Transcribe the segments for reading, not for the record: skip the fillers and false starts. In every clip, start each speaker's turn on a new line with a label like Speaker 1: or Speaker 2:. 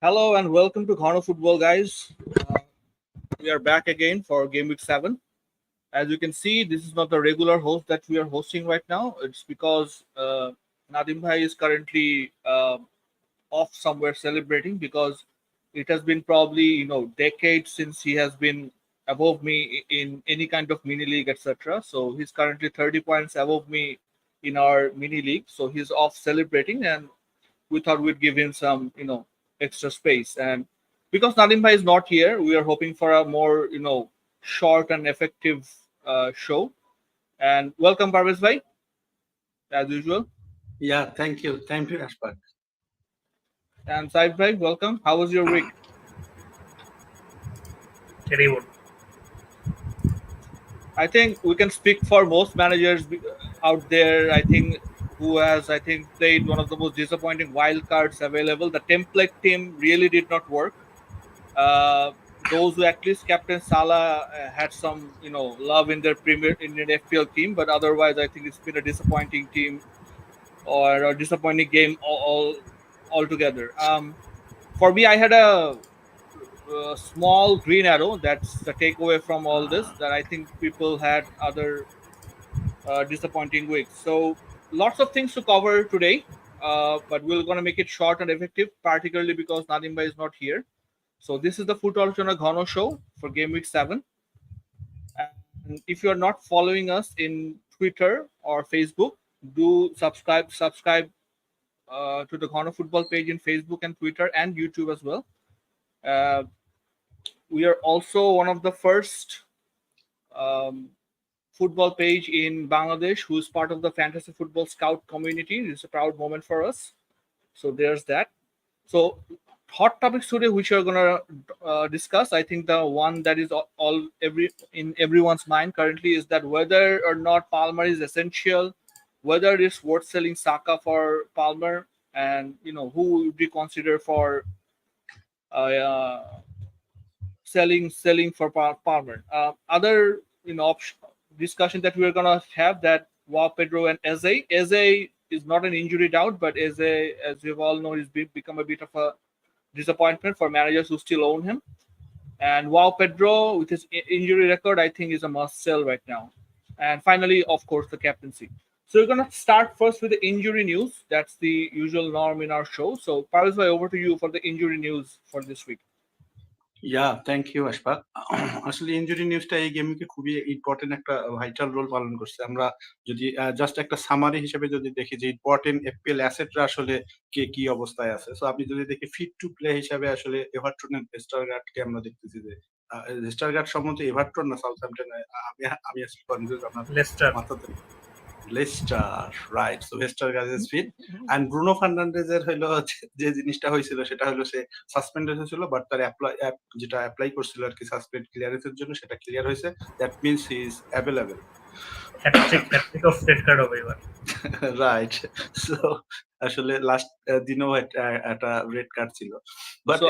Speaker 1: Hello and welcome to Ghono Football, guys. We are back again for Game Week 7. As you can see, this is not the regular host that we are hosting right now. It's because Nadim Bhai is currently off somewhere celebrating because it has been probably decades since he has been above me in any kind of mini league, etc. So he's currently 30 points above me in our mini league. So he's off celebrating, and we thought we'd give him some extra space. And because Nadim Bhai is not here, we are hoping for a more short and effective show. And welcome, Parvez Bhai, as usual.
Speaker 2: Yeah, thank you. Thank you, Ashpak.
Speaker 1: And Saif Bhai, welcome. How was your week?
Speaker 3: Very good.
Speaker 1: I think we can speak for most managers out there. I think who has played one of the most disappointing wild cards available. The template team really did not work. Those who at least Captain Salah had some love in their FPL team, but otherwise I think it's been a disappointing team or a disappointing game altogether. For me, I had a small green arrow. That's the takeaway from all this. That I think people had other disappointing weeks. So lots of things to cover today, but we're gonna make it short and effective, particularly because Nadim Bhai is not here. So this is the Football Chona Ghono show for Game Week 7. And if you are not following us in Twitter or Facebook, do subscribe to the Ghono Football page in Facebook and Twitter and YouTube as well. We are also one of the first football page in Bangladesh who is part of the Fantasy Football Scout community. It's a proud moment for us. So there's that. So hot topics today which we're gonna discuss. I think the one that is in everyone's mind currently is that whether or not Palmer is essential, whether it's worth selling Saka for Palmer, and who would be considered for selling for Palmer. Other discussion that we're gonna have that Pedro and Eze. Eze is not an injury doubt, but Eze, as you all know, has become a bit of a disappointment for managers who still own him. And Pedro, with his injury record, I think is a must sell right now. And finally, of course, the captaincy. So we're gonna start first with the injury news. That's the usual norm in our show. So Parvez bhai, over to you for the injury news for this week.
Speaker 2: Yeah, thank you, Ashpak. আসলে injury নিউজটা এই গেমকে খুবই important একটা vital role পালন করছে। আমরা যদি just একটা সামারি হিসেবে যদি দেখি যে ইম্পর্টেন্ট এফপিএল অ্যাসেটরা আসলে কি অবস্থায় আছে। সো আপনি যদি দেখি ফিট টু প্লে হিসাবে আসলে এভারটনের ভেস্টারগার্ডকে আমরা দেখতেছি যে ভেস্টারগার্ড সম্বন্ধে এভারটন না সাউথহ্যাম্পটন, আমি আসলে কনফিউজ আপনার
Speaker 3: লেস্টার
Speaker 2: মাথাতে Leicester, right. So Vestergaard is fit and Bruno ফার্নান্ডেজের হলো যে জিনিসটা হয়েছিল সেটা হলো সে সাসপেন্ডেড হয়েছিল, বাট তার যেটা অ্যাপ্লাই করছিল আর কি সাসপেন্ড ক্লিয়ারেন্সের জন্য সেটা ক্লিয়ার হয়েছে। That means he is available.
Speaker 3: Hat trick of red card হবে এবার।
Speaker 2: রাইট। সো আসলে লাস্ট দিনেও একটা রেড কার্ড ছিল।
Speaker 1: But so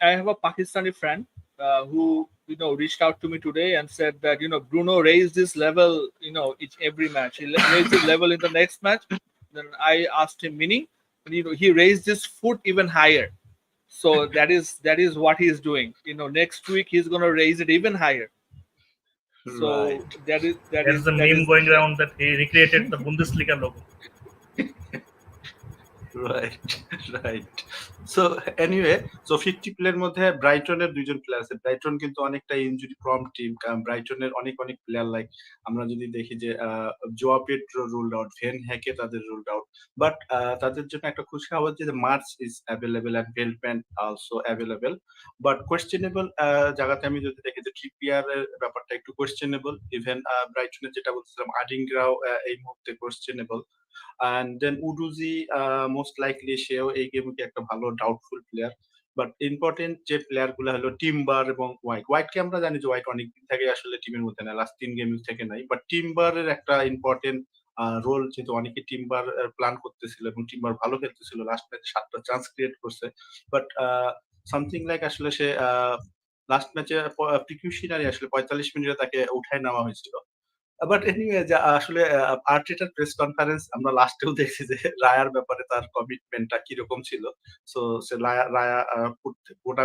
Speaker 1: I have a Pakistani friend who reached out to me today and said that Bruno raised his level each every match. He raised his level in the next match. Then I asked him meaning, and he raised his foot even higher. So that is what he is doing. Next week he's gonna raise it even higher. So
Speaker 2: right.
Speaker 1: that is
Speaker 3: the meme going around that he recreated the Bundesliga logo.
Speaker 2: Right. So anyway, so 50 প্লেয়ারের মধ্যে ব্রাইটনের দুইজন player আছে। Brighton কিন্তু অনেকটা injury প্রম team. ব্রাইটনের অনেক player like আমরা যদি দেখি যে জোয়া পেড্রো রুলড আউট, ভেন হ্যাকে তাদের রুলড আউট, বাট তাদের জন্য একটা খুশি খবর যে মার্চ ইজ অ্যাভেলেবল এন্ড ভেলপ্যান অলসো অ্যাভেলেবল। বাট কোয়েশ্চেনেবল জায়গাতে আমি যদি দেখি যে ট্রিপিয়ারের ব্যাপারটা একটু কোয়েশ্চেনেবল। ইভেন ব্রাইটনের যেটা বলছিলাম আডিংগ্রাও এই মুহূর্তে questionable. and then Uduzi most likely সেও এই গেমে একটা ভালো ডাউটফুল প্লেয়ার। বাট ইম্পর্টেন্ট যে প্লেয়ার গুলো হলো টিম্বার এবং হোয়াইটকে আমরা জানি যে হোয়াইট অনেকদিন থেকে আসলে টিমের মধ্যে নাই, লাস্ট 3 গেম থেকে নাই। বাট টিম্বারের একটা ইম্পর্টেন্ট রোল, যেহেতু অনেকে টিম্বার প্ল্যান করতেছিল এবং টিম্বার ভালো খেলতেছিল, লাস্ট ম্যাচে 7টা চান্স ক্রিয়েট করছে। বাট সামথিং লাইক আসলে সে লাস্ট ম্যাচে প্রিকিউশনারি আসলে 45 মিনিটে তাকে উঠায় নেওয়া হয়েছিল। বাট এনিওয়ে যা আসলে আর্টেটার প্রেস কনফারেন্স আমরা লাস্টেও দেখছি যে রায়ার ব্যাপারে তার কমিটমেন্টটা কিরকম ছিল। সো সে রায়া গোটা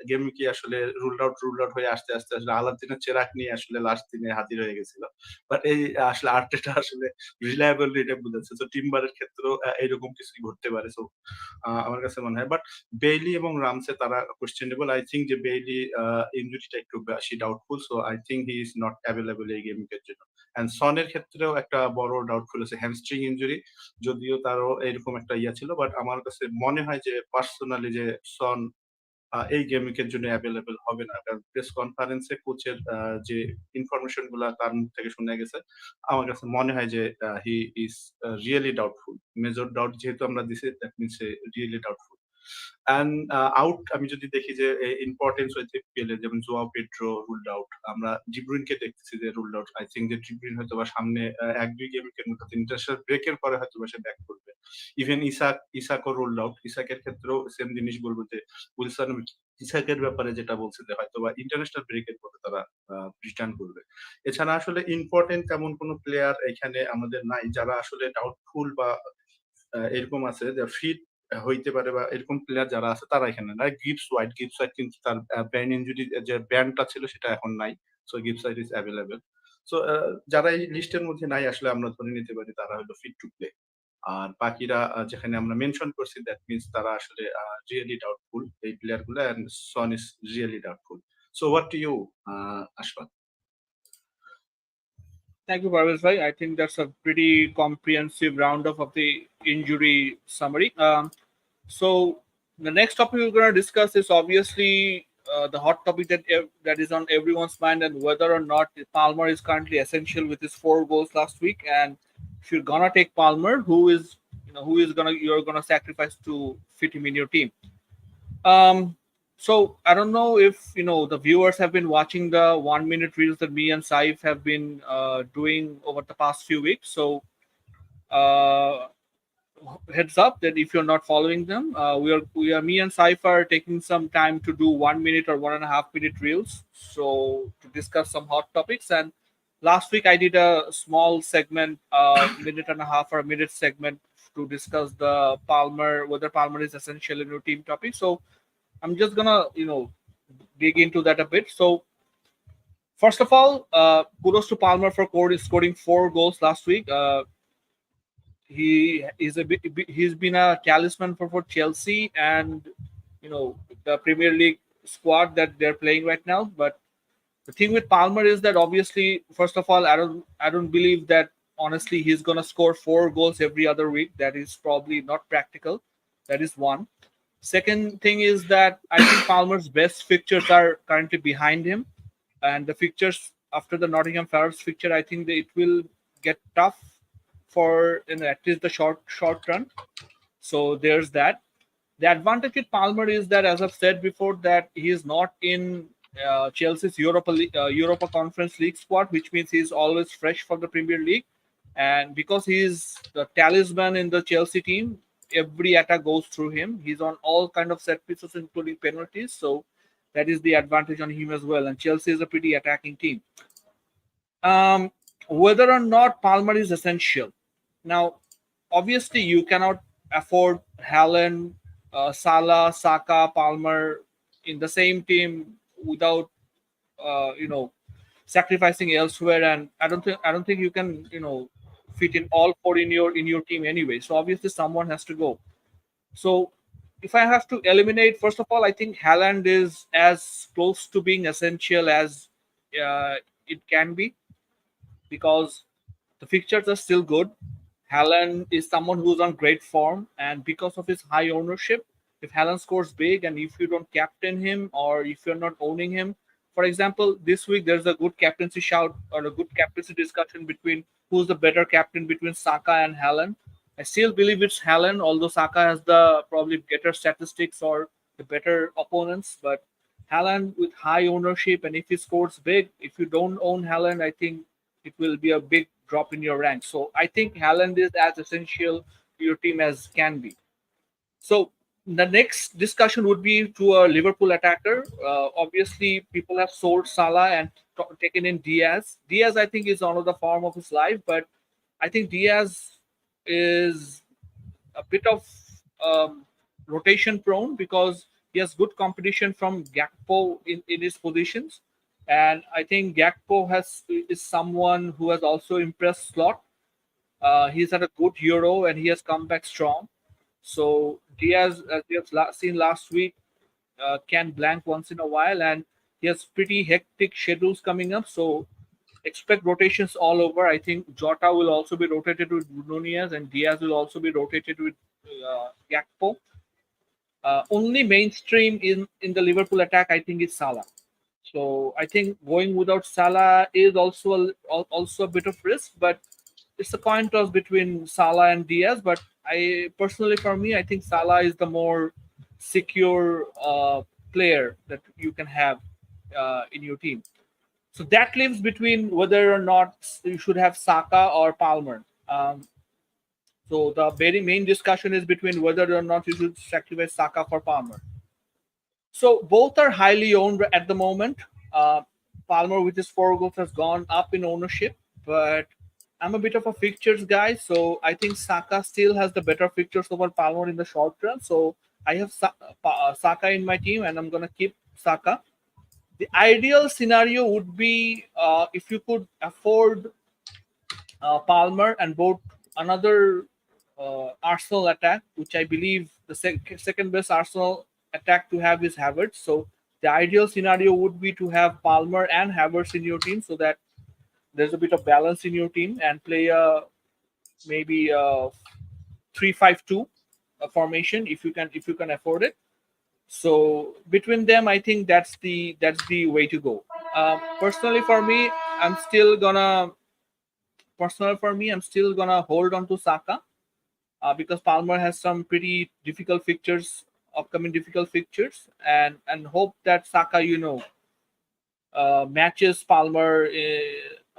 Speaker 2: গেম কি আসলে রুলড আউট হয়ে আসতে আসলে আলাউদ্দিনের চেরাগ নিয়ে আসলে লাস্ট দিনে হাজির হয়ে গেছিল। বাট এই আসলে আর্টেটা আসলে রিলায়েবল এটা বুঝাচ্ছে। সো টিম্বারের ক্ষেত্রেও এরকম কিছুই ঘটতে পারে। সো আমার কাছে মনে হয়। বাট বেইলি এবং রামসে তারা কোয়েশ্চেনেবল। আই থিংক যে বেইলি ইনজুরিটা একটু বেশি doubtful. So I think he is not available এই গেমের জন্য। অ্যান্ড সনের ক্ষেত্রেও একটা বড় ডাউটফুল আছে হ্যামস্ট্রিং ইনজুরি। যদিও তারও এরকম একটা ছিল। বাট আমার কাছে মনে হয় যে পার্সোনালি যে সন এই গেম উইকের জন্য এভেইলেবল হবে না। কারণ প্রেস কনফারেন্সে কোচের যে ইনফরমেশন গুলা তার মুখ থেকে শোনা গেছে, আমার কাছে মনে হয় যে he is really doubtful. Major doubt যেহেতু আমরা দিছি that means really doubtful. And out আমি যদি দেখি যে ইম্পর্টেন্স হয়েছে পিএল এর যেমন জোয়াও পেড্রো রুলড আউট। আমরা ডিব্রুইনকে দেখতেছি যে রুলড আউট। আই থিংক যে ডিব্রুইন হয়তোবা সামনে ১-২ গেম উইকের মধ্যে ইন্টারন্যাশনাল ব্রেকের পরে হয়তোবা সে ব্যাক করবে। ইভেন ইসাকও রুলড আউট। ইসাকের ক্ষেত্রেও সেম জিনিস বলব যে উইলসন ইসাকের ব্যাপারে যেটা বলছে যে হয়তোবা ইন্টারন্যাশনাল ব্রেকের পরে তারা রিটার্ন করবে। এছাড়া আসলে ইম্পর্টেন্ট তেমন কোন প্লেয়ার এখানে আমাদের নাই যারা আসলে ডাউটফুল বা এরকম আছে যে ফিট হইতে পারে বা এরকম প্লেয়ার যারা আছে তারা এখানে নাই। গিবস হোয়াইট কিন্তু তার ব্রেইন ইনজুরি যে ব্যান্ডটা ছিল সেটা এখন নাই। So Gibbs white is available. So যারা এই লিস্টের মধ্যে নাই আসলে আমরা ধরে নিতে পারি তারা হলো ফিট টু প্লে। আর বাকিরা যেখানে আমরা মেনশন করছি দ্যাট মিনস তারা আসলে রিয়েলি ডাউটফুল এই প্লেয়ার গুলা and Son is really doubtful. So what to you Ashfaq?
Speaker 1: Thank you, Parvez bhai. I think that's a pretty comprehensive roundup of the injury summary. So the next topic we're going to discuss is obviously the hot topic that is on everyone's mind, and whether or not Palmer is currently essential with his 4 goals last week. And if you're gonna take Palmer, who is gonna you're gonna sacrifice to fit him in your team. Um, so I don't know if the viewers have been watching the 1 minute reels that me and Saif have been doing over the past few weeks. So uh, heads up that if you're not following them, we are me and Saif are taking some time to do 1 minute or 1.5 minute reels. So to discuss some hot topics. And last week I did a small segment, minute and a half or a minute segment to discuss the whether Palmer is essential in your team topic. So I'm just gonna, dig into that a bit. So first of all, kudos to Palmer for scoring 4 goals last week. He's been a talisman for Chelsea and the Premier League squad that they're playing right now. But the thing with Palmer is that obviously, first of all, I don't believe that honestly he's gonna score 4 goals every other week. That is probably not practical. That is one. Second thing is that I think Palmer's best fixtures are currently behind him, and the fixtures after the Nottingham Forest fixture, I think that it will get tough for at least the short run. So there's that. The advantage with Palmer is that, as I've said before, that he is not in Chelsea's Europa Conference League squad, which means he's always fresh for the Premier League. And because he's the talisman in the Chelsea team, every attack goes through him. He's on all kind of set pieces, including penalties. So that is the advantage on him as well. And Chelsea is a pretty attacking team. Um, whether or not Palmer is essential. Now, obviously, you cannot afford Haaland, Salah, Saka, Palmer in the same team without, sacrificing elsewhere. And I don't think you can, fit in all four in your team anyway. So obviously, someone has to go. So if I have to eliminate, first of all, I think Haaland is as close to being essential as it can be because the fixtures are still good. Haaland is someone who's on great form, and because of his high ownership, if Haaland scores big and if you don't captain him or if you're not owning him, for example, this week there's a good captaincy shout or a good captaincy discussion between who's the better captain between Saka and Haaland. I still believe it's Haaland, although Saka has the probably better statistics or the better opponents. But Haaland with high ownership, and if he scores big, if you don't own Haaland, I think it will be a big drop in your ranks. So I think Haaland is as essential to your team as can be. So The next discussion would be to a Liverpool attacker. Obviously, people have sold Salah and taken in Diaz. Diaz, I think, is on the form of his life, but I think Diaz is a bit of rotation prone because he has good competition from Gakpo in his positions. And I think Gakpo is someone who has also impressed Slot. He's had a good Euro and he has come back strong. So Diaz, as we have seen last week, can blank once in a while, and he has pretty hectic schedules coming up. So expect rotations all over. I think Jota will also be rotated with Nunez, and Diaz will also be rotated with Gakpo. Only mainstream in the Liverpool attack, I think, is Salah. So I think going without Salah is also a bit of risk, but it's a coin toss between Salah and Diaz. But I personally, for me, I think Salah is the more secure player that you can have in your team. So that leaves between whether or not you should have Saka or Palmer. So the very main discussion is between whether or not you should sacrifice Saka for Palmer. So both are highly owned at the moment. Palmer, with his 4 goals, has gone up in ownership, but I'm a bit of a fixtures guy, so I think Saka still has the better fixtures over Palmer in the short run. So I have Saka in my team, and I'm gonna keep Saka. The ideal scenario would be if you could afford Palmer and bought another Arsenal attack, which I believe the second best Arsenal attack to have is Havertz. So the ideal scenario would be to have Palmer and Havertz in your team, so that there's a bit of balance in your team, and play maybe a 3-5-2 formation if you can afford it. So between them, I think that's the way to go. Personally, for me, I'm still gonna hold on to Saka because Palmer has some pretty upcoming difficult fixtures, and hope that Saka, matches Palmer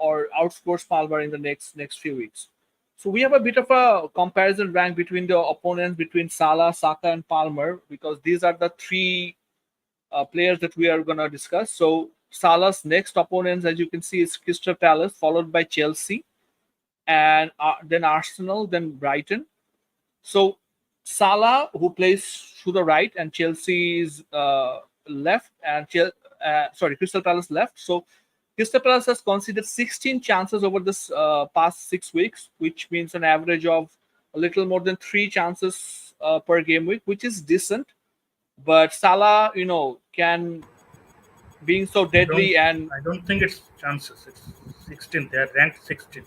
Speaker 1: or outscores Palmer in the next few weeks. So we have a bit of a comparison rank between the opponents between Salah, Saka, and Palmer, because these are the 3 players that we are going to discuss. So Salah's next opponents, as you can see, is Crystal Palace, followed by Chelsea, and then Arsenal, then Brighton. So Salah, who plays to the right, and Chelsea's left, and Crystal Palace left. So Crystal Palace has conceded 16 chances over this past 6 weeks, which means an average of a little more than 3 chances per game week, which is decent. But Salah, can being so deadly, and
Speaker 3: I don't think it's chances. It's 16th. They are ranked 16th.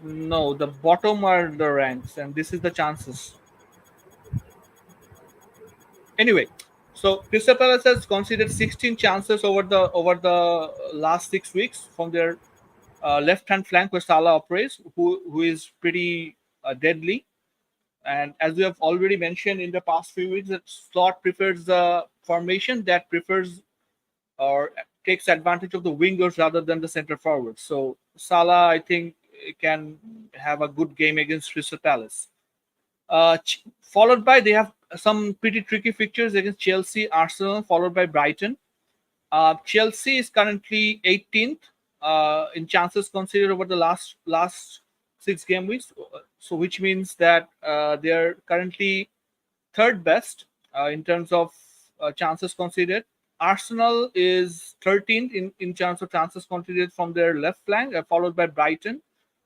Speaker 1: no, the bottom are the ranks, and this is the chances. Anyway, so Crystal Palace has conceded 16 chances over the last 6 weeks from their left-hand flank where Salah operates, who is pretty deadly. And as we have already mentioned in the past few weeks, that Slot prefers the formation that prefers or takes advantage of the wingers rather than the center forwards. So Salah, I think, can have a good game against Crystal Palace. Followed by, they have some pretty tricky fixtures against Chelsea, Arsenal, followed by Brighton. Chelsea is currently 18th in chances conceded over the last 6 game weeks. So which means that they're currently 3rd best in terms of chances conceded. Arsenal is 13th in terms of chances conceded from their left flank, followed by Brighton,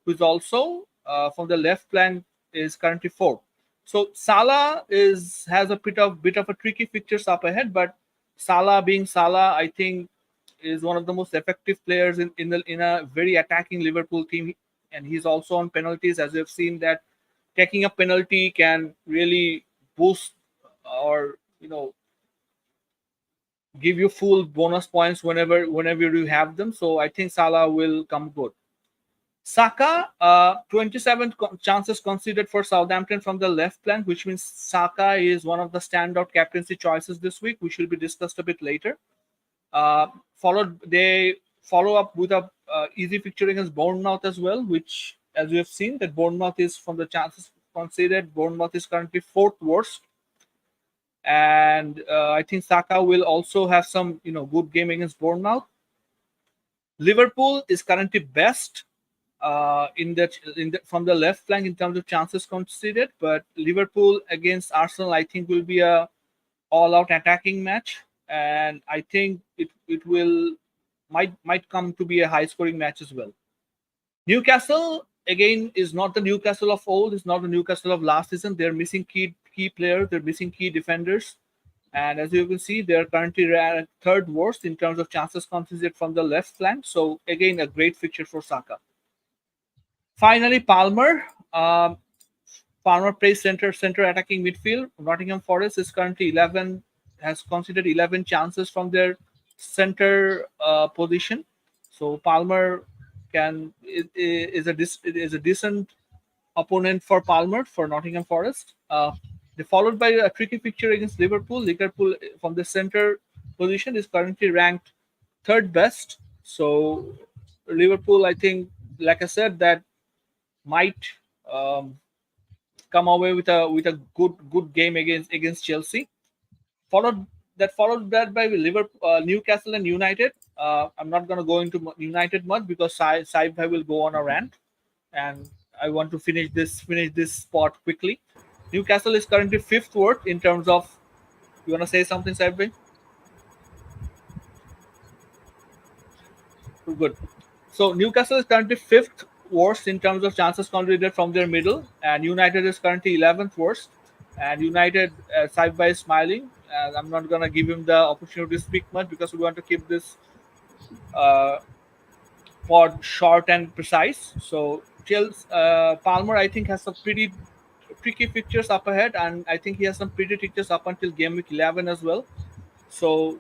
Speaker 1: who's also from the left flank is currently 4th. So Salah has a bit of a tricky fixtures up ahead, but Salah, being Salah, I think is one of the most effective players in a very attacking Liverpool team, and he's also on penalties, as we've seen that taking a penalty can really boost or give you full bonus points whenever you have them. So I think Salah will come good. Saka, 27 chances conceded for Southampton from the left flank, which means Saka is one of the standout captaincy choices this week, which will be discussed a bit later. They follow up with a easy fixture against Bournemouth as well, which, as we have seen, that Bournemouth is, from the chances conceded, Bournemouth is currently 4th worst. and I think Saka will also have some good game against Bournemouth. Liverpool is currently best from the left flank in terms of chances conceded, but Liverpool against Arsenal I think will be a all-out attacking match, and I think it will might come to be a high-scoring match as well. Newcastle again is not the Newcastle of old. It's not the Newcastle of last season. They're missing key players. They're missing key defenders, and as you can see, they're currently ranked third worst in terms of chances conceded from the left flank. So again, a great fixture for Saka. Finally, Palmer. Palmer plays center attacking midfield. Nottingham Forest is currently has conceded 11 chances from their center position. So Palmer is a decent opponent for Palmer for Nottingham Forest. They followed by a tricky fixture against Liverpool. Liverpool from the center position is currently ranked third best. So Liverpool, I think, like I said, that might come away with a good game against Chelsea. Followed that by Liverpool, Newcastle, and United. I'm not going to go into United much because Saibhai will go on a rant, and I want to finish this spot quickly. Newcastle is currently fifth worst in terms of. You want to say something, Saibhai? Good. So Newcastle is currently fifth worst in terms of chances conceded from their middle, and United is currently 11th worst. And United, Saibhai is smiling. I'm not going to give him the opportunity to speak much because we want to keep this pod short and precise. So Palmer, I think, has some pretty tricky fixtures up ahead, and I think he has some pretty fixtures up until game week 11 as well. So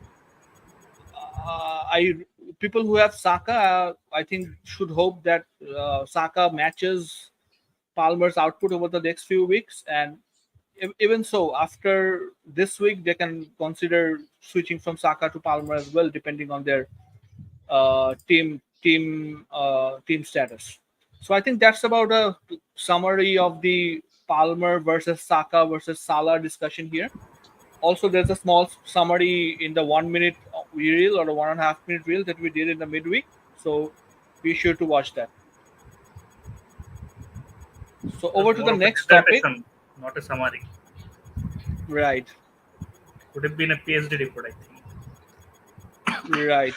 Speaker 1: people who have Saka, I think, should hope that Saka matches Palmer's output over the next few weeks, and even so, after this week, they can consider switching from Saka to Palmer as well, depending on their team status. So I think that's about a summary of the Palmer versus Saka versus Salah discussion here. Also, there's a small summary in the 1 minute reel or a 1.5 minute reel that we did in the midweek. So be sure to watch that. So over to the next topic.
Speaker 3: Not a summary.
Speaker 1: Right.
Speaker 3: Would have been a PhD report, I think.
Speaker 1: Right.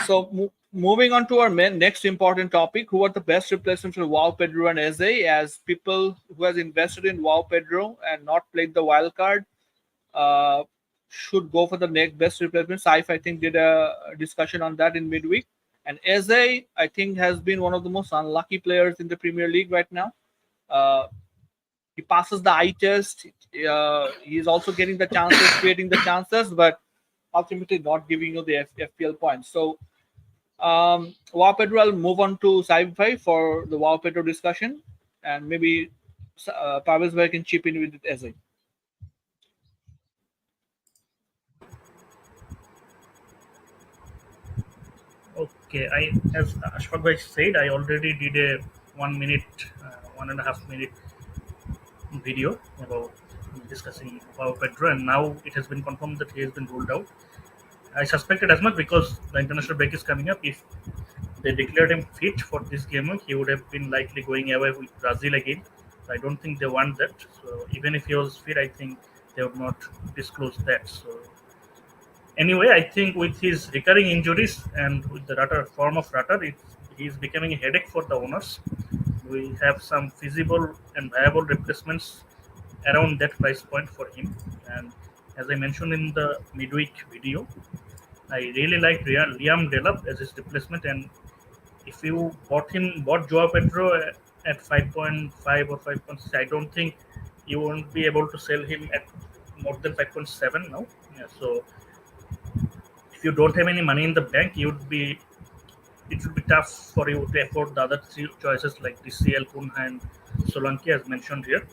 Speaker 1: So moving on to our next important topic, who are the best replacements for João Pedro and Eze? As people who has invested in João Pedro and not played the wild card should go for the next best replacement. Saif, I think, did a discussion on that in midweek. And Eze, I think, has been one of the most unlucky players in the Premier League right now. He passes the eye test. He's also getting the chances, creating the chances, but ultimately not giving you the FPL points. So, João Pedro, I'll move on to Saibhai for the João Pedro discussion, and maybe Parvez Bhai can chip in with Eze.
Speaker 3: Okay, as Ashfaq Bhai said, I already did a 1 minute, 1.5 minute video about discussing João Pedro, and now it has been confirmed that he has been ruled out. I suspected as much because the international break is coming up. If they declared him fit for this game, he would have been likely going away with Brazil again. So I don't think they want that. So even if he was fit, I think they would not disclose that. So anyway, I think with his recurring injuries and with the form of Rutter, he is becoming a headache for the owners. We have some feasible and viable replacements around that price point for him. And as I mentioned in the midweek video, I really like Liam Delap as his replacement. And if you bought João Pedro at 5.5 or 5.6, I don't think you won't be able to sell him at more than 5.7 now. Yeah, so if you don't have any money in the bank, it would be tough for you to afford the other three choices like DCL, Cunha, and Solanke as mentioned here.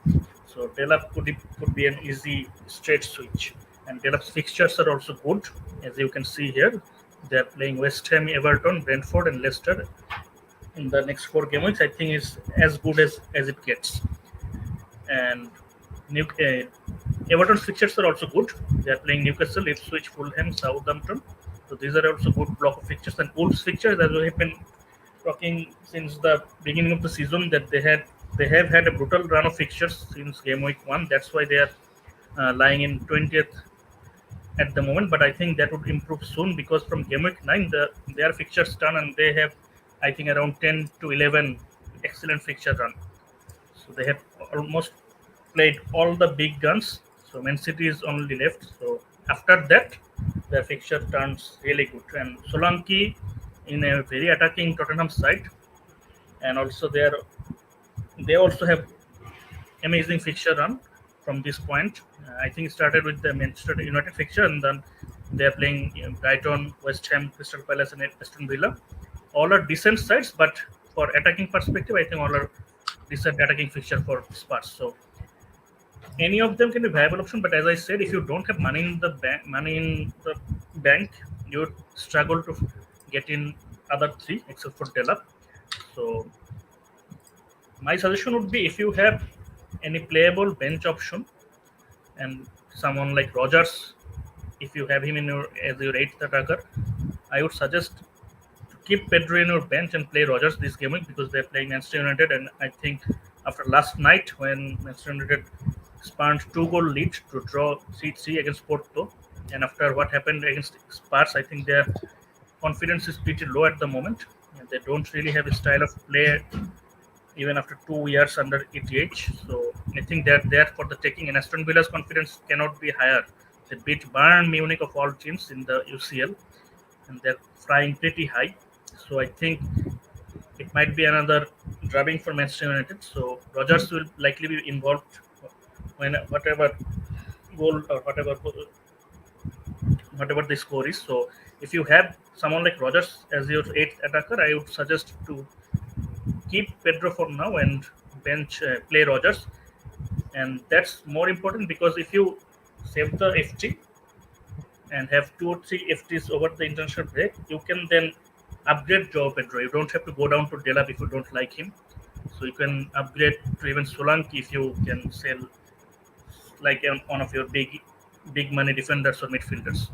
Speaker 3: So Delap could be an easy straight switch. And Delap's fixtures are also good, as you can see here. They are playing West Ham, Everton, Brentford, and Leicester in the next 4 game weeks. I think is as good as it gets. And Everton's fixtures are also good. They are playing Newcastle, Ipswich, Fulham, Southampton. So these are also good block of fixtures. And Wolves fixtures, as we have been talking since the beginning of the season, that they have had a brutal run of fixtures since game week 1. That's why they are lying in 20th at the moment. But I think that would improve soon, because from game week 9, their fixtures done, and they have, I think, around 10 to 11 excellent fixture run. So they have almost played all the big guns. So Man City is only left. So after that, their fixture turns really good. And Solanke in a very attacking Tottenham side, and also they also have amazing fixture run from this point. I think it started with the Manchester United fixture, and then they are playing Brighton, West Ham, Crystal Palace, and Aston Villa. All are decent sides, but for attacking perspective, I think all are decent attacking fixture for Spurs. So any of them can be viable option. But as I said, if you don't have money in the bank, you would struggle to get in other three except for Delap. So my suggestion would be, if you have any playable bench option and someone like Rogers, if you have him in your as your eighth attacker, I would suggest to keep Pedro in your bench and play Rogers this game week, because they're playing Manchester United. And I think after last night, when Manchester United spanned 2-goal lead to draw 3-3 against Porto, and after what happened against Spurs, I think their confidence is pretty low at the moment, and they don't really have a style of play even after 2 years under ETH. So I think they're there for the taking, and Aston Villa's confidence cannot be higher. They beat Bayern Munich of all teams in the UCL, and they're flying pretty high. So I think it might be another drubbing for Manchester United. So Rogers will likely be involved when whatever goal or whatever the score is. So if you have someone like Rogers as your eighth attacker, I would suggest to keep Pedro for now and bench play Rogers. And that's more important, because if you save the FT and have 2 or 3 FTs over the international break, you can then upgrade Joao Pedro. You don't have to go down to Delap if you don't like him. So you can upgrade to even Solanke if you can sell like one of your big money defenders or midfielders.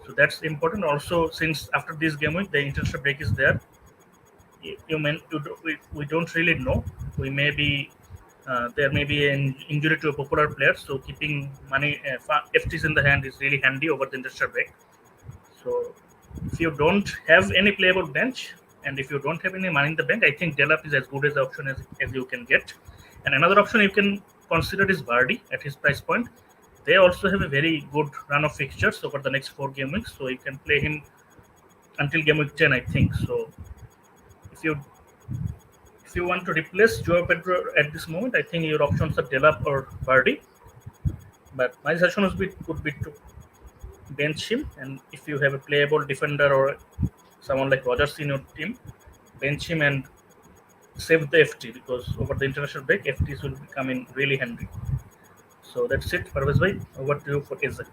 Speaker 3: So that's important. Also, since after this game week the international break is there, we don't really know. We may be there may be an injury to a popular player, so keeping money FTs in the hand is really handy over the international break. So if you don't have any playable bench, and if you don't have any money in the bank, I think Delap is as good as the option as you can get. And another option you can consider is Vardy at his price point. They also have a very good run of fixtures over the next 4 game weeks, so you can play him until game week 10, I think. So if you want to replace Joao Pedro at this moment, I think your options are Delap or Vardy. But my suggestion would be to bench him, and if you have a playable defender or someone like Rogers in your team, bench him and save the FT, because over the international break, FTs will become in really handy. So that's it, Parvez bhai. Over to you for Eze.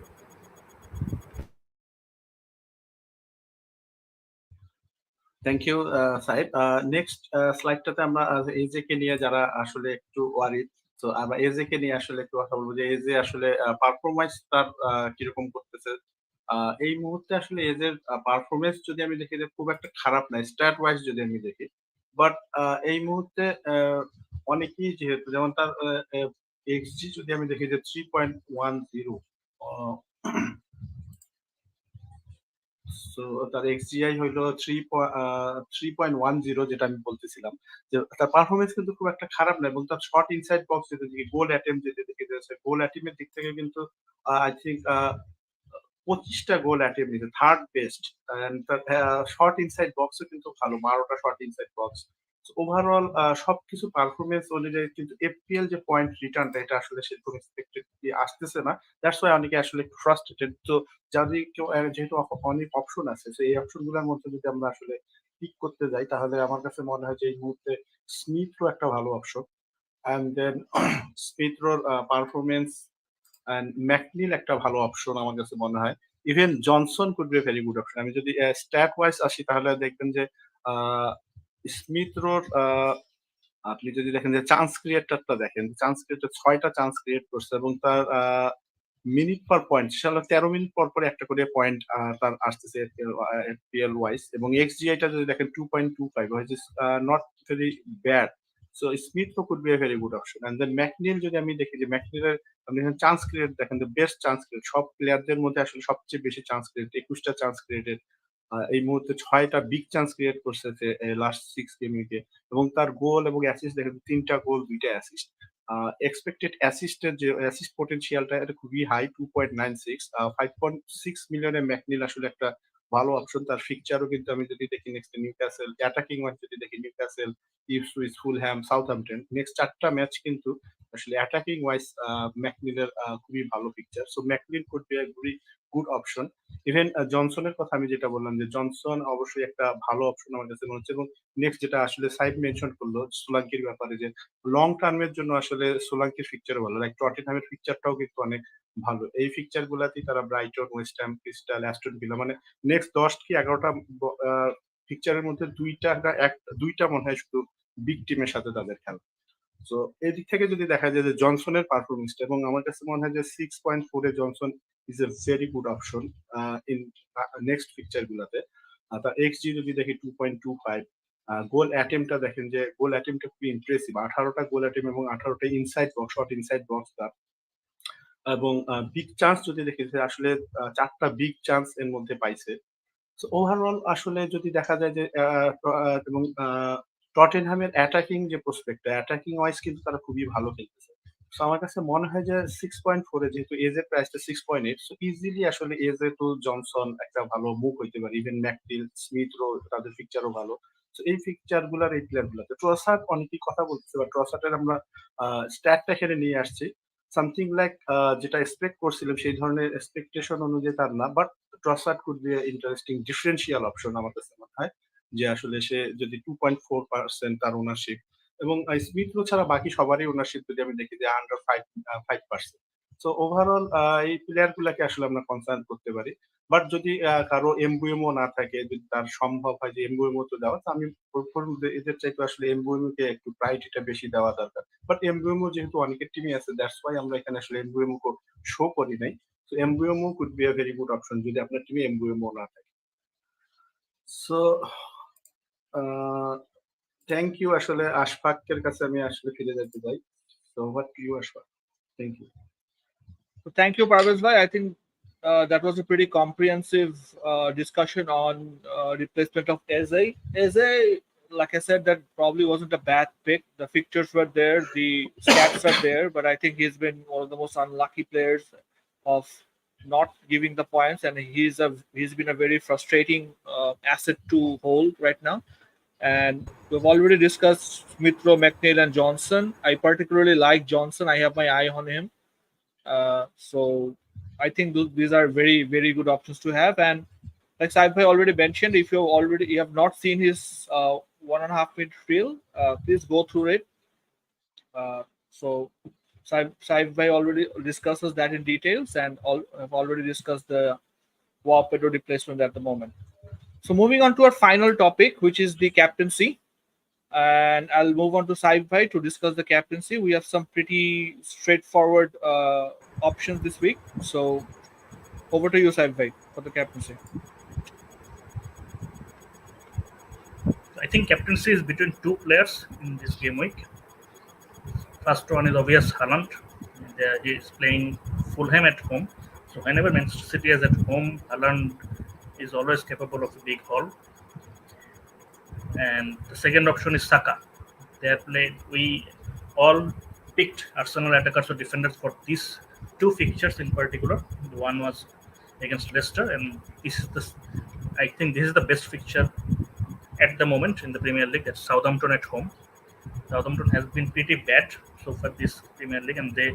Speaker 2: Thank you সাহেব। Next স্লাইডটাতে আমরা Eze কে নিয়ে যারা আসলে একটু worried, তো আমরা Eze কে নিয়ে আসলে একটু কথা বলবো যে এজে আসলে পারফরমেন্স তার কিরকম করতেছে। এই মুহূর্তে আসলে এজের পারফরমেন্স যদি আমি দেখি যে খুব একটা খারাপ না স্ট্যাট ওয়াইজ যদি আমি দেখি, বাট এই মুহূর্তে অনেকেই যেহেতু যেমন তার এক্সজি যদি আমি দেখি যে 3.10, সো তার এক্সজিআই হইলো 3.10, যেটা আমি বলতেছিলাম যে তার পারফরমেন্স কিন্তু খুব একটা খারাপ না, এবং তার শর্ট ইনসাইড বক্স যদি দেখি, গোল অ্যাটেম্প যদি দেখি, গোল অ্যাটেম্পের দিক থেকে কিন্তু আই থিঙ্ক 25টা গোল অ্যাটেম্প নিতে থার্ড বেস্ট, এন্ড তার শর্ট ইনসাইড বক্সও কিন্তু ভালো, 12টা শর্ট ইনসাইড বক্স। ওভারঅল সবকিছু পারফরমেন্স অনুযায়ী কিন্তু এফপিএল যে পয়েন্ট রিটার্নটা এটা আসলে সেরকম এক্সপেক্টেড আসতেছে না। দ্যাটস ওয়াই অনেকে আসলে একটু ফ্রাস্ট্রেটেড। তো যাদের কেউ যেহেতু অনেক অপশন আছে, তো এই অপশন গুলোর মধ্যে যদি আমরা আসলে পিক করতে যাই, তাহলে আমার কাছে মনে হয় যে এই মুহূর্তে স্মিথরো একটা ভালো অপশন, অ্যান্ড দেন স্মিথরোর পারফরমেন্স অ্যান্ড ম্যাকনিল একটা ভালো অপশন আমার কাছে মনে হয়। Even Johnson could be very good option. আমি যদি স্ট্যাট ওয়াইজ আসি, তাহলে দেখবেন যে স্মিথরোর আপনি যদি দেখেন যে চান্স ক্রিয়েটরটা দেখেন, চান্স ক্রিয়েটর 6টা চান্স ক্রিয়েট করছে, এবং তার মিনিট পার পয়েন্ট, 13 মিনিট পর পর একটা করে পয়েন্ট তার আসতেছে এফপিএল ওয়াইজ, এবং এক্সজিআইটা যদি দেখেন 2.25, which is not very bad. So Smith could be a very good option. And then McNeil যদি আমি দেখি, যে ম্যাকনিলের আপনি চান্স ক্রিয়েট দেখেন, দ্য বেস্ট চান্স ক্রিয়েট সব প্লেয়ারদের মধ্যে আসলে সবচেয়ে বেশি চান্স ক্রিয়েট, 21টা চান্স ক্রিয়েটেড, এই মুহূর্তে 6টা বিগ চান্স ক্রিয়েট করছে লাস্ট 6 গেম উইকে, এবং তার গোল এবং অ্যাসিস্ট দেখেন 3টা গোল 2টা অ্যাসিস্ট। এক্সপেক্টেড অ্যাসিস্টের যে অ্যাসিস্ট পটেনশিয়ালটা এটা খুবই হাই, 2.96, 5.6 মিলিয়নে ম্যাকনিল আসলে একটা ভালো অপশন। তার ফিকচারও কিন্তু আমি যদি দেখি নেক্সট নিউক্যাসল, অ্যাটাকিং ওয়াইজ যদি দেখি Newcastle, Ipswich, Fulham, Southampton, next 4টা ম্যাচ কিন্তু আসলে অ্যাটাকিং ওয়াইজ ম্যাকনিলের খুবই ভালো picture. So McNeil could be a very good option. Even জনসনের কথা আমি যেটা বললাম, যে জনসন অবশ্যই একটা ভালো অপশন আমার কাছে মনে হচ্ছে। এবং নেক্সট যেটা আসলে সাইড মেনশন করলো সোলাঙ্কির ব্যাপারে, যে লং টার্মের জন্য আসলে সোলাঙ্কির ফিকচার ভালো, লাইক টটেনহামের ফিকচারটাও কিন্তু অনেক ভালো। এই ফিকচার গুলাতেই তারা Brighton, West Ham, Crystal, Aston Villa, মানে নেক্সট 10 কি 11টা ফিকচারের মধ্যে দুইটা মনে হয় শুধু বিগ টিমের সাথে তাদের খেলা। সো এই দিক থেকে যদি দেখা যায় যে জনসনের পারফরমেন্সটা, এবং আমার কাছে মনে হয় যে 6.4 এ Johnson is a very good option in next fixture গুলাতে। তার এক্সজি যদি দেখি 2.25, গোল অ্যাটেম্পটা দেখেন, যে গোল অ্যাটেম্পটা খুবই ইমপ্রেসিভ, 18টা গোল অ্যাটেম্প এবং 18টা inside box, shot inside box তার। এবং বিগ চান্স যদি দেখি, যে আসলে 4টা বিগ চান্স এর মধ্যে পাইছে। সো ওভারঅল আসলে যদি দেখা যায় যে এবং টটেনহামের অ্যাটাকিং যে প্রসপেক্ট, অ্যাটাকিং ওয়াইজ কিন্তু তারা খুবই ভালো খেলতেছে। সো আমার কাছে মনে হয় যে 6.4 এ যেহেতু এজের প্রাইসটা 6.8, সো ইজিলি আসলে এজে টু জনসন একটা ভালো মুভ হইতে পারে। ইভেন ম্যাকটিল, স্মিথ রো, তাদের ফিকচারও ভালো। সো এই ফিকচার গুলার, এই প্লেয়ার গুলাতে ট্রসার্ড অনেকেই কথা বলতেছে, বা ট্রসার্ডের আমরা স্ট্যাটটা এখানে নিয়ে আসছি সামথিং লাইক যেটা এক্সপেক্ট করছিলাম সেই ধরনের এক্সপেকটেশন অনুযায়ী তার না, but Trossard could be interesting differential option আমার কাছে মনে হয়, যে আসলে সে যদি 2.4% তার ওনারশিপ, এবং স্মিথ রো ছাড়া বাকি সবারই ওনারশিপ যদি আমি দেখি যে আন্ডার 5%। সো ওভারঅল এই প্লেয়ার গুলাকে আসলে আমরা কনসার্ন করতে পারি। বাট যদি কারো এমবুএমও না থাকে, যদি তার সম্ভব হয় যে এমবুএমও তো দেওয়া, তো আমি এদের চাইতে আসলে এমবুএমও কে একটু প্রায়োরিটিটা বেশি দেওয়া দরকার। বাট এমবুএমও যেহেতু অনেকের টিমই আছে, দ্যাটস ওয়াই আমরা এখানে আসলে এমবুএমও শো করি নাই। So MBMO could be a very good option যদি আপনার টিমে MBMO না থাকে। So thank you. আসলে আশফাকের কাছে আমি আসলে ফিরে যেতে চাই। So over to you Ashfaq. Thank you.
Speaker 1: So thank you, Parvez bhai. I think that was a pretty comprehensive discussion on replacement of Eze. Eze, like I said, that probably wasn't a bad pick. The fixtures were there, the stats are there, but I think he's been one of the most unlucky players of not giving the points, and he's been a very frustrating asset to hold right now. And we've already discussed Smith-Rowe, McNeil, and Johnson. I particularly like Johnson. I have my eye on him. So I think these are very, very good options to have. And like Saibhai already mentioned, if you have not seen his 1.5 minute reel, please go through it. So Saibhai already discusses that in details, and have already discussed the Pedro replacement at the moment. So moving on to our final topic, which is the captaincy. And I'll move on to Saib Bhai to discuss the captaincy. We have some pretty straightforward options this week. So over to you, Saib Bhai, for the captaincy.
Speaker 3: I think captaincy is between two players in this game week. First one is obvious Haaland. He is playing Fulham at home. So whenever Manchester City is at home, Haaland is always capable of a big haul. And the second option is Saka. We all picked Arsenal attackers or defenders for these two fixtures in particular. The one was against Leicester, and I think this is the best fixture at the moment in the Premier League. That's Southampton at home. Southampton has been pretty bad so far this Premier League, and they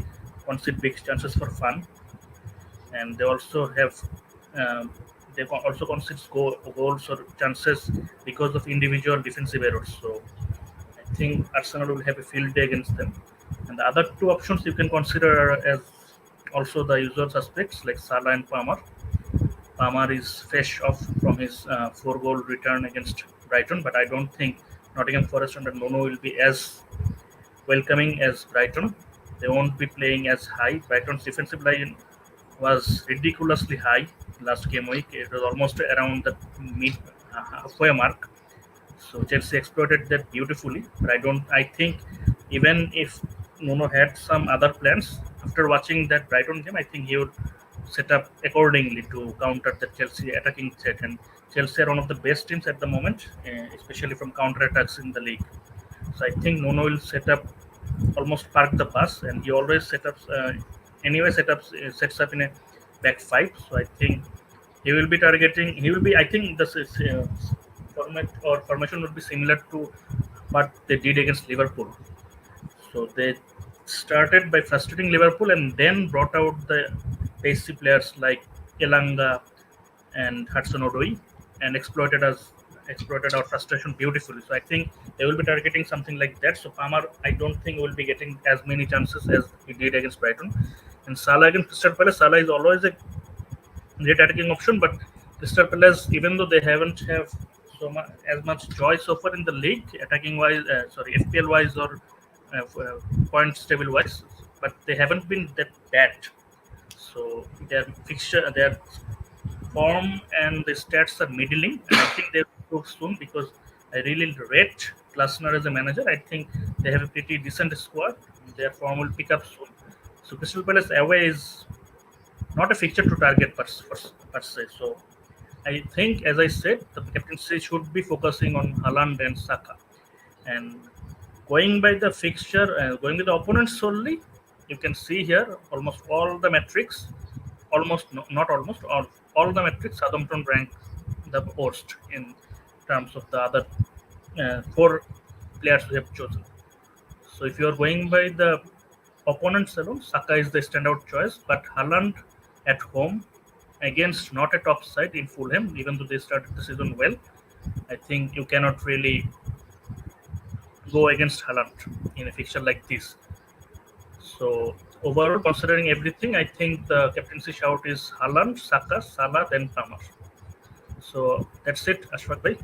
Speaker 3: concede big chances for fun. And they also have they also concede goals or chances because of individual defensive errors. So I think Arsenal will have a field day against them. And the other two options you can consider as also the usual suspects like Salah and Palmer. Palmer is fresh off from his 4-goal return against Brighton, but I don't think Nottingham Forest under Ghono will be as welcoming as Brighton. They won't be playing as high. Brighton's defensive line was ridiculously high last game week. It was almost around the mid halfway mark. So Chelsea exploited that beautifully. But I think even if Nuno had some other plans after watching that Brighton game, I think he would set up accordingly to counter the Chelsea attacking threat. And Chelsea are one of the best teams at the moment, especially from counter attacks in the league. So I think Nuno will set up almost park the bus, and he always sets up in a back five. So I think he will be targeting. He will be. I think this is format or formation would be similar to what they did against Liverpool. So they started by frustrating Liverpool and then brought out the pacey players like Elanga and Hudson-Odoi and exploited our frustration beautifully. So I think they will be targeting something like that. So Palmer, I don't think will be getting as many chances as he did against Brighton. And Salah against Crystal Palace, Salah is always a great attacking option, but Crystal Palace, even though they haven't have as much joy so far in the league, attacking wise, FPL wise or points table wise, but they haven't been that bad. So their form and the stats are middling, and I think they will go soon because I really rate Glasner as a manager. I think they have a pretty decent squad. Their form will pick up soon. So Crystal Palace away is not a fixture to target per se. So I think, as I said, the captaincy should be focusing on Haaland and Saka. And going by the fixture, going with the opponents solely, you can see here almost all the metrics, not almost all the metrics, Southampton rank the worst in terms of the other four players we have chosen. So if you are going by the opponents alone, Saka is the standout choice, but Haaland at home against not a top side in Fulham, even though they started the season well, I think you cannot really go against Haaland in a fixture like this. So overall, considering everything, I think the captaincy shout is Haaland, Saka, Salah, then Palmer. So that's it, Ashfaq bhai.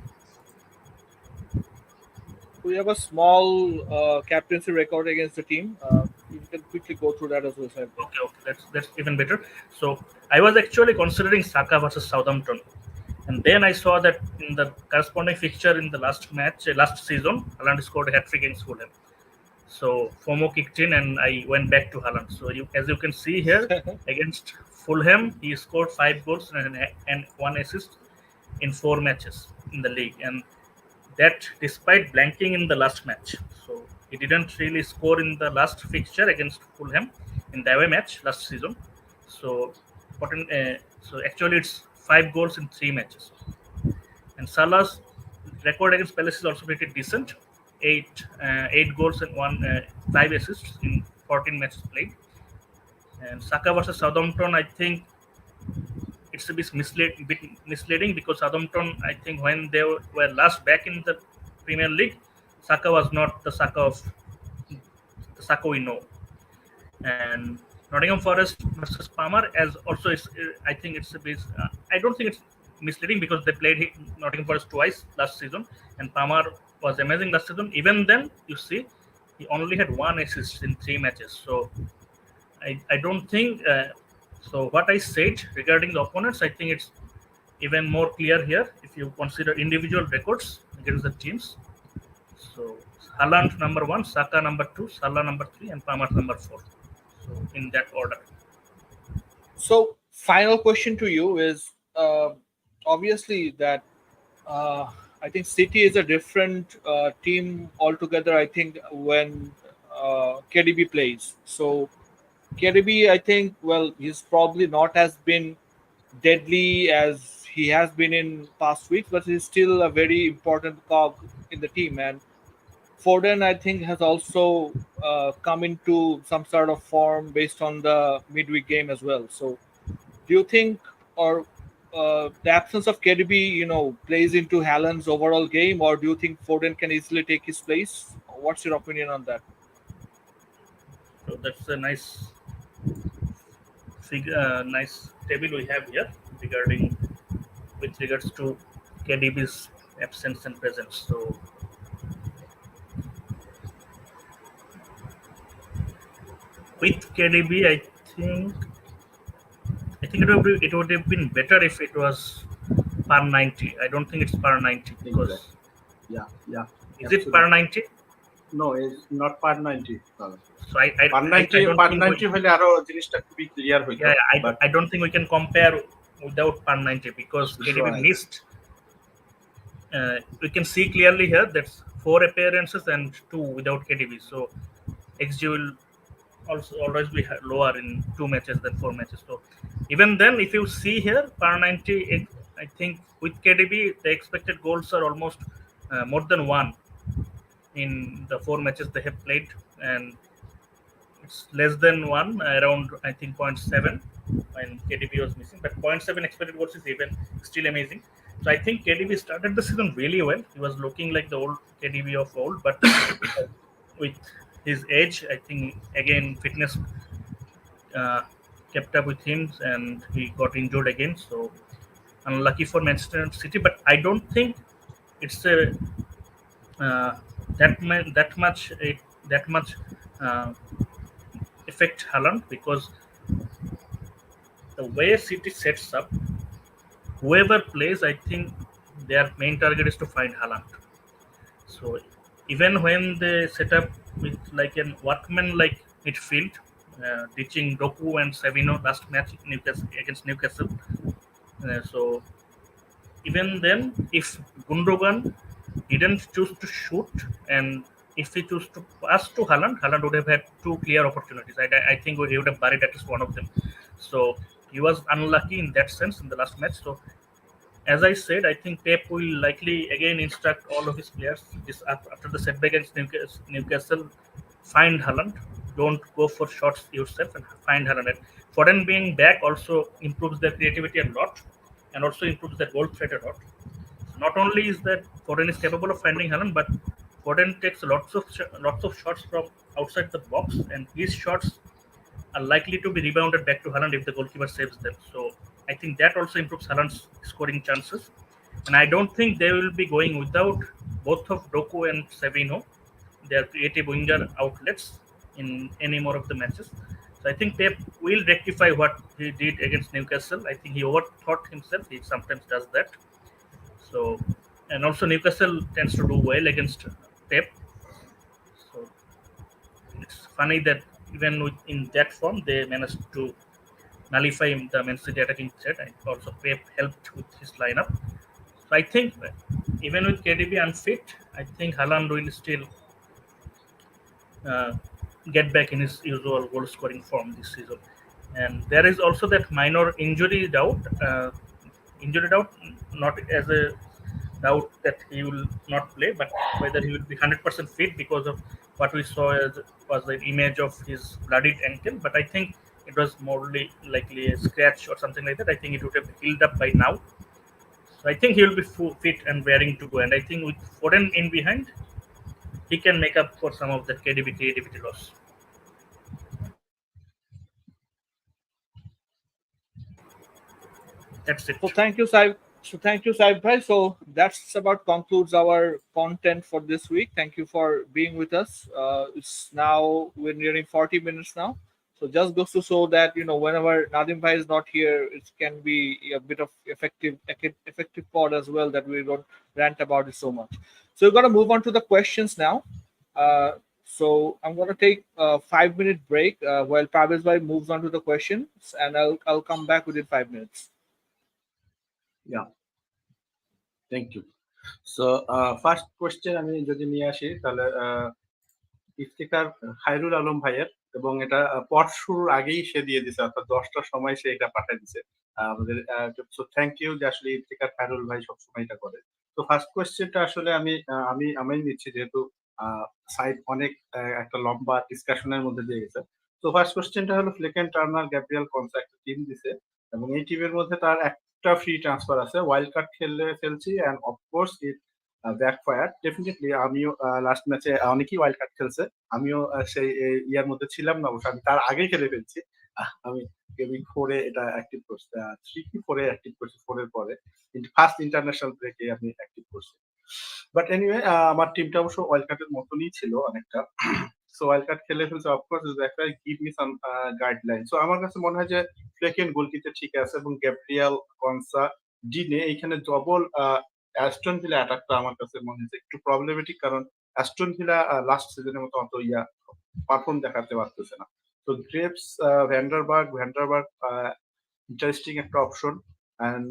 Speaker 1: We have a small captaincy record against the team. You can quickly go through that as well, sir.
Speaker 3: Okay, that's even better. So I was actually considering Saka versus Southampton, and then I saw that in the corresponding fixture in the last season, Haaland scored a hat-trick against Fulham. So FOMO kicked in, and I went back to Haaland. So as you can see here, against Fulham, he scored 5 goals and 1 assist in 4 matches in the league, and that despite blanking in the last match. So he didn't really score in the last fixture against Fulham in the away match last season. So actually it's 5 goals in 3 matches. And Salah's record against Palace is also pretty decent. 8 goals and 5 assists in 14 matches played. And Saka versus Southampton, I think it's a bit misleading because Southampton, I think when they were last back in the Premier League, Saka was not the Saka we know. And Nottingham Forest versus Palmer, as also I think it's a bit. I don't think it's misleading because they played Nottingham Forest twice last season, and Palmer was amazing last season. Even then, you see, he only had 1 assist in 3 matches. So I don't think. So what I said regarding the opponents, I think it's even more clear here if you consider individual records against the teams. So Haaland number 1, Saka number 2, Salah number 3, and Palmer number 4. So in that order.
Speaker 1: So final question to you is obviously that I think City is a different team altogether. I think when KDB plays. So KDB, I think, well, he's probably not as been deadly as he has been in past weeks, but he's still a very important cog in the team. And Foden, I think, has also come into some sort of form based on the midweek game as well. So do you think, or the absence of KDB, plays into Haaland's overall game, or do you think Foden can easily take his place? What's your opinion on that?
Speaker 3: So that's a nice table we have here with regards to KDB's absence and presence. So with KDB, I think think it would have been better if it was per 90. I don't think it's per 90 because
Speaker 2: Yeah.
Speaker 3: is it per 90?
Speaker 2: No, it's not per 90.
Speaker 3: So I
Speaker 2: Per 90
Speaker 3: don't
Speaker 2: per
Speaker 3: think
Speaker 2: 90 হলে আরো জিনিসটা খুবই clear হইতো।
Speaker 3: yeah, I don't think we can compare without per 90 because KDB
Speaker 2: Right.
Speaker 3: missed. We can see clearly here that's 4 appearances and 2 without KDB. So XG will also always be lower in 2 matches than 4 matches. So even then, if you see here per 90, I think with KDB the expected goals are almost more than 1 in the 4 matches they have played, and it's less than 1 around I think 0.7 when KDB was missing, but 0.7 expected goals is even still amazing. So I think KDB started the season really well. He was looking like the old KDB of old, but with his age, I think again fitness kept up with him and he got injured again. So unlucky for Manchester City, but I don't think it's a that much affect Haaland, because the way City sets up, whoever plays, I think their main target is to find Haaland. So even when they set up with like an workman-like midfield, ditching Doku and Savino last match against Newcastle. So even then, if Gundogan didn't choose to shoot and if he chose to pass to Haaland would have had 2 clear opportunities. I think he would have buried at least one of them. So he was unlucky in that sense in the last match. So as I said, I think Pep will likely again instruct all of his players after the setback against Newcastle, find Haaland. Don't go for shots yourself and find Haaland. And Foden being back also improves their creativity a lot and also improves their goal threat a lot. So not only is that Foden is capable of finding Haaland, but Foden takes lots of shots from outside the box, and these shots are likely to be rebounded back to Haaland if the goalkeeper saves them. So I think that also improves Haaland's scoring chances. And I don't think they will be going without both of Doku and Savino, their creative winger outlets, in any more of the matches. So I think Pep will rectify what he did against Newcastle. I think he overthought himself. He sometimes does that. So, and also Newcastle tends to do well against Pep. So it's funny that even in that form they managed to nullify the Man City attacking threat, and also Pep helped with his lineup. So I think even with KDB unfit, I think Haaland will still get back in his usual goal scoring form this season. And there is also that minor injury doubt, not as a doubt that he will not play, but whether he will be 100% fit because of what we saw was the image of his bloodied ankle. But I think it was more likely a scratch or something like that. I think it would have healed up by now. So I think he will be fit and raring to go. And I think with Foden in behind, he can make up for some of that KDB creativity loss. That's it.
Speaker 1: So thank you, Saib bhai. So that's about concludes our content for this week. Thank you for being with us. It's now we're nearing 40 minutes now. So just goes to show that whenever Nadim bhai is not here, it can be a bit of effective pod as well, that we don't rant about it so much. So we're gonna move on to the questions now. So I'm gonna take a 5-minute break while Parvez bhai moves on to the questions, and I'll come back within 5 minutes.
Speaker 2: Yeah, thank you. So first question আমি যদি নিয়ে আসি তাহলে ইফতিকার খায়রুল আলম ভাইয়ের, এবং এটা পট শুরুর আগেই সে দিয়ে দিছে, অর্থাৎ 10টার সময় সে এটা পাঠিয়ে দিছে আমাদের। সো থ্যাংক ইউ যে আসলে ইফতিকার খায়রুল ভাই সবসময় এটা করে। তো ফার্স্ট কোয়েশ্চেনটা আসলে আমি নিচ্ছি, যেহেতু সাইড অনেক একটা লম্বা ডিসকাশনের মধ্যে দিয়ে গেছে। তো ফার্স্ট কোয়েশ্চেনটা হলো ফ্লেকেন টার্নার গ্যাব্রিয়েল কনসা একটা টিম দিছে, এবং এই টিমের মধ্যে তার একটা ফ্রি ট্রান্সফার আছে, ওয়াইল্ড কার্ড ফেলছি, and of course it backfire. Definitely আমিও লাস্ট ম্যাচে অনেকেই ওয়াইল্ড কার্ড খেলছে, আমিও সেই ইয়ার মধ্যে ছিলাম না, অবশ্য আমি তার আগে খেলে ফেলছি। আমি গেমিং 4-এ এটা অ্যাক্টিভ করছি, 3 কি 4-এ অ্যাক্টিভ করছি, 4-এর পরে ফার্স্ট ইন্টারন্যাশনাল ব্রেকে আমি অ্যাক্টিভ করছি। বাট এনিওয়ে আমার টিমটা অবশ্য ওয়াইল্ড কার্ডের মতনই ছিল অনেকটা। সো ওয়াইল্ড কার্ড খেলে ফেলছে, of course give me some guideline. So আমার কাছে মনে হয় যে ফ্লেকেন গোলকিতে ঠিক আছে, এবং গ্যাব্রিয়েল, কনসা, ডিনে এইখানে ডবল অ্যাস্টন ভিলা অ্যাটাকটা আমার কাছে মনে হচ্ছে একটু প্রবলেমেটিক, কারণ অ্যাস্টন ভিলা লাস্ট সিজনের মতো অত পারফর্ম দেখাতে পারতেছে না। তো গ্রেভস, ভ্যান্ডারবার্গ ইন্টারেস্টিং একটা অপশন। অ্যান্ড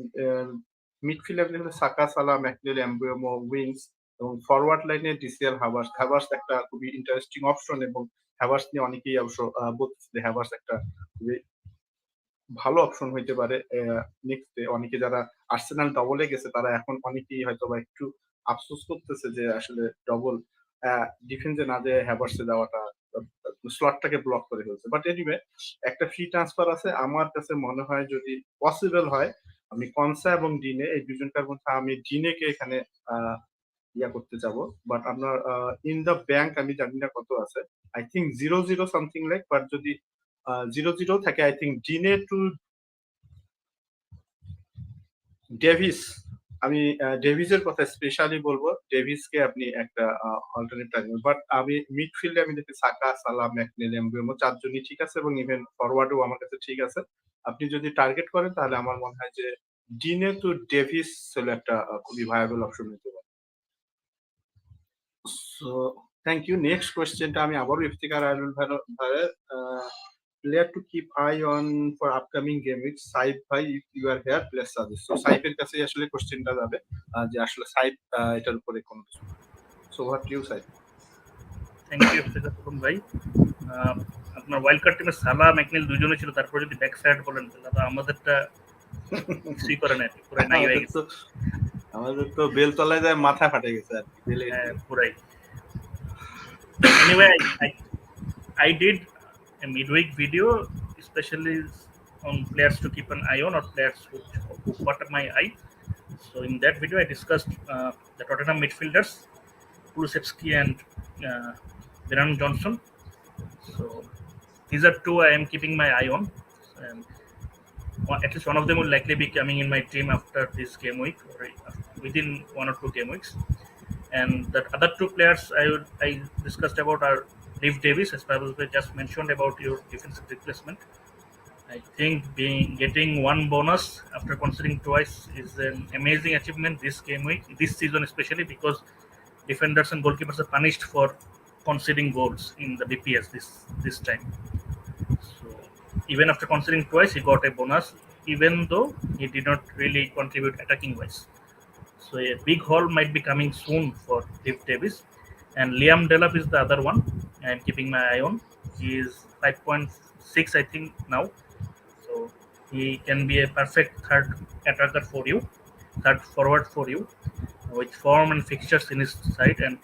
Speaker 2: মিডফিল্ডে সাকা, সালা, ম্যাকনেল, এমবুয়েমো, উইংস, এবং ফরওয়ার্ড লাইনে ডিসিএল, হ্যাভার্স একটা খুবই ইন্টারেস্টিং অপশন, এবং হ্যাভার্স নিয়ে অনেকেই অবশ্য বলতেছে যে হ্যাভার্স একটা খুবই ভালো অপশন হইতে পারে নেক্সটে। অনেকে যারা আর্সেনাল ডবলে গেছে তারা এখন অনেকেই হয়তো বা একটু আফসোস করতেছে যে আসলে ডবল ডিফেন্সে না যে হ্যাভার্সে দেওয়াটা স্লটটাকে ব্লক করে ফেলছে। বাট এনিওয়ে, একটা ফ্রি ট্রান্সফার আছে, আমার কাছে মনে হয় যদি পসিবল হয় আমি কনসা এবং ডিনে এই দুজনকার মধ্যে আমি ডিনেকে এখানে করতে যাব। বাট আপনার ইন দ্য ব্যাংক আমি জানি না কত আছে, I think 0-0 something like. But যদি 0-0 থাকে, আই থিঙ্ক ডিনে টু ডেভিস, আমি ডেভিসের কথা স্পেশালি বলবো, ডেভিসকে আপনি একটা অল্টারনেট রাখবেন। বাট আমি মিডফিল্ডে আমি দেখি সাকা, সালা, ম্যাকনেল, এমবুয়েমো চারজনই ঠিক আছে, এবং ইভেন ফরওয়ার্ডও আমার কাছে ঠিক আছে। আপনি যদি টার্গেট করেন তাহলে আমার মনে হয় যে ডিনে টু ডেভিস হলো একটা খুবই ভায়াবল অপশন হতে পারে। So thank you. নেক্সট কোয়েশ্চেনটা আমি আবারও ইফতিকার আইনুল ভাইয়ের, player to keep eye on for upcoming game week, Saif ভাই if you are here please suggest. So সাইফের কাছে আসলে কোশ্চেনটা যাবে যে আসলে সাইফ এটার উপরে কোন কিছু। So what you Saif?
Speaker 3: Thank you ভাই। আপনার ওয়াইল্ড কার্ড টিমে সালা, ম্যাকনেল দুজনে ছিল, তারপর যদি ব্যাক সাইড বলেন তাহলে আমাদেরটা কিছুই করে না, পুরাই নাই হয়ে গেছে।
Speaker 2: আমাদের তো বেলতলায় যায় মাথা ফাটে গেছে আর কি,
Speaker 3: পুরাই। Anyway, I did a midweek video especially on players to keep an eye on, or players who caught my eye. So in that video I discussed the Tottenham midfielders Kulusevski and Brennan Johnson. So these are two I am keeping my eye on, and at least one of them will likely be coming in my team after this game week, or within 1 or 2 game weeks. And the other two players I discussed about are Reeve Davies, as Pedro just mentioned about your defensive replacement. I think getting one bonus after considering twice is an amazing achievement this game week, this season especially, because defenders and goalkeepers are punished for conceding goals in the DPS this time. So even after conceding twice, he got a bonus, even though he did not really contribute attacking wise. So a big haul might be coming soon for Reeve Davies. And Liam Delap is the other one I'm keeping my eye on. He is 5.6 I think now. So he can be a perfect third attacker for you, third forward for you, with form and fixtures in his side. And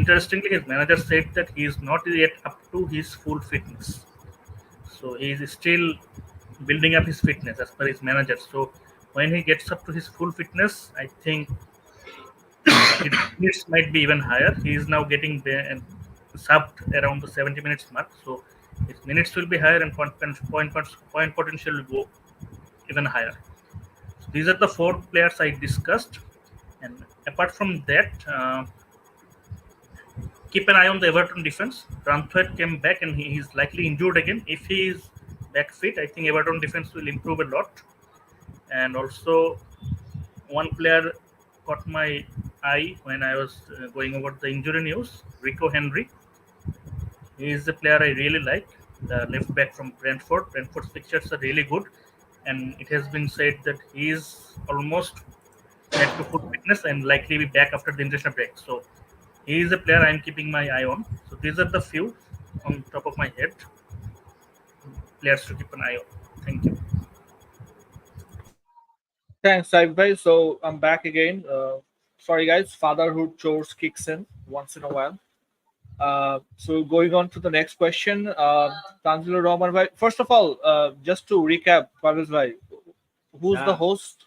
Speaker 3: interestingly, his manager said that he is not yet up to his full fitness. So he is still building up his fitness as per his manager. So when he gets up to his full fitness, I think his minutes might be even higher. He is now getting subbed around the 70 minutes mark. So his minutes will be higher, and point potential will go even higher. So these are the 4 players I discussed. And apart from that, keep an eye on the Everton defense. Branthwaite came back and he is likely injured again. If he is back fit, I think Everton defense will improve a lot. And also, one player caught my eye when I was going over the injury news, Rico Henry. He is a player I really like, the left back from Brentford. Brentford's pictures are really good, and it has been said that he is almost back to full fitness and likely be back after the international break. So he is a player I am keeping my eye on. So these are the few on top of my head players to keep an eye on. Thank you.
Speaker 1: Thanks, Saif bhai. So I'm back again. Sorry guys, fatherhood chores kicks in once in a while. So going on to the next question, Tanzilur Rahman bhai. First of all, just to recap, Parvez bhai, who's the host?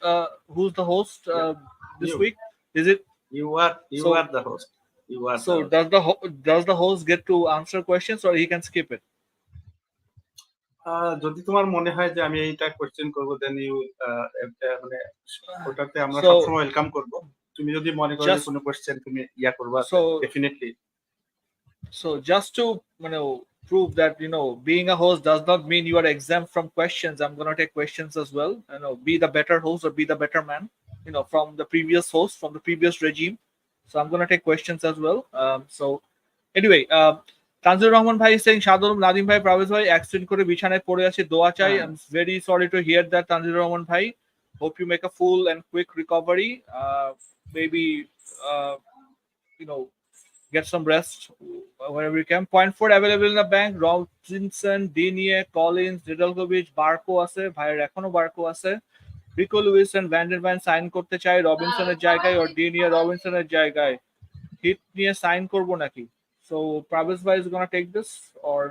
Speaker 1: Who's the host this week? Is it
Speaker 2: you are the host? You are.
Speaker 1: So does the host get to answer questions, or he can skip it?
Speaker 2: যদি তোমার মনে হয় যে আমি এইটা question করব, দেন you মানে ওটাতে আমরা সবসময় ওয়েলকাম করব। তুমি যদি মনে করো যে কোনো কোশ্চেন তুমি করবা, definitely.
Speaker 1: So just to prove that being a host does not mean you are exempt from questions, I'm gonna take questions as well. Be the better host or be the better man. From the previous host, from the previous regime. So I'm gonna take questions as well. So anyway, Tanzur Rahman bhai is saying Shadul Nadim bhai Pravez bhai accident করে বিছানায় পড়ে আছে দোয়া চাই. I'm very sorry to hear that, Tanzur Rahman bhai. Hope you make a full and quick recovery. Maybe get some rest wherever you can. 0.4 available in the bank. Robinson, Digne, Collins, 𝐻𝐬𝐻𝐿, Barco আছে ভাইয়ের, এখনো Barco আছে. Rico Luis and ভ্যান্ডারভ্যান sign করতে চাই রবিনসনের জায়গায়, or ডিনিয়ে রবিনসনের জায়গায় hit নিয়ে sign করব নাকি? So Pravis bhai is gonna take this or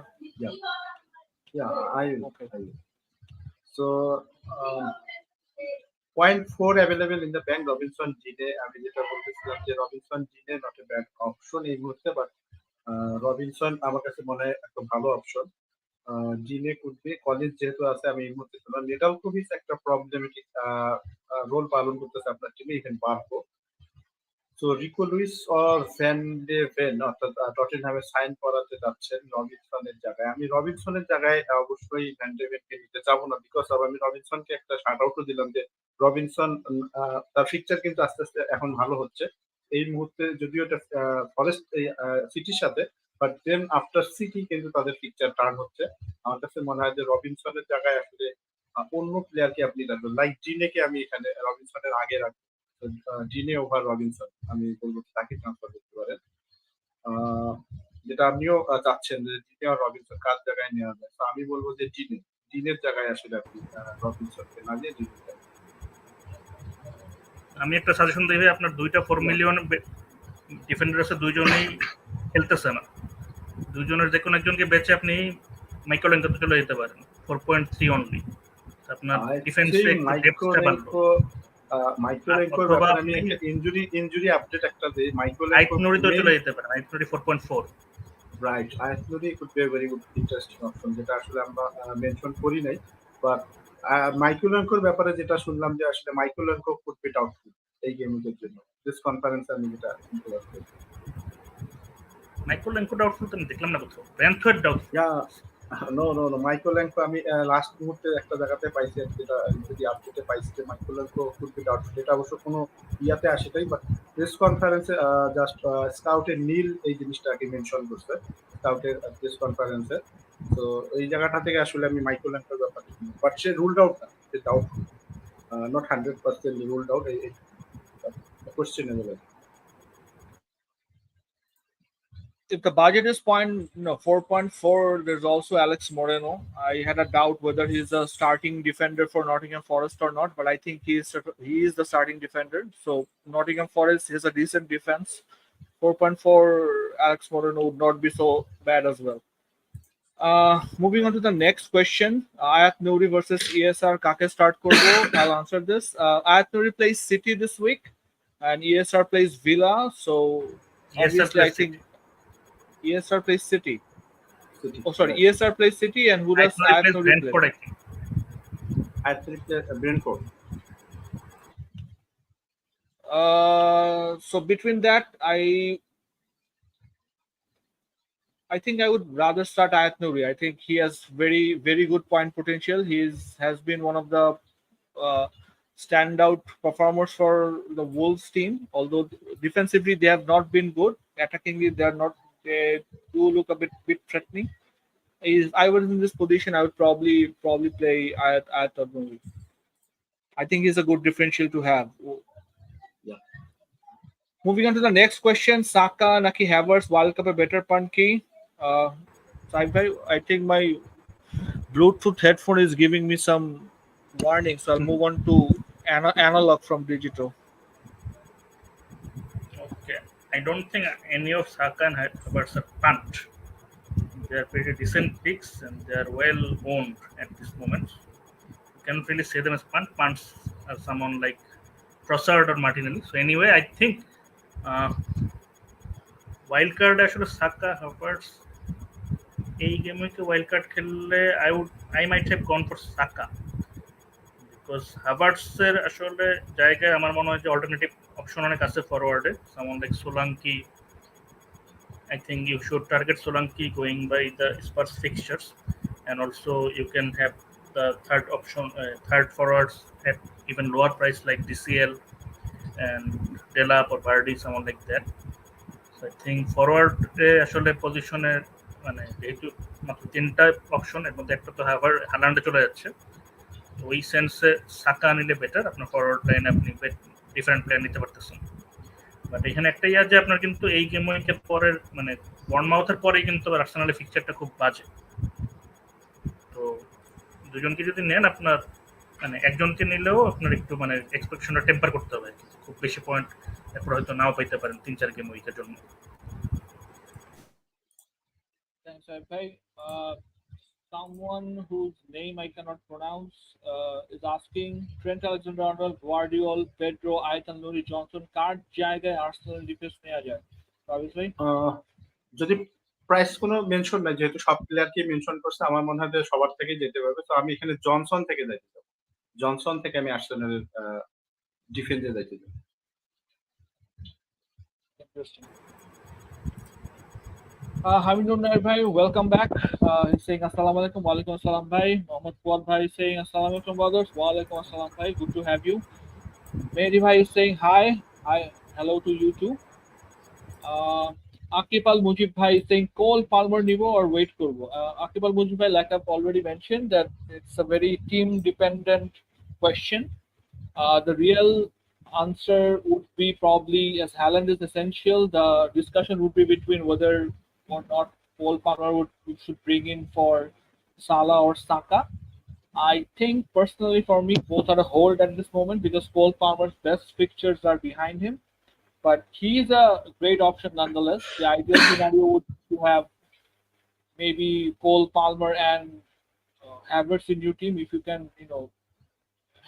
Speaker 2: yeah I will.
Speaker 1: Okay.
Speaker 2: I will. So 0.4 available in the bank. Robinson জিনে, আমি যেটা বলতেছিলাম যে রবিনসন জিনে নট এ ব্যাড অপশন এই মুহূর্তে, বাট রবিনসন আমার কাছে মনে হয় একটা ভালো অপশন। জিনে কুডবে, কলেজ যেহেতু আছে, আমি এই মুহূর্তে নেদালকোভিচ একটা প্রবলেমেটিক রোল পালন করতেছে আপনার টিমে, ইভেন বার্কো। So Rico Lewis or Van de Ven অর্থাৎ টটেনহামে সাইন করাতে যাচ্ছেন রবিনসনের জায়গায়। আমি রবিনসনের জায়গায় অবশ্যই ভ্যান ডে ভেনকে নিতে যাবো না, বিকজ আমি রবিনসনকে একটা শার্ট আউটও দিলাম যে রবিনসন তার ফিকচার কিন্তু আস্তে আস্তে এখন ভালো হচ্ছে এই মুহূর্তে, যদিও এটা ফরেস্ট সিটির সাথে, বাট দেন আফটার সিটি কিন্তু তাদের ফিকচার টার্ন হচ্ছে। আমার কাছে মনে হয় যে রবিনসনের জায়গায় আসলে অন্য প্লেয়ারকে আপনি রাখবেন, লাইক জিনেকে আমি এখানে রবিনসনের আগে রাখবো। জিনে ওভার রবিনসন আমি বলবো তাকে ট্রান্সফার করতে পারেন, যেটা আপনিও চাচ্ছেন যে জিনে আর রবিনসন কার জায়গায় নেওয়া যায়। তো আমি বলবো যে জিনের জায়গায় আসলে আপনি রবিনসনকে না নিয়ে জিনের জায়গায়।
Speaker 3: আমি একটা সাজেশন দিই, আপনার 4 মিলিয়ন ডিফেন্ডার আছে, দুইজনেই খেলতেছে না, দুইজনের যে কোনো একজনকে বেচে আপনি মাইকেলেঙ্কোতে চলে যেতে পারেন 4.3 অনলি। আপনার ডিফেন্সে
Speaker 2: মাইকেলেঙ্কোর ব্যাপারে আমি একটা ইনজুরি আপডেট একটা দেই।
Speaker 3: আইকনোরিতে চলে যেতে পারেন, Ait Nouri 4.4
Speaker 2: right. Ait Nouri could be a very good interesting option, যেটা আসলে আমরা মেনশন করি নাই। বাট মাইকেলেঙ্কোর ব্যাপারে যেটা শুনলাম যে আসলে মাইকেলেঙ্কো কুড বি ডাউটফুল এই গেমের জন্য। দিস কনফারেন্সে আমি যেটা শুনতে পাচ্ছি
Speaker 3: মাইকেলেঙ্কো ডাউটফুল তো আমি দেখলাম না কোথাও। ব্র্যান্থওয়েট ডাউটফুল?
Speaker 2: নো মাইকেলেঙ্কো আমি লাস্ট মুহূর্তে একটা জায়গাতে পাইছি, যেটা যদি আপডেটে পাইছি যে মাইকেলেঙ্কো কুড বি ডাউটফুল। এটা অবশ্য কোনো ইয়াতে আসেটাই, বাট প্রেস কনফারেন্সে জাস্ট স্কাউটের নীল এই জিনিসটাকে মেনশন করছে স্কাউটের প্রেস কনফারেন্সে। তো এই জায়গাটা থেকে আসলে আমি মাইকেলেঙ্কোর ব্যাপারে, বাট সে রুলড আউট না, সে doubtful, not 100% ruled out, questionable.
Speaker 1: If the budget is 4.4, there's also Alex Moreno. I had a doubt whether he's a starting defender for Nottingham Forest or not, but I think he is the starting defender. So Nottingham Forest has a decent defense. 4.4 Alex Moreno would not be so bad as well. Moving on to the next question, Ayat Nouri versus ESR, kake start korbo? I'll answer this. Ayat Nouri plays City this week and ESR plays Villa, so obviously I think ESR plays City. Oh, sorry. Right. ESR plays City, and who does Ayat Nouri play?
Speaker 2: Ayat Nouri plays Brentford.
Speaker 1: So between that, I think I would rather start Ayat Nouri. I think he has very, very good point potential. He has been one of the standout performers for the Wolves team. Although defensively they have not been good, attackingly they are not. They do look a bit threatening. If I was in this position, I would probably play Ayat Nouri. I think he's a good differential to have.
Speaker 2: Yeah.
Speaker 1: Moving on to the next question, Saka naki Havertz World Cup a better punt ki? I think my Bluetooth headphone is giving me some warning, so I'll move on to analog from digital.
Speaker 3: Okay, I don't think any of Saka and Havertz are punt. They are pretty decent picks and they are well owned at this moment. You can't really say them as punts are someone like Trossard or Martinelli. So anyway, I think wildcard আসলে Saka, Havertz এই গেমে কি wildcard খেললে I might have gone for Saka, because Havertz এর আসলে জায়গায় আমার মনে হয় যে অল্টারনেটিভ অপশন অনেক আছে ফরওয়ার্ডে, সামন like Solanki I think you should target Solanke going by the Spurs fixtures, and also you can have the third option, third forwards at even lower price like DCL and Delap or Vardy, someone like that. So I think forward আসলে পজিশনে মানে যেহেতু মাত্র 3টা option এর মধ্যে একটা তো হালান্ডে চলে যাচ্ছে, ওই সেন্সে সাকা নিলে বেটার। আপনার ফরওয়ার্ড লাইনে আপনি ডিফারেন্ট প্লেয়ার নিতে পারতেছেন। বাট এখানে একটা ইয়ে যে আপনার কিন্তু এই গেম উইকের পরের মানে বর্নমাউথের পরেই কিন্তু আর্সেনালের ফিকচারটা খুব বাজে। তো দুজনকে যদি নেন আপনার মানে একজনকে নিলেও আপনার একটু মানে এক্সপেকশনটা টেম্পার করতে হবে, খুব বেশি পয়েন্ট এরপর হয়তো নাও পাইতে পারেন 3-4 গেম উইকের জন্য।
Speaker 1: Thanks, bhai. Someone whose name I cannot pronounce is asking Trent Alexander-Arnold, Guardiola, Pedro, Aitan, Luri Johnson, কার জায়গায় আর্সেনাল রিপ্লেস নেওয়া যায়? Obviously,
Speaker 2: যদি প্রাইস কোনো মেনশন নাই, যেহেতু সব প্লেয়ারকে মেনশন করছে, আমার মনে হয় যে সবার থেকে যেতে পারবে। তো আমি এখানে জনসন থেকে যাইতে চাই, জনসন থেকে আমি আর্সেনালের ডিফেন্সে যাইতে চাই।
Speaker 1: interesting. Hamidun Nair bhai, welcome back. He's saying Assalamu alaikum. Wa alaikum assalam bhai. Mohammad Fuad bhai is saying Assalamu alaikum brothers. Wa alaikum assalam bhai. Good to have you. Mehdi bhai is saying hi. Hi. Hello to you too. Akif Al Mujib bhai is saying Cole Palmer Nivo or wait Kurbo. Akif Al Mujib bhai, like I've already mentioned, that it's a very team dependent question. The real answer would be probably, as Haaland is essential, the discussion would be between whether or not Cole Palmer should bring in for Salah or Saka. I think personally for me both are a hold at this moment because Cole Palmer's best fixtures are behind him, but he's a great option nonetheless. The ideal scenario would be to have maybe Cole Palmer and Havertz in your team if you can,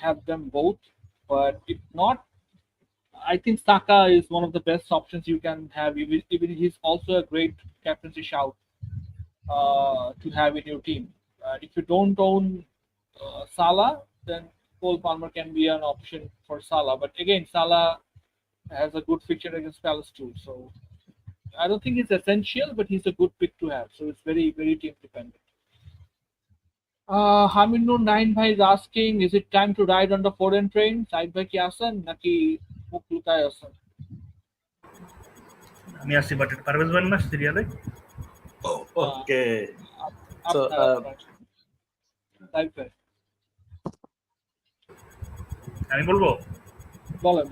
Speaker 1: have them both. But if not, I think Saka is one of the best options you can have. Even he's also a great captaincy shout to have in your team. If you don't own Salah, then Cole Palmer can be an option for Salah. But again, Salah has a good fixture against Palace too. So I don't think it's essential, but he's a good pick to have. So it's very, very team dependent. Hamid Noor 9 bhai is asking, is it time to ride on the foreign train? Said bhai ki asan naki মুখ লুকায় আছেন?
Speaker 3: আমি আসি, but এটা পারভেজ ভাই না সিরিয়ালে।
Speaker 2: ওকে,
Speaker 1: So,
Speaker 3: আমি বলবো,
Speaker 1: বলেন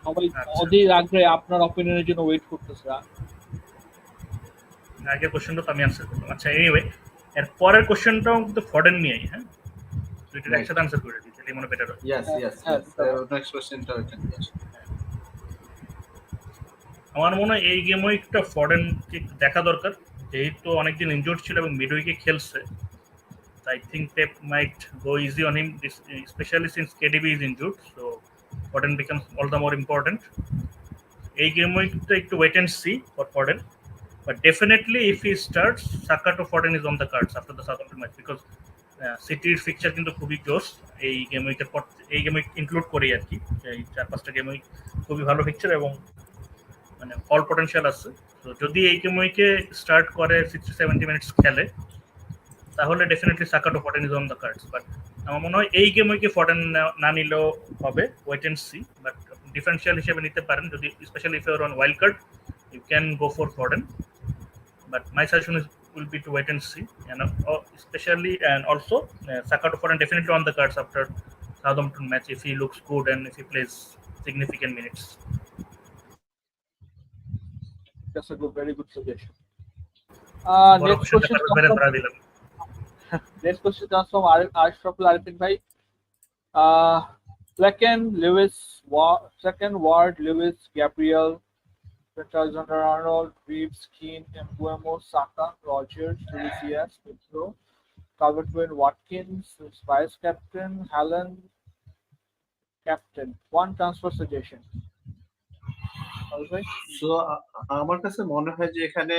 Speaker 1: সবাই অধীর আগ্রহে আপনার অপিনিয়নের জন্য ওয়েট করতেছে।
Speaker 3: আগের কোশ্চেনটা তো আমি আনসার করলাম। আচ্ছা, এনিওয়ে এর পরের কোশ্চেনটাও কিন্তু ফরেন নিয়েই, হ্যাঁ, তো এটা একসাথে আনসার করে দিই, তাহলে মনে বেটার হয়।
Speaker 2: ইয়েস নেক্সট কোশ্চেনটা ওইটা নিয়ে আসো।
Speaker 3: আমার মনে হয় এই গেম উইকটা ফরেনকে দেখা দরকার, যেহেতু অনেকদিন ইনজুর্ড ছিল এবং মিড উইকে খেলছে। I think Pep might go easy on him, especially since KDB is injured, so Foden becomes all the more important. A game week to wait and see for Foden, but definitely if he starts, Saka to Foden is on the cards after the Southampton match because City's fixture কিন্তু খুবই close. এই game উইকের পর এই game week include করি আর কি, এই 4-5টা game week খুবই ভালো ফিক্সার এবং মানে অল পটেনশিয়াল আছে। তো যদি এই গেম উইকে স্টার্ট করে 60-70 মিনিটস খেলে তাহলে definitely Saka two foreign is on the cards. But আমার মনে হয় এই গেম উইকে ফরেন না নিলেও হবে, wait and see. But differential হিসেবে নিতে পারেন যদি, specially if you are on wild card you can go for Foden. But my suggestion will be to wait and see, and especially and also Saka to Foden definitely on the cards after Southampton match if he looks good and if he plays significant minutes.
Speaker 1: That's a good, very good suggestion. Next question comes from Ashraf Arifin bhai. Second Ward, Lewis, Gabriel, Alexander-Arnold, Reeves, Keane, Mbeumo, Saka, Rogers, Luis, Pedro, Calvert-Lewin, Watkins, Vice Captain, Haaland, Captain. One transfer suggestion.
Speaker 2: So আমার কাছে মনে হয় যে এখানে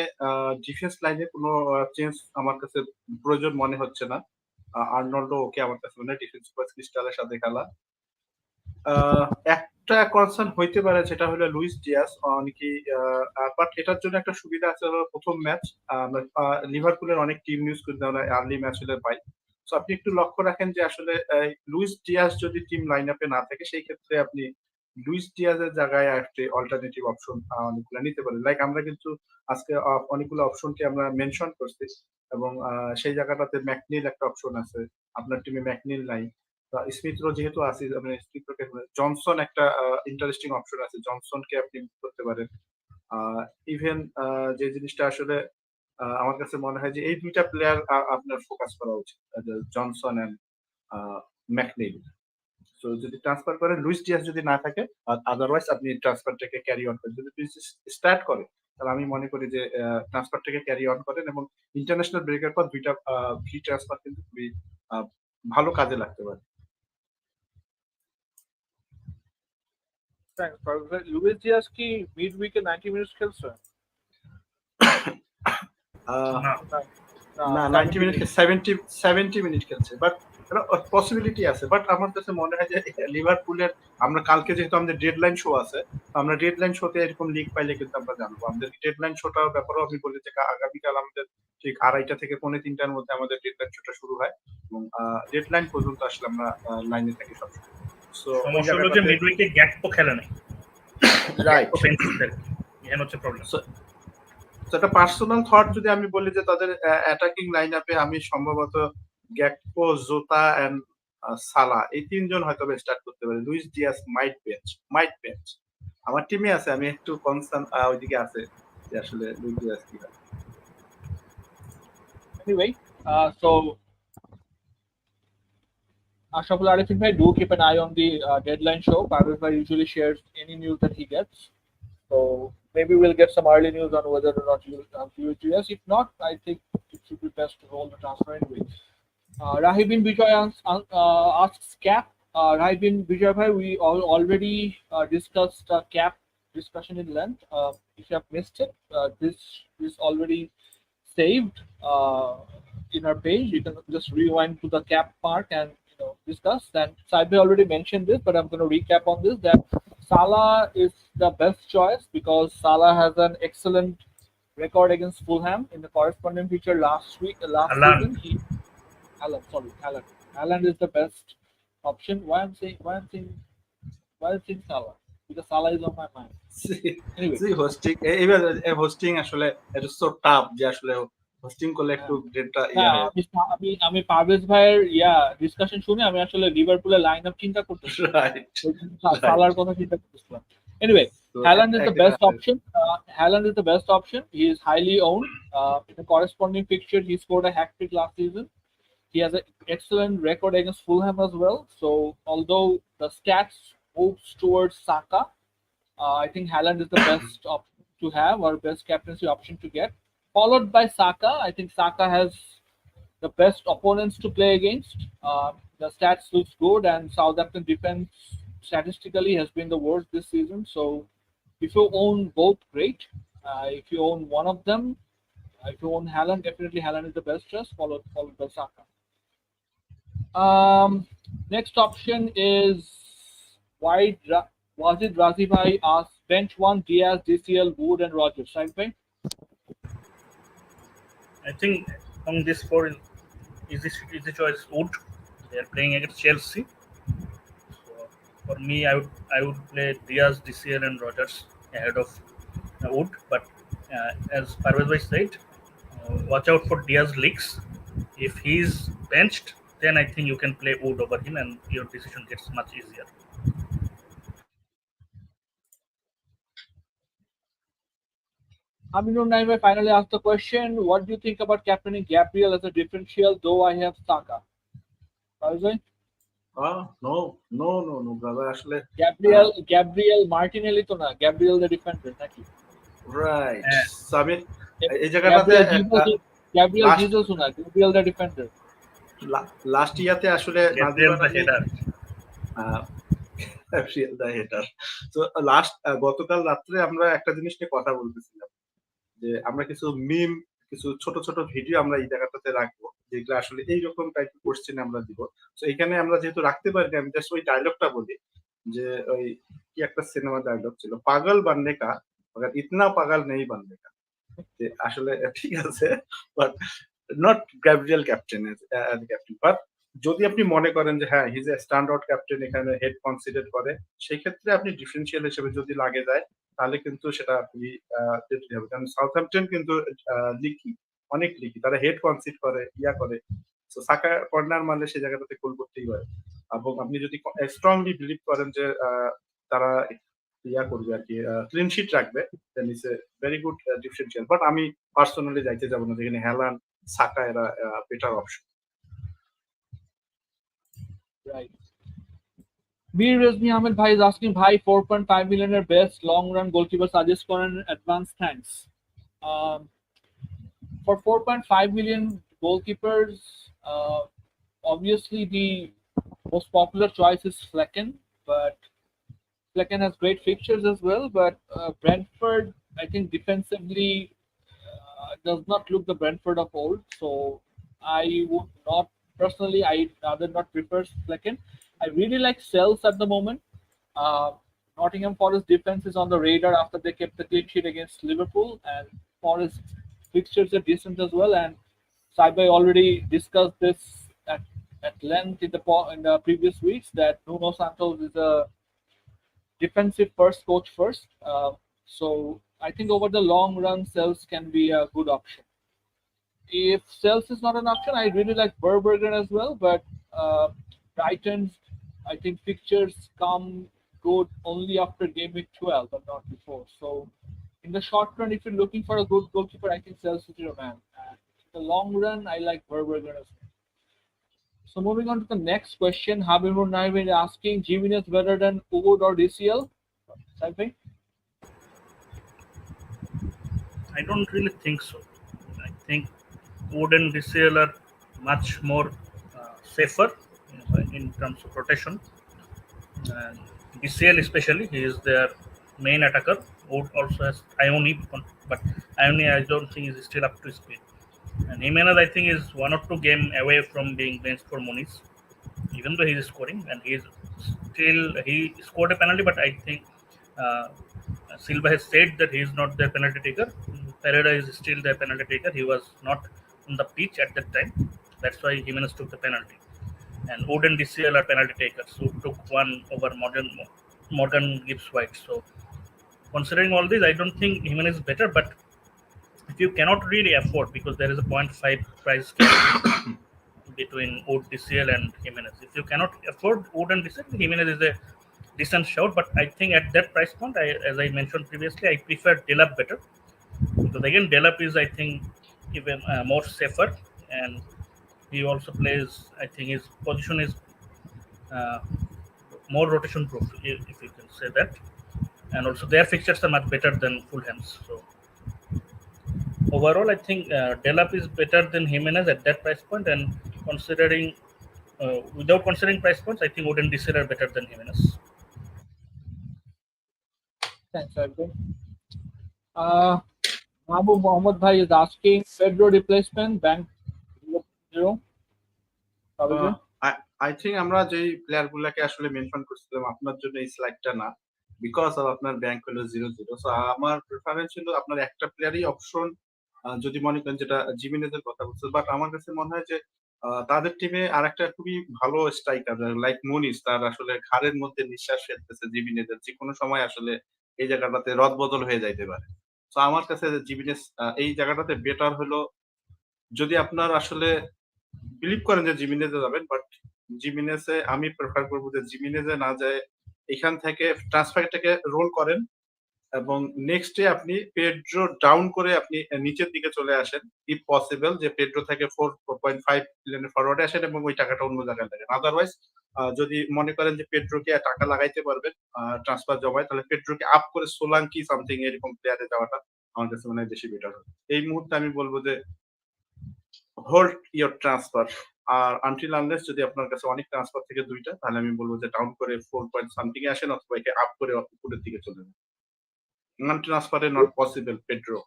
Speaker 2: defence লাইনে কোনো change আমার কাছে প্রয়োজন মনে হচ্ছে না। আর্নল্ডও ওকে আমার কাছে মনে হয় ডিফেন্স স্টাইলের সাথে খেলা। একটা কনসার্ন হইতে পারে, যেটা হলো লুইস ডিয়াস। অনেকেই বাট এটার জন্য একটা সুবিধা আছে, হলো প্রথম ম্যাচ আমরা লিভারপুলের অনেক টিম ইউজ করতে আমরা আর্লি ম্যাচ হলে পাই। সো আপনি একটু লক্ষ্য রাখেন যে আসলে লুইস ডিয়াস যদি টিম লাইন আপে না থাকে, সেই ক্ষেত্রে আপনি লুইস ডিয়াজের জায়গায় একটা অল্টারনেটিভ অপশন অনেকগুলো নিতে পারেন। লাইক আমরা কিন্তু আজকে অনেকগুলো অপশনকে আমরা মেনশন করছি, এবং সেই জায়গাটাতে ম্যাকনিল একটা অপশন আছে, আপনার টিমে ম্যাকনিল নাই। স্মিথ রো যেহেতু আছে, আপনি স্মিথ রোকে জনসন একটা ইন্টারেস্টিং অপশন আছে, জনসনকে আপনি করতে পারেন। ইভেন যে জিনিসটা আসলে আমার কাছে মনে হয় যে এই দুইটা প্লেয়ার আপনার ফোকাস করা উচিত, জনসন এন্ড ম্যাকনিল। তো যদি ট্রান্সফার করেন, লুইস ডিয়াস যদি না থাকে, আদারওয়াইজ আপনি ট্রান্সফারটাকে ক্যারি অন করেন। যদি স্টার্ট করে, তাহলে আমি মনে করি যে ট্রান্সফারটাকে ক্যারি অন করেন, এবং ইন্টারন্যাশনাল ব্রেকের পর দুইটা ফ্রি ট্রান্সফার কিন্তু খুবই ভালো কাজে লাগতে পারে।
Speaker 1: লুইস ডিয়াস কি মিড উইকে 90 মিনিটস খেলছে?
Speaker 2: না, 90 মিনিট 70 মিনিট খেলছে, বাট পসিবিলিটি আছে। বাট আমার কাছে মনে হয় যে লিভারপুলের, আমরা কালকে যেহেতু আমাদের ডেডলাইন শো আছে, আমরা ডেডলাইন শোতে এরকম লিগ পাইলে কিন্তু আমরা জানবো। আমাদের ডেডলাইন শোটার ব্যাপারেও আমি বলি যে আগামীকাল আমাদের ঠিক 2:30 থেকে 2:45-র মধ্যে আমাদের ডেডলাইন শোটা শুরু হয়, এবং ডেডলাইন পর্যন্ত আসলে আমরা লাইনে থাকি সবসময়। সো
Speaker 3: সমস্যা হলো যে মিডউইকে গ্যাকপো খেলে নাই,
Speaker 2: রাইট,
Speaker 3: এখানে হচ্ছে প্রবলেম।
Speaker 2: একটা পার্সোনাল থট যদি আমি বলি যে তাদের অ্যাটাকিং লাইন আপে আমি সম্ভবত গ্যাকপো, জোতা এন্ড সালা, এই তিনজন হয়তো স্টার্ট করতে পারি। লুইস ডিয়াস মাইট বেঞ্চ। আমার টিমে আছে, আমি একটু কনসার্ন ওইদিকে আছে যে আসলে লুইস ডিয়াস কি হয়।
Speaker 1: Anyway, so Ashraful Arifin bhai, do keep an eye on the deadline show. Parvez bhai usually shares any news that he gets. So maybe we'll get some early news on whether or not you will Lewis Diaz. If not, I think it should be best to hold the transfer anyway. Rahibin Vijay asks Cap. Rahibin Vijay bhai, we already discussed Cap discussion in length. If you have missed it, this is already saved in our page. You can just rewind to the Cap part and discuss. And Saibhai already mentioned this, but I'm going to recap on this, that Salah is the best choice because Salah has an excellent record against Fulham in the corresponding feature last season. Haaland is the best option. Why I'm saying Salah? Because Salah is on my mind.
Speaker 2: Anyway, hosting আসলে এটা so tough যে আসলে hosting করলে একটু data
Speaker 1: আমি পারভেজ ভাইয়ের discussion শুনে আমি আসলে লিভারপুলের লাইনআপ চিন্তা করতেছি, সালার কথা চিন্তা করতেছিলাম। Anyway, Haaland is the best option. Haaland is the best option. He is highly owned. In the corresponding fixture, he scored a hat-trick last season. He has an excellent record against Fulham as well. So, although the stats moves towards Saka, I think Haaland is the best option to have, or best captaincy option to get. Followed by Saka. I think Saka has the best opponents to play against. The stats looks good, and Southampton defense statistically has been the worst this season. So if you own both, great. If you own one of them, if you own Haaland, definitely Haaland is the best choice, followed by Saka. Next option is wide. Wajid Razi bhai asks bench one Diaz, DCL, Wood, and Rogers. Right, bhai?
Speaker 3: I think on this four, easy choice Wood. They are playing against Chelsea. So for me, I would play Diaz, DCL, and Rogers ahead of Wood. But as Parvez bhai said, watch out for Diaz leaks. If he's benched, then I think you can play Wood over him, and your decision gets much easier.
Speaker 1: Aminur Naime finally asked the question, what do you think about captaining Gabriel as a differential, though I have Saka?
Speaker 2: No, brother. Actually,
Speaker 1: Gabriel Martinelli to na, Gabriel the defender, naki?
Speaker 2: Right. So, I mean, এই জায়গাটাতে
Speaker 1: Gabriel Jesus না, Gabriel the defender.
Speaker 2: Last ইয়াতে আসলে
Speaker 3: Gabriel the header.
Speaker 2: তো গতকাল রাত্রে আমরা একটা জিনিস নিয়ে কথা বলতেছিলাম, যে আমরা কিছু মিম, কিছু ছোট ছোট ভিডিও আমরা এই জায়গাটাতে রাখবো, যেগুলো আসলে এইরকম টাইপের কোশ্চেন আমরা দিব। তো এখানে আমরা যেহেতু রাখতে পারি, আমি জাস্ট ওই ডায়লগটা বলি যে ওই কি একটা সিনেমা ডায়লগ ছিল, পাগল বাননে কা মগর ইতনা পাগল নেই বাননে কা। যে আসলে ঠিক আছে, but not Gabriel captain as captain. But যদি আপনি মনে করেন যে হ্যাঁ, he is a stand out captain, এখানে হেড কনসিডার করে, সেই ক্ষেত্রে আপনি ডিফারেনশিয়াল হিসেবে যদি লাগে যায়, তাহলে কিন্তু সেটা খুবই দেখতে হবে। কারণ সাউথহ্যাম্পটন কিন্তু লিকি, অনেক লিকি, তারা হেড কনসিড করে, করে। তো সাকা কর্নার মারলে সেই জায়গাটাতে গোল করতেই পারে। এবং আপনি যদি স্ট্রংলি বিলিভ করেন যে তারা করবে আর কি, ক্লিন শিট রাখবে, then it's a very good differential. But আমি পার্সোনালি যাইতে যাবো না যেখানে হ্যালান্ড, সাকা এরা better option.
Speaker 1: Right. Mir Rezmi Ahmed Bhai is asking, Bhai, 4.5 millionaire best long run goalkeeper suggest for an advance, thanks. For 4.5 million goalkeepers, obviously the most popular choice is Flecken, but Flecken has great fixtures as well. But Brentford, I think defensively does not look the Brentford of old. So I would not personally. I rather not prefer Flecken. I really like Sells at the moment. Nottingham Forest defense is on the radar after they kept the clean sheet against Liverpool, and Forest fixtures are decent as well. And Saibai already discussed this at length in the previous weeks that Nuno Santos is a defensive first coach first. So I think over the long run, Sells can be a good option. If Sells is not an option, I really like Berberger as well, but Brighton's, I think fixtures come good only after game week 12 and not before. So in the short run, if you're looking for a good goalkeeper, I think Sells is your man. And in the long run, I like Berberger as well. So moving on to the next question, Habibur Nair is asking, Jimenez better than Wood or DCL? Something?
Speaker 3: I don't really think so. I think Wood and DCL are much more safer in terms of rotation. And DCL especially, he is their main attacker. Wood also has Ione, but Ione I don't think is still up to speed. And Jimenez I think is 1 or 2 games away from being benched for Muniz, even though he is scoring, and he scored a penalty, but I think Silva has said that he is not their penalty taker. Pereira is still their penalty taker. He was not on the pitch at that time. That's why Jimenez took the penalty. And Wood and DCL are penalty takers who took one over Morgan Gibbs-White. So considering all this, I don't think Jimenez is better, but if you cannot really afford, because there is a 0.5 price between Wood, DCL and Jimenez. If you cannot afford Wood and DCL, Jimenez is a decent shout, but I think at that price point, as I mentioned previously, I prefer Delap better, because again Delap is I think even more safer, and he also plays, I think his position is more rotation proof, if you can say that, and also their fixtures are much better than Fulham's. So overall I think Delap is better than Jimenez at that price point, and considering without considering price points, I think Wood and DCL are better than Jimenez.
Speaker 1: Thanks, Arvind. Mahbub Mohammad Bhai is asking, Pedro replacement, bank 0.
Speaker 2: I think আমরা যেই player গুলাকে আসলে mention করছিলাম, আপনার জন্য এই স্লাইডটা না, because of আপনার ব্যাংক হলো 0-0। সো আমার প্রেফারেন্স ছিল আপনার একটা প্লেয়ারই অপশন, যদি মনে করেন যেটা জিমিনেজের কথা বলছে। বাট আমার কাছে মনে হয় যে তাদের টিমে আর একটা খুবই ভালো স্ট্রাইকার লাইক মুনিস, তার আসলে ঘাড়ের মধ্যে নিঃশ্বাস ফেলতেছে জিমিনেজের, যে কোনো সময় আসলে এই জায়গাটাতে রদবদল হয়ে যাইতে পারে। তো আমার কাছে জিমিনেজ এই জায়গাটাতে বেটার হলো, যদি আপনার আসলে বিলিভ করেন যে জিমিনেজে যাবেন, বাট জিমিনেজে আমি প্রেফার করবো যে জিমিনেজে না যায় এখান থেকে ট্রান্সফারটাকে রোল করেন, এবং নেক্সট ডে আপনি পেড্রো ডাউন করে আপনি নিচের দিকে চলে আসেন, ইফ পসিবল, যে পেড্রো থেকে 4.5 মিলিয়নের ফরওয়ার্ডে আসেন এবং ওই টাকাটা অন্য জায়গায় লাগেন। আদারওয়াইজ যদি মনে করেন যে পেড্রোকে টাকা লাগাইতে পারবেন ট্রান্সফার জমায়, তাহলে পেড্রোকে আপ করে সোলাঙ্কি সামথিং এরকম প্লেয়ারে যাওয়াটা আমার কাছে মনে হয় বেশি বেটার হবে। এই মুহূর্তে আমি বলবো যে হোল্ড ইওর ট্রান্সফার, আর আনটিল আনলেস যদি আপনার কাছে অনেক ট্রান্সফার থেকে 2টা, তাহলে আমি বলবো যে ডাউন করে 4 পয়েন্ট সামথিং এ আসেন, অথবা একে আপ করে উপরের দিকে চলে যান। নন ট্রান্সফারে not possible Pedro.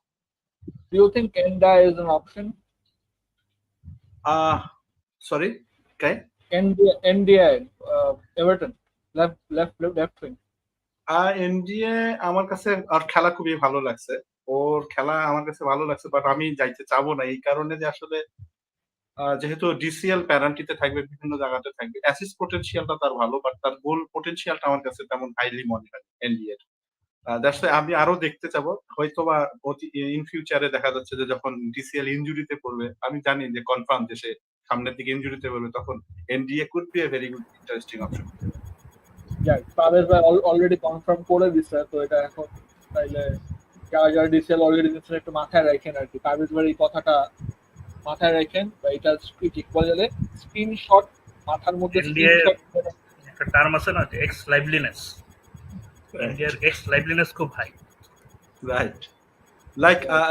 Speaker 1: Do you think Kenda is an option?
Speaker 2: Sorry, okay.
Speaker 1: NDI, Everton left wing.
Speaker 2: NDA আমার কাছে আর খেলা খুবই ভালো লাগছে। ওর খেলা আমার কাছে ভালো লাগছে, বাট আমি যাইতে চাবো না এই কারণে যে আসলে যেহেতু ডিসিএল প্যারান্টিতে থাকবে, বিভিন্ন জায়গাতে থাকবে, অ্যাসিস্ট পটেনশিয়ালটা তার ভালো, বাট তার গোল পটেনশিয়ালটা আমার কাছে তেমন হাইলি মনে হয় এনডিএ এর। দ্যাটস ওয়াই আমি আরো দেখতে চাবো। হয়তোবা ইন ফিউচারে দেখা যাচ্ছে যে যখন ডিসিএল ইনজুরিতে পড়বে, আমি জানি যে কনফার্ম যে সে সামনের দিকে ইনজুরিতে পড়বে, তখন NDA could B A very good interesting option.
Speaker 1: Parvez ভাই অলরেডি কনফার্ম করে দিচ্ছে, তো এটা এখন তাইলে যারা যারা ডিসিএল অলরেডি দিচ্ছেন একটু মাথায় রাখেন আর কি, পারভেজ ভাই এই কথাটা মাথায় রাখেন, বা এটা ঠিক বলে গেলে স্ক্রিনশট মাথার মধ্যে স্ক্রিনশট
Speaker 3: একটা টার্ম আছে না, এক্স লাইভলিনেস, ইন্ডিয়ার এক্স লাইভলিনেস খুব হাই।
Speaker 2: রাইট,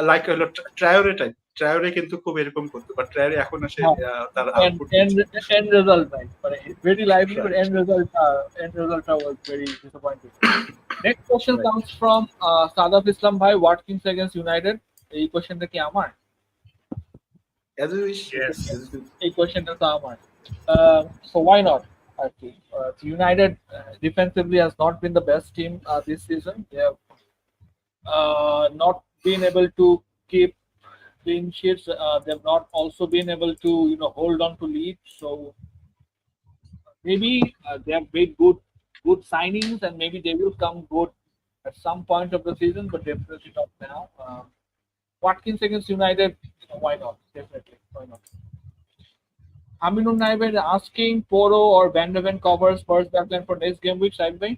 Speaker 2: লাইক হলো ট্রায়োরে টাইপ। ট্রায়োরে কিন্তু খুব এরকম করতো, বাট ট্রায়োরে এখন এসে তার আউটপুট
Speaker 1: end result ভাই, মানে very lively, but end result was very disappointing. Next question comes from Sadaf Islam bhai, Watkins against United. এই কোশ্চেনটা কি আমার? এই কোশ্চেনটা তো আমার। So why not? United defensively has not been the best team this season. They have not been able to keep clean sheets. They've not also been able to hold on to leads. So maybe they have made good signings, and maybe they will come good at some point of the season, but definitely not now. Watkins against United, why not? Definitely, why not? Aminun Naive asking Poro or Van de Ven covers first backline for next game week, Saib bhai?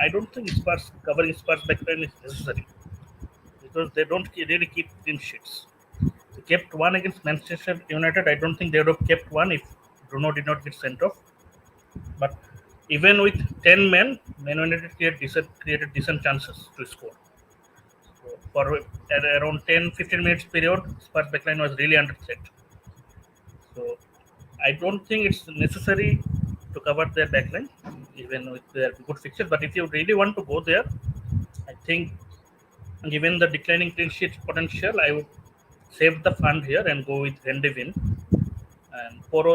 Speaker 3: I don't think Spurs covering Spurs backline is necessary, because they don't really keep clean sheets. They kept one against Manchester United. I don't think they would have kept one if Bruno did not get sent off. But even with 10 men, Man United created decent chances to score. So for around 10-15 minutes period, Spurs backline was really under threat. So I don't think it's necessary to cover their backline, even with their good fixture. But if you really want to go there, I think given the declining clean sheet potential, I would save the fund here and go with Van de Ven. And Poro,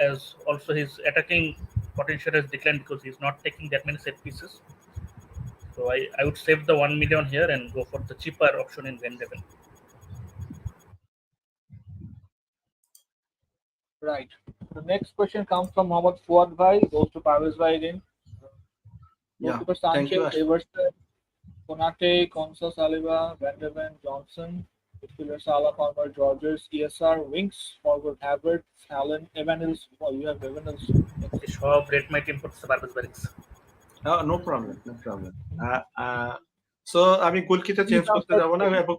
Speaker 3: as also his attacking potential has declined because he's not taking that many set pieces. So I would save the 1 million here and go for the cheaper option in Van de Ven.
Speaker 1: Right. The next question comes from Mohammad Fuad bhai, goes to Parvez bhai again.
Speaker 2: Yeah,
Speaker 1: Goalkeeper
Speaker 2: thank you,
Speaker 1: Sanchez, Everton, Konate, Konsa, Saliba, Van de Ven, Johnson, midfielder Salah, Palmer, Rogers, ESR, wings, forward Havertz, Haaland, Evanils. Oh, you have Evanils.
Speaker 3: সব রেট মাইট ইম্পোর্ট পারপাস বারিক্স।
Speaker 2: No problem, no problem. So আমি গোলকিটা change করতে যাব না, এবং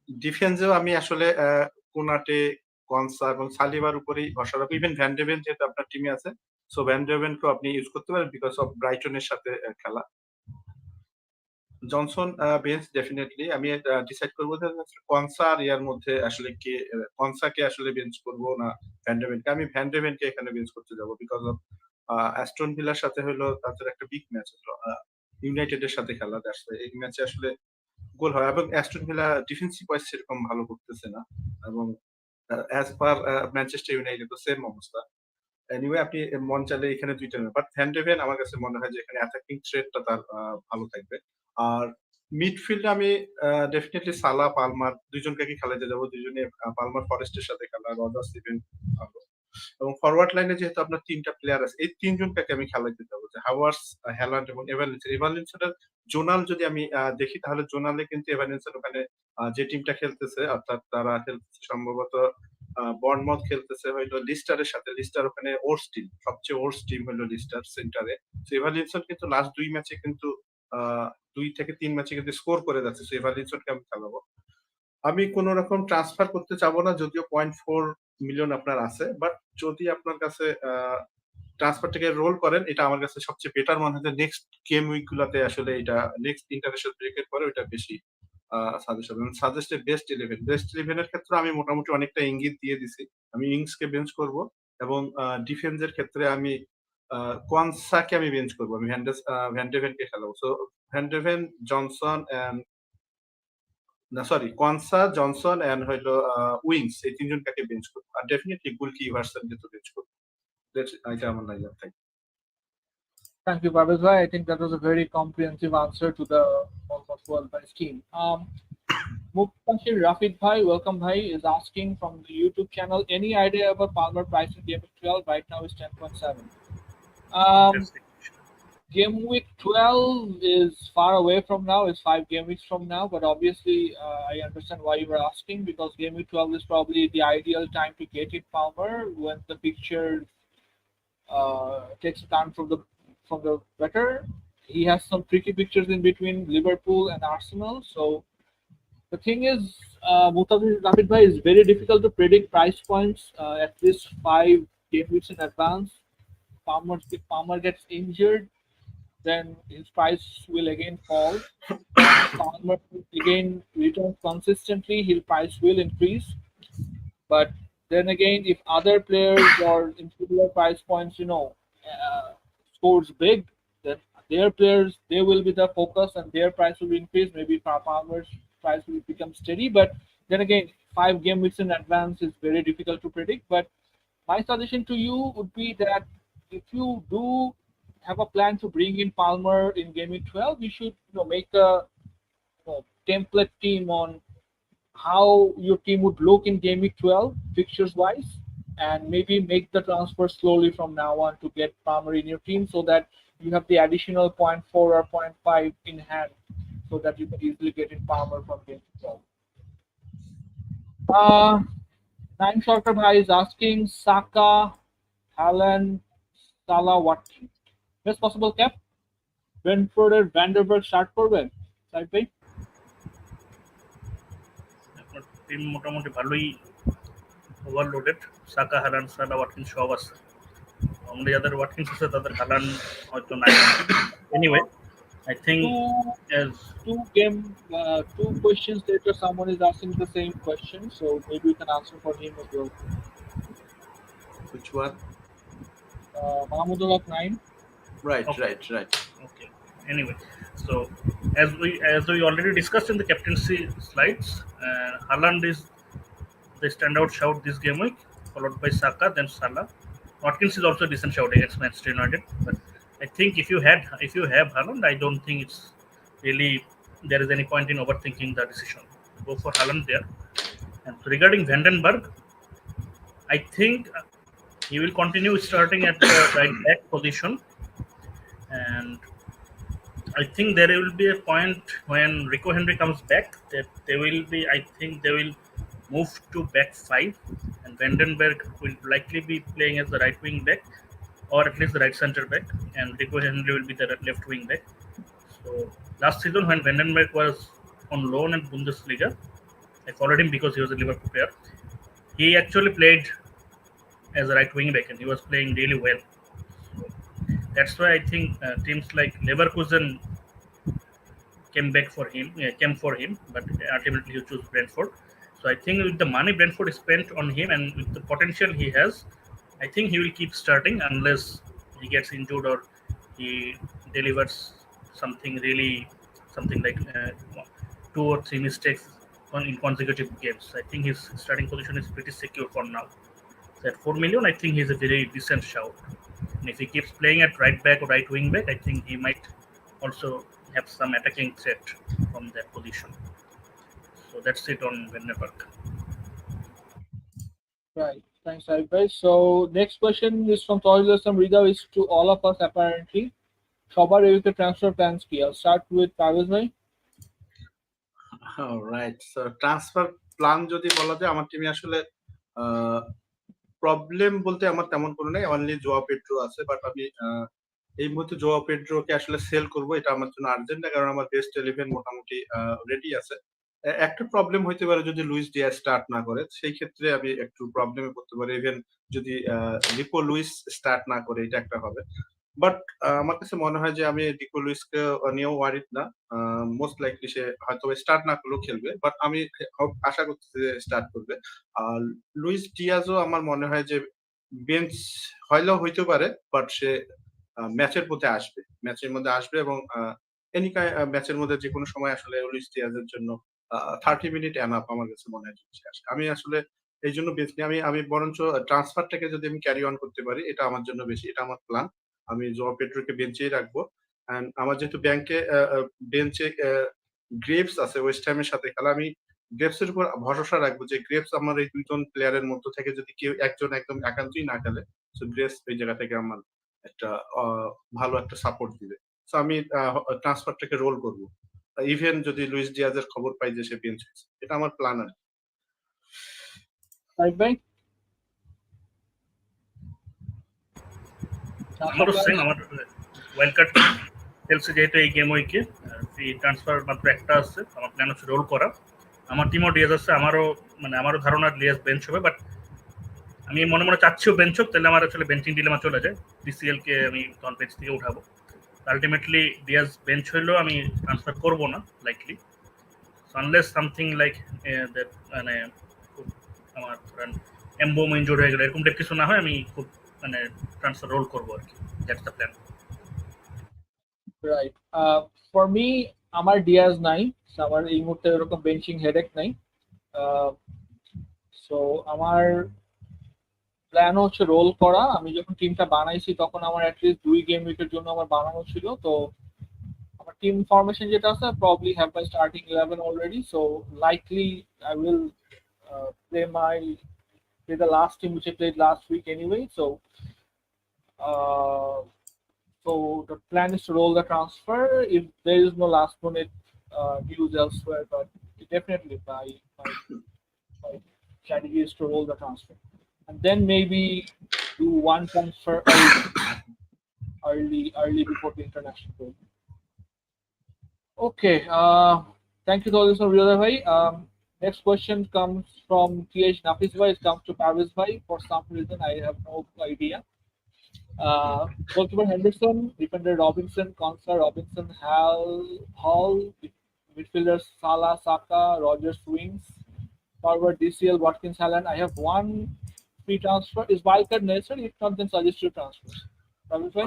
Speaker 2: ডিফেন্সেও আমি আসলে কোনাটে, কনসা এবং সালিবার উপরেই ভরসা রাখবো। ইভেন ভ্যান ডে ভেন যেহেতু আপনার টিমে আছে, সো ভ্যান ডে ভেনকেও আপনি ইউজ করতে পারেন বিকজ অফ ব্রাইটনের সাথে খেলা। জনসন বেঞ্চ ডেফিনেটলি আমি ডিসাইড করবো যে কনসা আর ইয়ার মধ্যে আসলে কে, কনসাকে আসলে বেঞ্চ করবো না ভ্যান ডে ভেনকে। আমি ভ্যান ডে ভেনকে এখানে বেঞ্চ করতে যাবো বিকজ অফ অ্যাস্টন ভিলার সাথে হলো তাদের একটা বিগ ম্যাচ হলো, ইউনাইটেডের সাথে খেলা। এই ম্যাচে আসলে গোল হয়, এবং অ্যাস্টন ভিলা ডিফেন্সিভ ওয়াইজ সেরকম ভালো করতেছে না, এবং অ্যাজ পার ম্যানচেস্টার ইউনাইটেড তো সেম অবস্থা। এনিওয়ে আপনি মন চাইলে এখানে দুইটা নেবেন, বাট ভ্যান ডে ভেন আমার কাছে মনে হয় যে এখানে অ্যাটাকিং থ্রেটটা তার ভালো থাকবে। আর মিডফিল্ডে আমি ডেফিনেটলি সালা, পালমার দুইজনকে খেলাতে যাবো। দুইজনে পালমার ফরেস্টের সাথে খেলা, রজার্স ইভেন ভালো। এবং ফরওয়ার্ড লাইনে যেহেতু আপনার তিনটা প্লেয়ার আছে, এই তিনজনকে আমি খেলাতে যাবো, যে হাওয়ার্স, হ্যালান্ড এবং এভানলিনসনের জোনাল যদি আমি দেখি, তাহলে জোনালে কিন্তু এভানলিনসন ওখানে যে টিমটা খেলতেছে, অর্থাৎ তারা খেলতেছে সম্ভবত বর্নমাউথ খেলতেছে হয়তো লিস্টারের সাথে। লিস্টার ওখানে ওর্স টিম, সবচেয়ে ওর্স টিম হলো লিস্টার সেন্টারে। সো এভানলিনসন কিন্তু লাস্ট 2 ম্যাচে কিন্তু 2 থেকে 3 ম্যাচে কিন্তু স্কোর করে যাচ্ছে। সো এভানলিনসনকে আমি খেলাবো। আমি কোন রকম ট্রান্সফার করতে চাবো না, যদিও 0.4 মিলিয়ন আপনার আছে, বাট যদি আপনার কাছে ট্রান্সফারটাকে রোল করেন, এটা আমার কাছে সবচেয়ে বেটার মনে হয়। নেক্সট গেম উইক গুলাতে আসলে এটা নেক্সট ইন্টারন্যাশনাল ব্রেকের পরে ওইটা বেশি সাজেস্টেড বেস্ট 11 এর ক্ষেত্রে আমি মোটামুটি অনেকটা ইঙ্গিত দিয়ে দিছি। আমি ইংসকে বেঞ্চ করব, এবং ডিফেন্সের ক্ষেত্রে আমি কোয়ানসাকে আমি বেঞ্চ করব। আমি ভ্যান ডে ভেনকে খেলাবো। So van de Ven, Johnson and Quansah, Johnson and হইলো উইংস, এই তিনজনকে বেঞ্চ করব। আর ডেফিনেটলি গোলকিপার তো বেঞ্চ করব। এটা আমার লাইন আপ থাকে।
Speaker 1: Thank you, Parvez bhai. I think that was a very comprehensive answer to the almost world-wide team. Muktashir Rafid bhai, welcome bhai, is asking from the YouTube channel, any idea about Palmer price in Game Week 12? Right now is 10.7.
Speaker 3: Interesting.
Speaker 1: Game Week 12 is far away from now. It's 5 game weeks from now. But obviously, I understand why you were asking, because Game Week 12 is probably the ideal time to get it Palmer when the picture takes a turn from the better. He has some tricky pictures in between Liverpool and Arsenal. So the thing is, Muktashir Rafid bhai, is very difficult to predict price points at least 5 game weeks in advance. If Palmer gets injured, then his price will again fall. If Palmer again returns consistently, his price will increase. But then again, if other players or in similar price points, scores big, then their players, they will be the focus and their price will increase. Maybe Palmer's price will become steady. But then again, 5 game weeks in advance is very difficult to predict. But my suggestion to you would be that if you do have a plan to bring in Palmer in Game Week 12, you should make a template team on how your team would look in Game Week 12 fixtures wise, and maybe make the transfer slowly from now on to get Palmer in your team, so that you have the additional 0.4 or 0.5 in hand, so that you can easily get in Palmer from Game Week 12. Nine Shorter Bhai is asking Saka, Haaland, Salah, Watkins. Best possible cap? Brentford এর ভ্যান্ডারবার্গ start করবেন side ভাই?
Speaker 3: Team মোটামুটি ভালোই overloaded. সাকা, Haaland, সালা, Watkins সব আছে। আমরা যাদের ওয়াটকিন্স আছে তাদের হ্যালান্ড হয়তো নাই। Anyway, I think as
Speaker 1: two questions later, someone is asking the same question, so maybe you can answer for him as well.
Speaker 2: Which one?
Speaker 1: Mahmudullah 9.
Speaker 2: Right.
Speaker 3: Okay. Anyway, so as we already discussed in the captaincy slides, Haaland is the standout shout this game week, followed by Saka, then Salah. Watkins is also a decent shout against Manchester United, but I think if you have Haaland, I don't think it's really there is any point in overthinking the decision. Go for Haaland there. And regarding Vandenberg, I think he will continue starting at the right back position, and I think there will be a point when Rico Henry comes back that they will move to back 5, and Vandenberg will likely be playing as the right wing back, or at least the right center back, and Rico Henry will be the left wing back. So last season when Vandenberg was on loan at Bundesliga, I followed him because he was a Liverpool player. He actually played as a right wing back, and he was playing really well. So that's why I think teams like Leverkusen came for him, but ultimately he chose Brentford. So I think with the money Brentford spent on him and with the potential he has, I think he will keep starting unless he gets injured or he delivers something like 2 or 3 mistakes in consecutive games. I think his starting position is pretty secure for now. So at 4 million, I think he's a very decent shout. And if he keeps playing at right back or right wing back, I think he might also have some attacking threat from that position. So that's it on Vandenberg.
Speaker 1: Right. Thanks, Saibhai. So next question is from Toilasam Rida, is to all of us apparently. Shobar এদিকে transfer plans কি? I'll start with Parvez bhai.
Speaker 2: Alright, so transfer plan যদি বলা যায়, আমার টিমে আসলে problem বলতে আমার তেমন কোনো নেই, অনলি জোয়া পেড্রো আছে। বাট আমি এই মুহূর্তে জোয়া পেড্রোকে আসলে সেল করব, এটা আমার জন্য আর্জেন্ট না, কারণ আমার বেস্ট 11 মোটামুটি রেডি আছে। একটা প্রবলেম হইতে পারে যদি লুইস ডিয়াজ স্টার্ট না করে, সেই ক্ষেত্রে আমি একটু প্রবলেমে পড়তে পারি। ইভেন যদি রিকো লুইস স্টার্ট না করে, এটা একটা হবে। বাট আমার কাছে মনে হয় যে আমি রিকো লুইসকে নিয়েও ওয়ারিড না। মোস্ট লাইকলি সে হয়তো স্টার্ট না করলেও খেলবে, বাট আমি আশা করতেছি যে স্টার্ট করবে। আর লুইস ডিয়াজও আমার মনে হয় যে বেঞ্চ হইলেও হইতে পারে, বাট সে ম্যাচের মধ্যে আসবে এবং এনি ম্যাচের মধ্যে যে কোনো সময় আসলে লুইস ডিয়াজের জন্য 30 মিনিট এনাফ আমার কাছে মনে হয়। আমি আসলে এই জন্য বেশ আমি বরঞ্চ ট্রান্সফারটাকে যদি আমি ক্যারি অন করতে পারি এটা আমার জন্য বেশি, এটা আমার প্ল্যান। আমি জোয়া পেড্রোকে বেঞ্চেই রাখবো। অ্যান্ড আমার যেহেতু বেঞ্চে গ্রেভস আছে ওয়েস্ট হ্যামের সাথে খেলা, আমি গ্রেভসের উপর ভরসা রাখবো যে গ্রেভস আমার এই ২ জন প্লেয়ারের মধ্য থেকে যদি কেউ একজন একদম একান্তই না খেলে, সো গ্রেভস এই জায়গা থেকে আমার একটা ভালো একটা সাপোর্ট দিবে। সো আমি ট্রান্সফারটাকে রোল করবো। ইভেন যদি লুইস ডিয়াজের খবর পাই যে সে বেঞ্চ হয়েছে। এটা আমার প্ল্যান আরকি।
Speaker 4: রাইট ভাই?
Speaker 3: আমারও সেম, আমার ওয়াইল্ড কার্ড খেলছে যেহেতু এই গেম উইকে, ফ্রি ট্রান্সফার মাত্র একটা আছে, আমার প্ল্যান হচ্ছে রোল করা। আমার টিমও ডিএস আছে, আমারও ধারণা ডিএস বেঞ্চ হবে, বাট আমি মনে মনে চাচ্ছিও বেঞ্চ হোক, তাহলে আমার আসলে বেঞ্চিং ডিলেমা চলে যায়, ডিসিএল কে আমি তখন বেঞ্চ থেকে উঠাবো। আলটিমেটলি ডিএস বেঞ্চ হইলেও আমি ট্রান্সফার করবো না লাইকলি, আনলেস সামথিং লাইক মানে খুব আমার ধরেন এমবোম ইনজুর হয়ে গেলে এরকম কিছু না হয়, আমি খুব মানে ট্রান্সফার রোল করবো আর কি, that's the plan.
Speaker 4: Right, for me আমার ডিয়াজ নাই, আমার এই মুহূর্তে এরকম বেঞ্চিং হেডেক নাই। সো আমার প্ল্যান হচ্ছে রোল করা। আমি যখন টিমটা বানাইছি তখন আমার অ্যাটলিস্ট 2 গেম উইকের জন্য আমার বানানো ছিল। তো আমার টিম ফরমেশন যেটা আছে, probably have my starting 11 already, so likely I will play the last team which I played last week anyway. So the plan is to roll the transfer if there is no last minute news elsewhere, but definitely my strategy is to roll the transfer and then maybe do one transfer early before the international break. Okay, thank you to all this for Riyadh bhai. Next question comes from TH Nafis bhai. It comes to Parvez bhai. For some reason, I have no idea. Goalkeeper Henderson, defender Robinson, Konsa, Robinson, Hall, midfielders Salah, Saka, Rogers, Wings, forward DCL, Watkins, Haaland. I have one free transfer. Is wildcard necessary? If not, then suggest two transfers. Parvez bhai?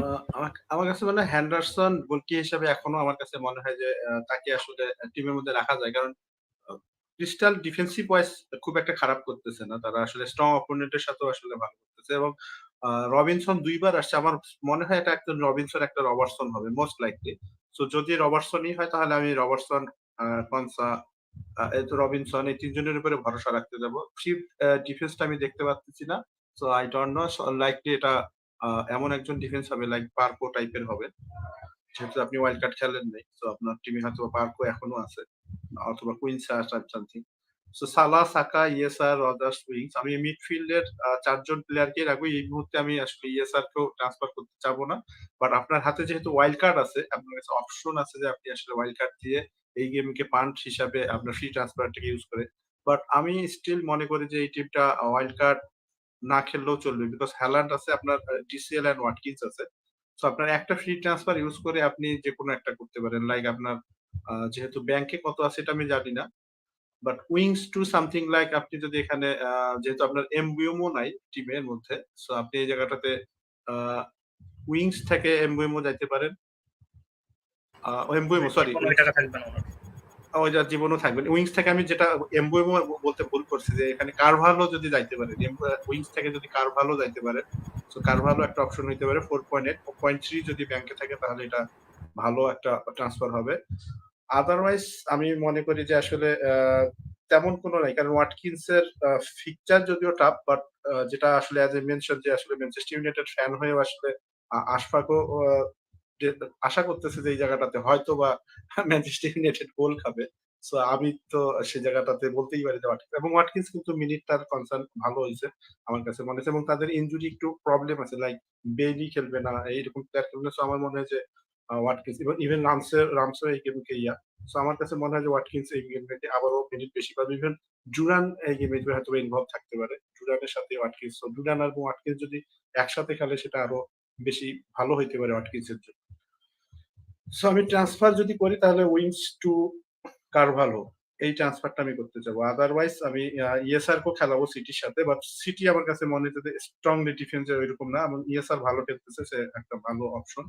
Speaker 2: আমার কাছে মনে হয় Henderson গোলকি হিসাবে এখনো আমার কাছে মনে হয় যে তাকে আসলে টিমের মধ্যে রাখা যায়, কারণ ক্রিস্টাল ডিফেন্সিভ ওয়াইজ খুব একটা খারাপ করতেছে না, তারা আসলে স্ট্রং অপোনেন্টের সাথেও আসলে ভালো করতেছে। এবং রবিনসন 2 বার আসছে, আমার মনে হয় এটা একটা রবিনসন একটা রবার্টসন হবে মোস্ট লাইকলি। সো যদি রবার্টসনই হয় তাহলে আমি রবার্টসন, কনসা, রবিনসন এই 3 জনের উপরে ভরসা রাখতে যাব। চিফ ডিফেন্সটা আমি দেখতে পাচ্ছি না। So I don't know, likely এটা এমন একজন ডিফেন্স হবে লাইক পার্কো টাইপের হবে, যেহেতু আপনি ওয়াইল্ড কার্ড খেলেন নাই। সো আপনার টিমে হয়তো পার্কো এখনো আছে অথবা কুইন্স সামথিং। সো সালা, সাকা, ইএসআর, রজার্স, উইংস। আমি মিডফিল্ডের 4 জন প্লেয়ারকে রাখবো। এই মুহূর্তে আমি আসলে ইএসআর কেও ট্রান্সফার করতে চাবো না, বাট আপনার হাতে যেহেতু ওয়াইল্ড কার্ড আছে, আপনার কাছে অপশন আছে যে আপনি আসলে ওয়াইল্ড কার্ড দিয়ে এই গেমকে পান্ট হিসাবে আপনার ফ্রি ট্রান্সফারটাকে ইউজ করে। বাট আমি স্টিল মনে করি যে এই টিমটা ওয়াইল্ড কার্ড না খেললেও চলবে, বিকজ হ্যালান্ড আছে, আপনার ডিসিএল এন্ড ওয়াটকিন্স আছে। সো আপনার একটা ফ্রি ট্রান্সফার ইউজ করে আপনি যে কোনো একটা করতে পারেন, লাইক আপনার যেহেতু ব্যাংকে কত আছে এটা আমি জানি না, but wings to something like আপনি যদি এখানে যেহেতু আপনার এমবিএমও নাই টিমের মধ্যে, সো আপনি এই জায়গাটাতে উইংস থেকে এমবিএমও যাইতে পারেন। এমবিএমও সরি,
Speaker 3: টাকা থাকবে না ওনার,
Speaker 2: ওইটা জীবনও থাকবে। উইংস থেকে আমি যেটা এমবিএমও বলতে ভুল করছি যে এখানে কারভালো যদি যাইতে পারে, উইংস থেকে যদি কারভালো যাইতে পারে, সো কারভালো একটা অপশন হইতে পারে। 4.8 4.3 যদি ব্যাংকে থাকে তাহলে এটা ভালো একটা ট্রান্সফার হবে। আদারওয়াইজ আমি মনে করি যে আসলে তেমন কোনো নাই, কারণ ওয়াটকিন্সের ফিকচার যদিও টাফ, বাট যেটা আসলে অ্যাজ এ মেনশন যে আসলে ম্যানচেস্টার ইউনাইটেড ফ্যান হয়েও আসলে আশফাকও আশা করতেছে যে এই জায়গাটাতে হয়তো বা ম্যানচেস্টার ইউনাইটেড গোল খাবে। সো আমি তো সেই জায়গাটাতে বলতেই পারি যে ওয়াটকিন্স, এবং ওয়াটকিন্স কিন্তু মিনিটটার কনসার্ন ভালো হয়েছে আমার কাছে মনে হচ্ছে, এবং তাদের ইনজুরি একটু প্রবলেম আছে, লাইক বেইলি খেলবে না, এইরকম প্লেয়ার খেলবে। সো আমার মনে হয় যে ওয়াটকিন্স, ইভেন রামসও এই গেমকে সো আমার কাছে মনে হয় যে ওয়াটকিন্স এই গেমটাতে আবারও মিনিট বেশি পাবে। ইভেন জুরান এই গেমে হয়তো ইনভলভ থাকতে পারে, জুরানের সাথে ওয়াটকিন্স। সো জুরান আর ওয়াটকিন্স যদি একসাথে খেলে সেটা আরো বেশি ভালো হইতে পারে ওয়াটকিন্সের জন্য। সো আমি ট্রান্সফার যদি করি তাহলে উইংস টু কারভালো এই ট্রান্সফারটা আমি করতে চাবো। আদারওয়াইজ আমি ইএসআর কেও খেলাবো সিটির সাথে, বাট সিটি আমার কাছে মনে হচ্ছে স্ট্রংলি ডিফেন্সে ওইরকম না, এবং ইএসআর ভালো খেলতেছে, সে একটা ভালো অপশন।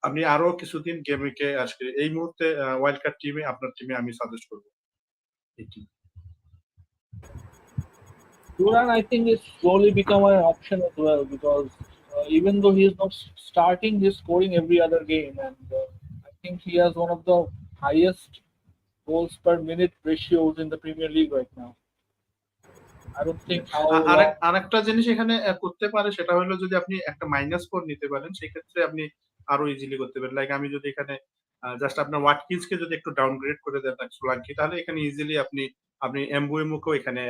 Speaker 2: আমি আরো কিছুদিন গেমকে আজকে এই মুহূর্তে ওয়াইল্ড কার্ড টিমে আপনার টিমে আমি সাজেস্ট করবো এই team.
Speaker 4: Duran, I think, is slowly become an option as well because even though he is not starting, he's scoring every other game, and I think he has one of the highest goals per minute ratios in the Premier League right now. I don't think how long.
Speaker 2: আরেকটা জিনিস এখানে করতে পারে সেটা হলো যদি আপনি একটা -4 নিতে পারেন সেক্ষেত্রে আপনি আরো ইজিলি করতে পারেন। লাইক আমি যদি এখানে জাস্ট আপনার ওয়াটকিন্সকে যদি একটু ডাউনগ্রেড করে দেন লাইক সোলাঙ্কি তাহলে এখানে ইজিলি আপনি এমবুয়েমোকেও এখানে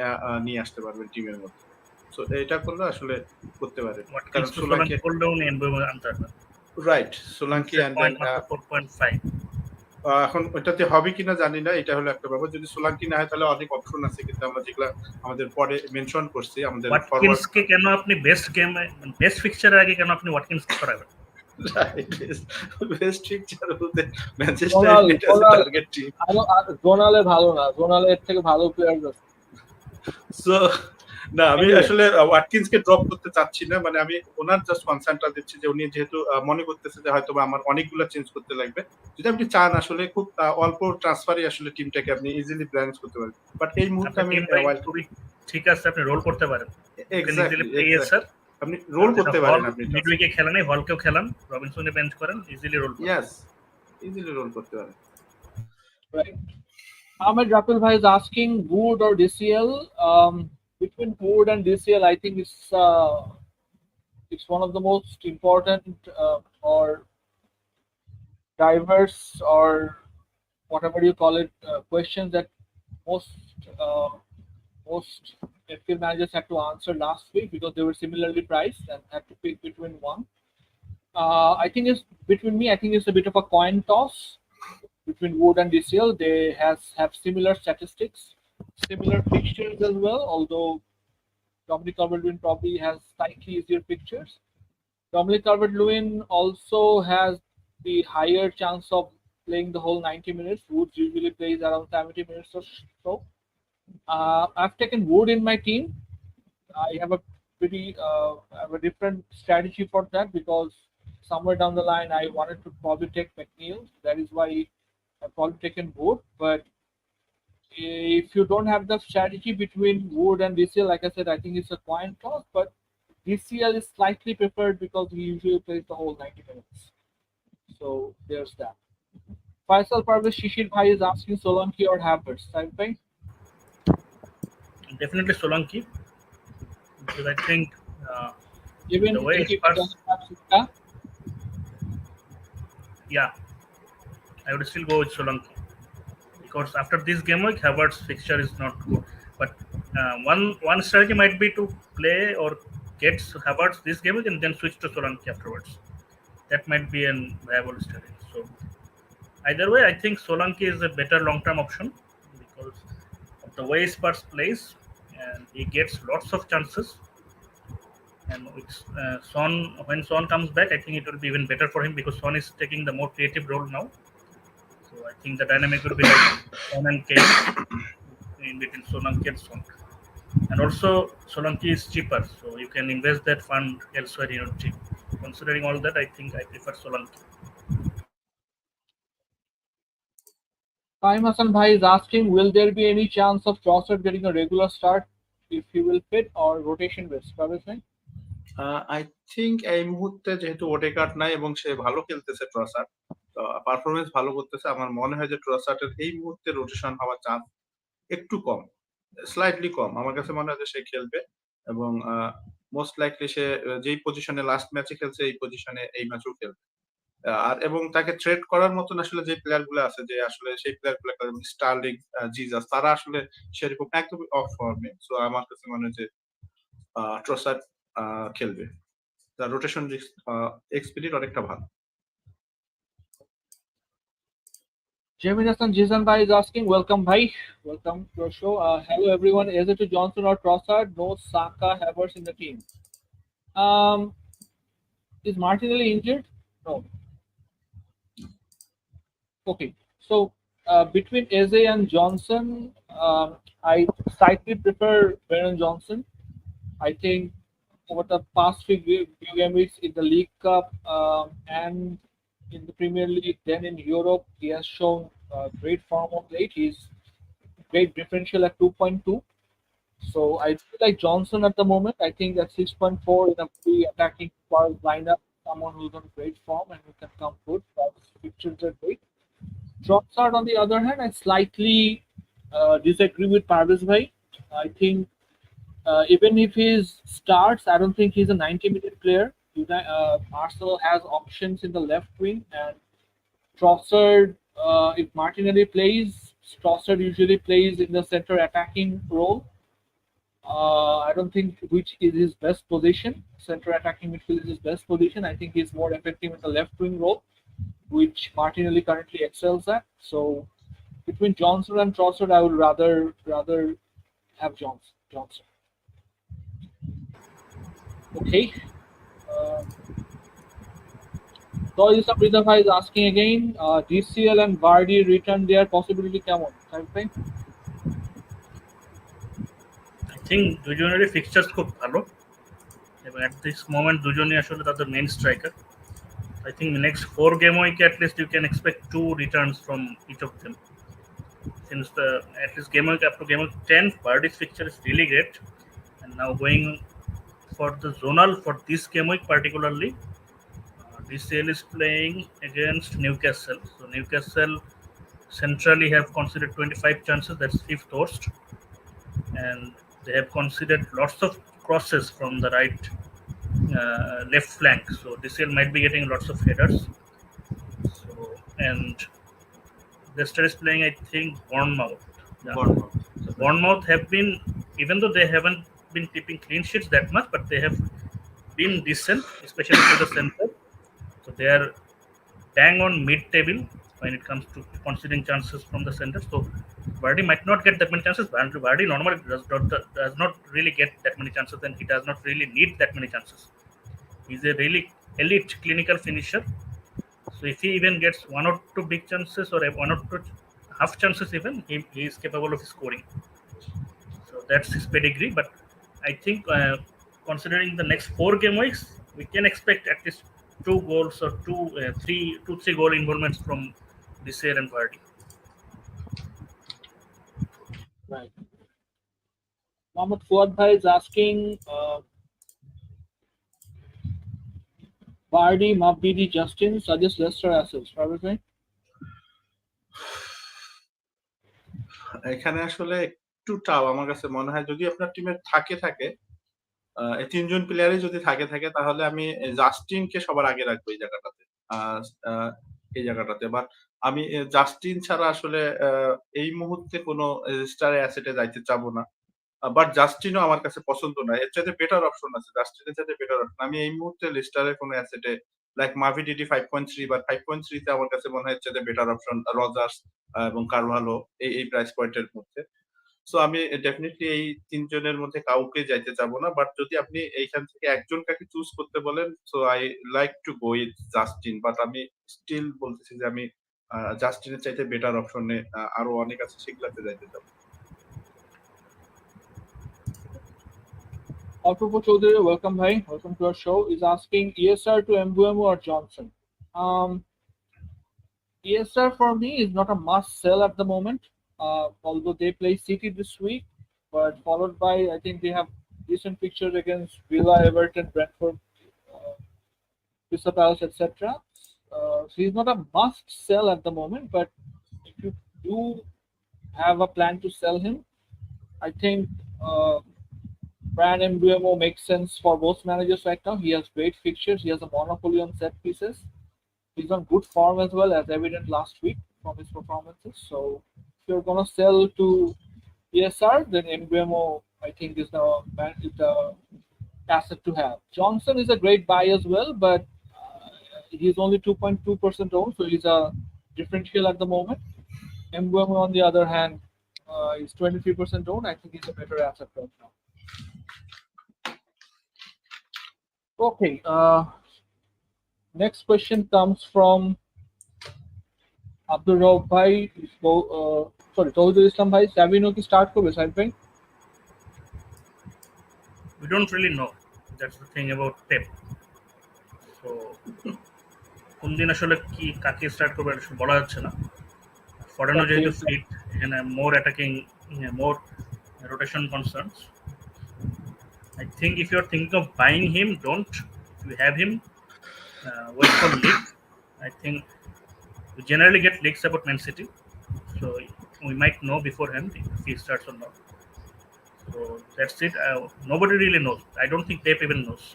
Speaker 2: নিয়ে আসতে পারবেন টিমের মধ্যে। সো এটা করলে আসলে করতে পারেন। কারণ সোলাঙ্কি
Speaker 3: করলেও এমবুয়েমো আনতে পারবেন।
Speaker 2: রাইট, সোলাঙ্কি এন্ড দেন
Speaker 3: 4.5
Speaker 2: এখন ওইটাতে হবে কিনা জানি না, এটা হলো একটা ব্যাপার। যদি সোলাঙ্কি না হয় তাহলে অনেক অপশন আছে কিন্তু আমরা যেগুলা আমাদের পরে মেনশন করছি আমাদের ফরওয়ার্ড
Speaker 3: ওয়াটকিন্সকে কেন আপনি বেস্ট গেমে বেস্ট ফিক্সচারের আগে কেন আপনি ওয়াটকিন্সকে করাবেন?
Speaker 2: বেস্ট ফিক্সচার বলতে ম্যানচেস্টার ইউনাইটেড টার্গেট টিম।
Speaker 4: জোনালে ভালো না, জোনালে এর থেকে ভালো প্লেয়ার আছে।
Speaker 2: সো না আমি আসলে ওয়াটকিন্সকে ড্রপ করতে চাচ্ছি না, মানে আমি ওনার জাস্ট কনসার্নটা দিচ্ছি যে উনি যেহেতু মনে করতেছে যে হয়তো আমার অনেকগুলো চেঞ্জ করতে লাগবে, যদি আপনি চান আসলে খুব অল্প ট্রান্সফারে আসলে টিমটাকে আপনি ইজিলি ব্যালেন্স করতে পারেন, বাট এই মুহূর্তে আমি
Speaker 3: ঠিক আছে আপনি রোল করতে পারেন,
Speaker 2: এক্স্যাক্টলি আপনি রোল করতে পারেন, আপনি
Speaker 3: মিডউইকে খেলান, হলকেও খেলান, রবিনসনে বেঞ্চ করেন, ইজিলি রোল করেন।
Speaker 2: ইয়েস, ইজিলি রোল করতে পারেন।
Speaker 4: Right. Ahmed Rapil Bhai is asking Wood or DCL. Between Wood and DCL, I think it's one of the most important or diverse or whatever you call it questions that most FPL managers had to answer last week because they were similarly priced and had to pick between one. I think it's between me. I think it's a bit of a coin toss between Wood and DCL. They have similar statistics, similar fixtures as well. Although Dominic Calvert-Lewin probably has slightly easier fixtures. Dominic Calvert-Lewin also has the higher chance of playing the whole 90 minutes. Wood usually plays around 70 minutes or so. I've taken Wood in my team. I have a different strategy for that because somewhere down the line I wanted to probably take McNeil. That is why I've probably taken Wood. But if you don't have the strategy between Wood and DCL, like I said, I think it's a coin toss. But DCL is slightly preferred because he usually plays the whole 90 minutes. So there's that. Faisal Parvez Shishir Bhai is asking Solanke or Havertz. Same thing?
Speaker 3: Definitely Solanke. Because I think
Speaker 4: even
Speaker 3: the way
Speaker 4: if he doesn't have Saka,
Speaker 3: yeah, I would still go with Solanke because after this game week Havertz fixture is not good. But one strategy might be to play or get Havertz this game week and then switch to Solanke afterwards. That might be a viable strategy. So either way, I think Solanke is a better long-term option because of the way Spurs plays, and he gets lots of chances. And with Son, when Son comes back, I think it will be even better for him because Son is taking the more creative role now. So I think the dynamic will be like Son and Kane in between Solanke and Son. And also Solanke is cheaper, so you can invest that fund elsewhere in your team. Considering all that, I think I prefer Solanke.
Speaker 4: Kaim Hassan Bhai is asking, will there be any chance of Trossard getting a regular start if he will fit or rotation based? Travis Bhai?
Speaker 2: I think এই মুহূর্তে যেহেতু Odegaard নাই এবং সে ভালো খেলতেছে Trossard, performance ভালো করতেছে, আমার মনে হয় যে ট্রসার্ডের এই মুহূর্তে রোটেশন হওয়ার চান্স একটু কম, স্লাইটলি কম। আমার কাছে মনে হয় যে সে খেলবে এবং মোস্ট লাইকলি সে যেই পজিশনে লাস্ট ম্যাচে খেলছে এই পজিশনে এই ম্যাচেও খেলবে। আর এবং তাকে ট্রেড করার মতন আসলে যে প্লেয়ার গুলো আছে যে আসলে সেই প্লেয়ার গুলো স্টার্লিং, জিজাস, তারা আসলে সেরকম একদমই অফ ফর্মে। সো আমার কাছে মনে হয় যে ট্রসার্ড খেলবে, তার রোটেশন এক্সপিরিয়েন্স অনেকটা ভালো।
Speaker 4: Jamin Hassan Jizan Bhai is asking, welcome Bhai, welcome to our show. Hello everyone, is it to Johnson or Trossard? No Saka, Havertz in the team. Is Martinelli injured? No. Okay, so between Eze and Johnson, I slightly prefer Brennan Johnson. I think over the past few game weeks in the League Cup and in the Premier League, then in Europe, he has shown great form of late. He's great differential at 2.2. So I feel like Johnson at the moment. I think at 6.4 in a free attacking power lineup, someone who's on great form and who can come good. That's pictures are great. Trossard, on the other hand, I slightly disagree with Parvez Bhai. I think even if he starts, I don't think he's a 90-minute player. Arsenal has options in the left wing, and Trossard, if Martinelli plays, Trossard usually plays in the center attacking role. I don't think which is his best position. Center attacking midfield is his best position. I think he's more effective in the left wing role, which Martinelli currently excels at. So between Johnson and Trossard, I would rather have Johnson. Okay. So Yusuf Rida Bhai is asking again, DCL and Vardy return their possibility কেমন? Something?
Speaker 3: I think দুজনেরই ফিক্সচার্স খুব ভালো এবং at this moment দুজনই আসলে তাদের main striker. I think next 4 game week at least you can expect 2 returns from each of them. Since at least game week up to game week 10, Vardy's fixture is really great, and now going for the zonal for this game week particularly, DCL is playing against Newcastle. So Newcastle centrally have conceded 25 chances. That's 5th worst, and they have conceded lots of crosses from the right left flank. So DCL might be getting lots of headers. So and Leicester is playing, I think, Bournemouth. Yeah. So Bournemouth have been, even though they haven't been keeping clean sheets that much, but they have been decent, especially to the center. So they are bang on mid-table when it comes to conceding chances from the center. So Vardy might not get that many chances. Vardy normally does not really get that many chances, and he does not really need that many chances. He's a really elite clinical finisher. So if he even gets 1 or 2 big chances or 1 or 2 half chances even, he is capable of scoring. So that's his pedigree. But I think considering the next 4 game weeks, we can expect at least 2 goals or 3 goal involvements from DCL and Vardy.
Speaker 4: Right. Mohammad Fuad Bhai is asking, Vardy, Mabidi, Justin, suggest Leicester assets. Parvez Bhai?
Speaker 2: এখানে আসলে একটু টাও আমার কাছে মনে হয় যদি আপনার টিমে থাকে এই ৩ জন প্লেয়ারই যদি থাকে তাহলে আমি জাস্টিনকে সবার আগে রাখবো এই জায়গাটাতে। বাট আমি জাস্টিন ছাড়া আসলে এই মুহূর্তে কোনো স্টার অ্যাসেটে যাইতে চাবো না। বাট জাস্টিনও আমার কাছে পছন্দ না। এর চাইতে বেটার অপশন আছে। জাস্টিনের চাইতে বেটার অপশন। আমি এই মুহূর্তে লেস্টারের কোনো অ্যাসেটে লাইক মাভিডিডি 5.3 বা 5.3 তে আমার কাছে মনে হয় এর চাইতে বেটার অপশন রজার্স এবং কারভালো এই প্রাইস পয়েন্টের মধ্যে। সো আমি ডেফিনিটলি এই ৩ জনের মধ্যে কাউকে যাইতে চাবো না। বাট যদি আপনি এইখান থেকে একজনকে চুজ করতে বলেন, so I like to go with Justin. But আমি স্টিল বলতেছি যে আমি জাস্টিনের চাইতে বেটার অপশনে আরো অনেক আছে সেগুলাতে যাইতে চাবো।
Speaker 4: Alpupo Chaudhary, welcome bhai. Welcome to our show. Is asking ESR to Mbeumo or Johnson. ESR for me is not a must sell at the moment. Although they play City this week, but followed by I think they have decent fixtures against Villa, Everton, Brentford, Crystal Palace, etc. So he's not a must sell at the moment. But if you do have a plan to sell him, I think Brand Mbeumo makes sense for most managers right now. He has great fixtures. He has a monopoly on set pieces. He's on good form as well, as evident last week from his performances. So if you're going to sell to ESR, then Mbeumo, I think, is the asset to have. Johnson is a great buy as well, but he's only 2.2% owned, so he's a differential at the moment. Mbeumo, on the other hand, is 23% owned. I think he's a better asset right now. Okay. Next question comes from Abdul Rauf Bhai. Tawhidul Islam Bhai. Savino ki start korbe Sahib Bhai?
Speaker 3: We don't really know. That's the thing about Pep. So কোন দিন আসলে কি কাকে start করবে এটা বলা যাচ্ছে না। ফরেনও যেহেতু ফিট, এখানে more attacking, more rotation concerns. I think if you're thinking of buying him, don't. If you have him, wait for leak. I think we generally get leaks about Man City, so we might know beforehand if he starts or not. So that's it. Nobody really knows. I don't think Pep even knows.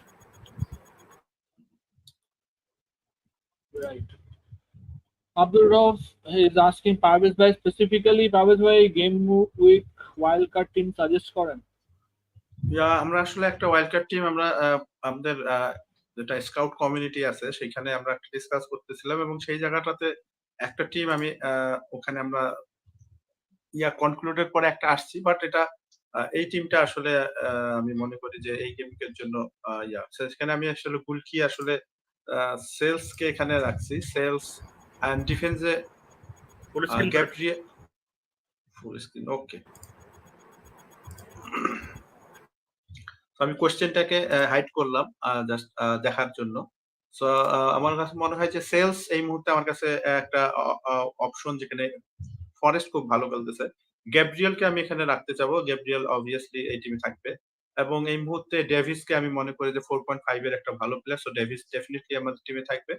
Speaker 4: Right. Abdul Rauf is asking Parvez bhai specifically, Parvez bhai game week wildcard team suggest করেন?
Speaker 2: আমরা আসলে একটা wild card team আমরা আমাদের যেটা scout community আছে সেখানে আমরা একটা ডিসকাস করতেছিলাম এবং সেই জায়গাটাতে একটা টিম আমি ওখানে আমরা কনক্লুডের পরে একটা আসছি, বাট এটা এই টিমটা আসলে আমি মনে করি যে এই গেমের জন্য সেখানে আমি আসলে গুলকি আসলে সেলস কে এখানে রাখছি, সেলস এন্ড ডিফেন্সে গ্যাব্রিয়েল ফুল স্ক্রিন। ওকে, আমি কোশ্চেনটাকে হাইড করলাম জাস্ট দেখার জন্য। সো আমার কাছে মনে হয় যে সেলস এই মুহূর্তে আমার কাছে একটা অপশন, যেখানে ফরেস্ট খুব ভালো খেলতেছে। গ্যাব্রিয়েলকে আমি এখানে রাখতে চাবো, গ্যাব্রিয়েল অবভিয়াসলি এই টিমে থাকবে এবং এই মুহূর্তে ডেভিসকে আমি মনে করি যে 4.5 এর একটা ভালো প্লেয়ার, সো ডেভিস ডেফিনেটলি আমাদের টিমে থাকবে।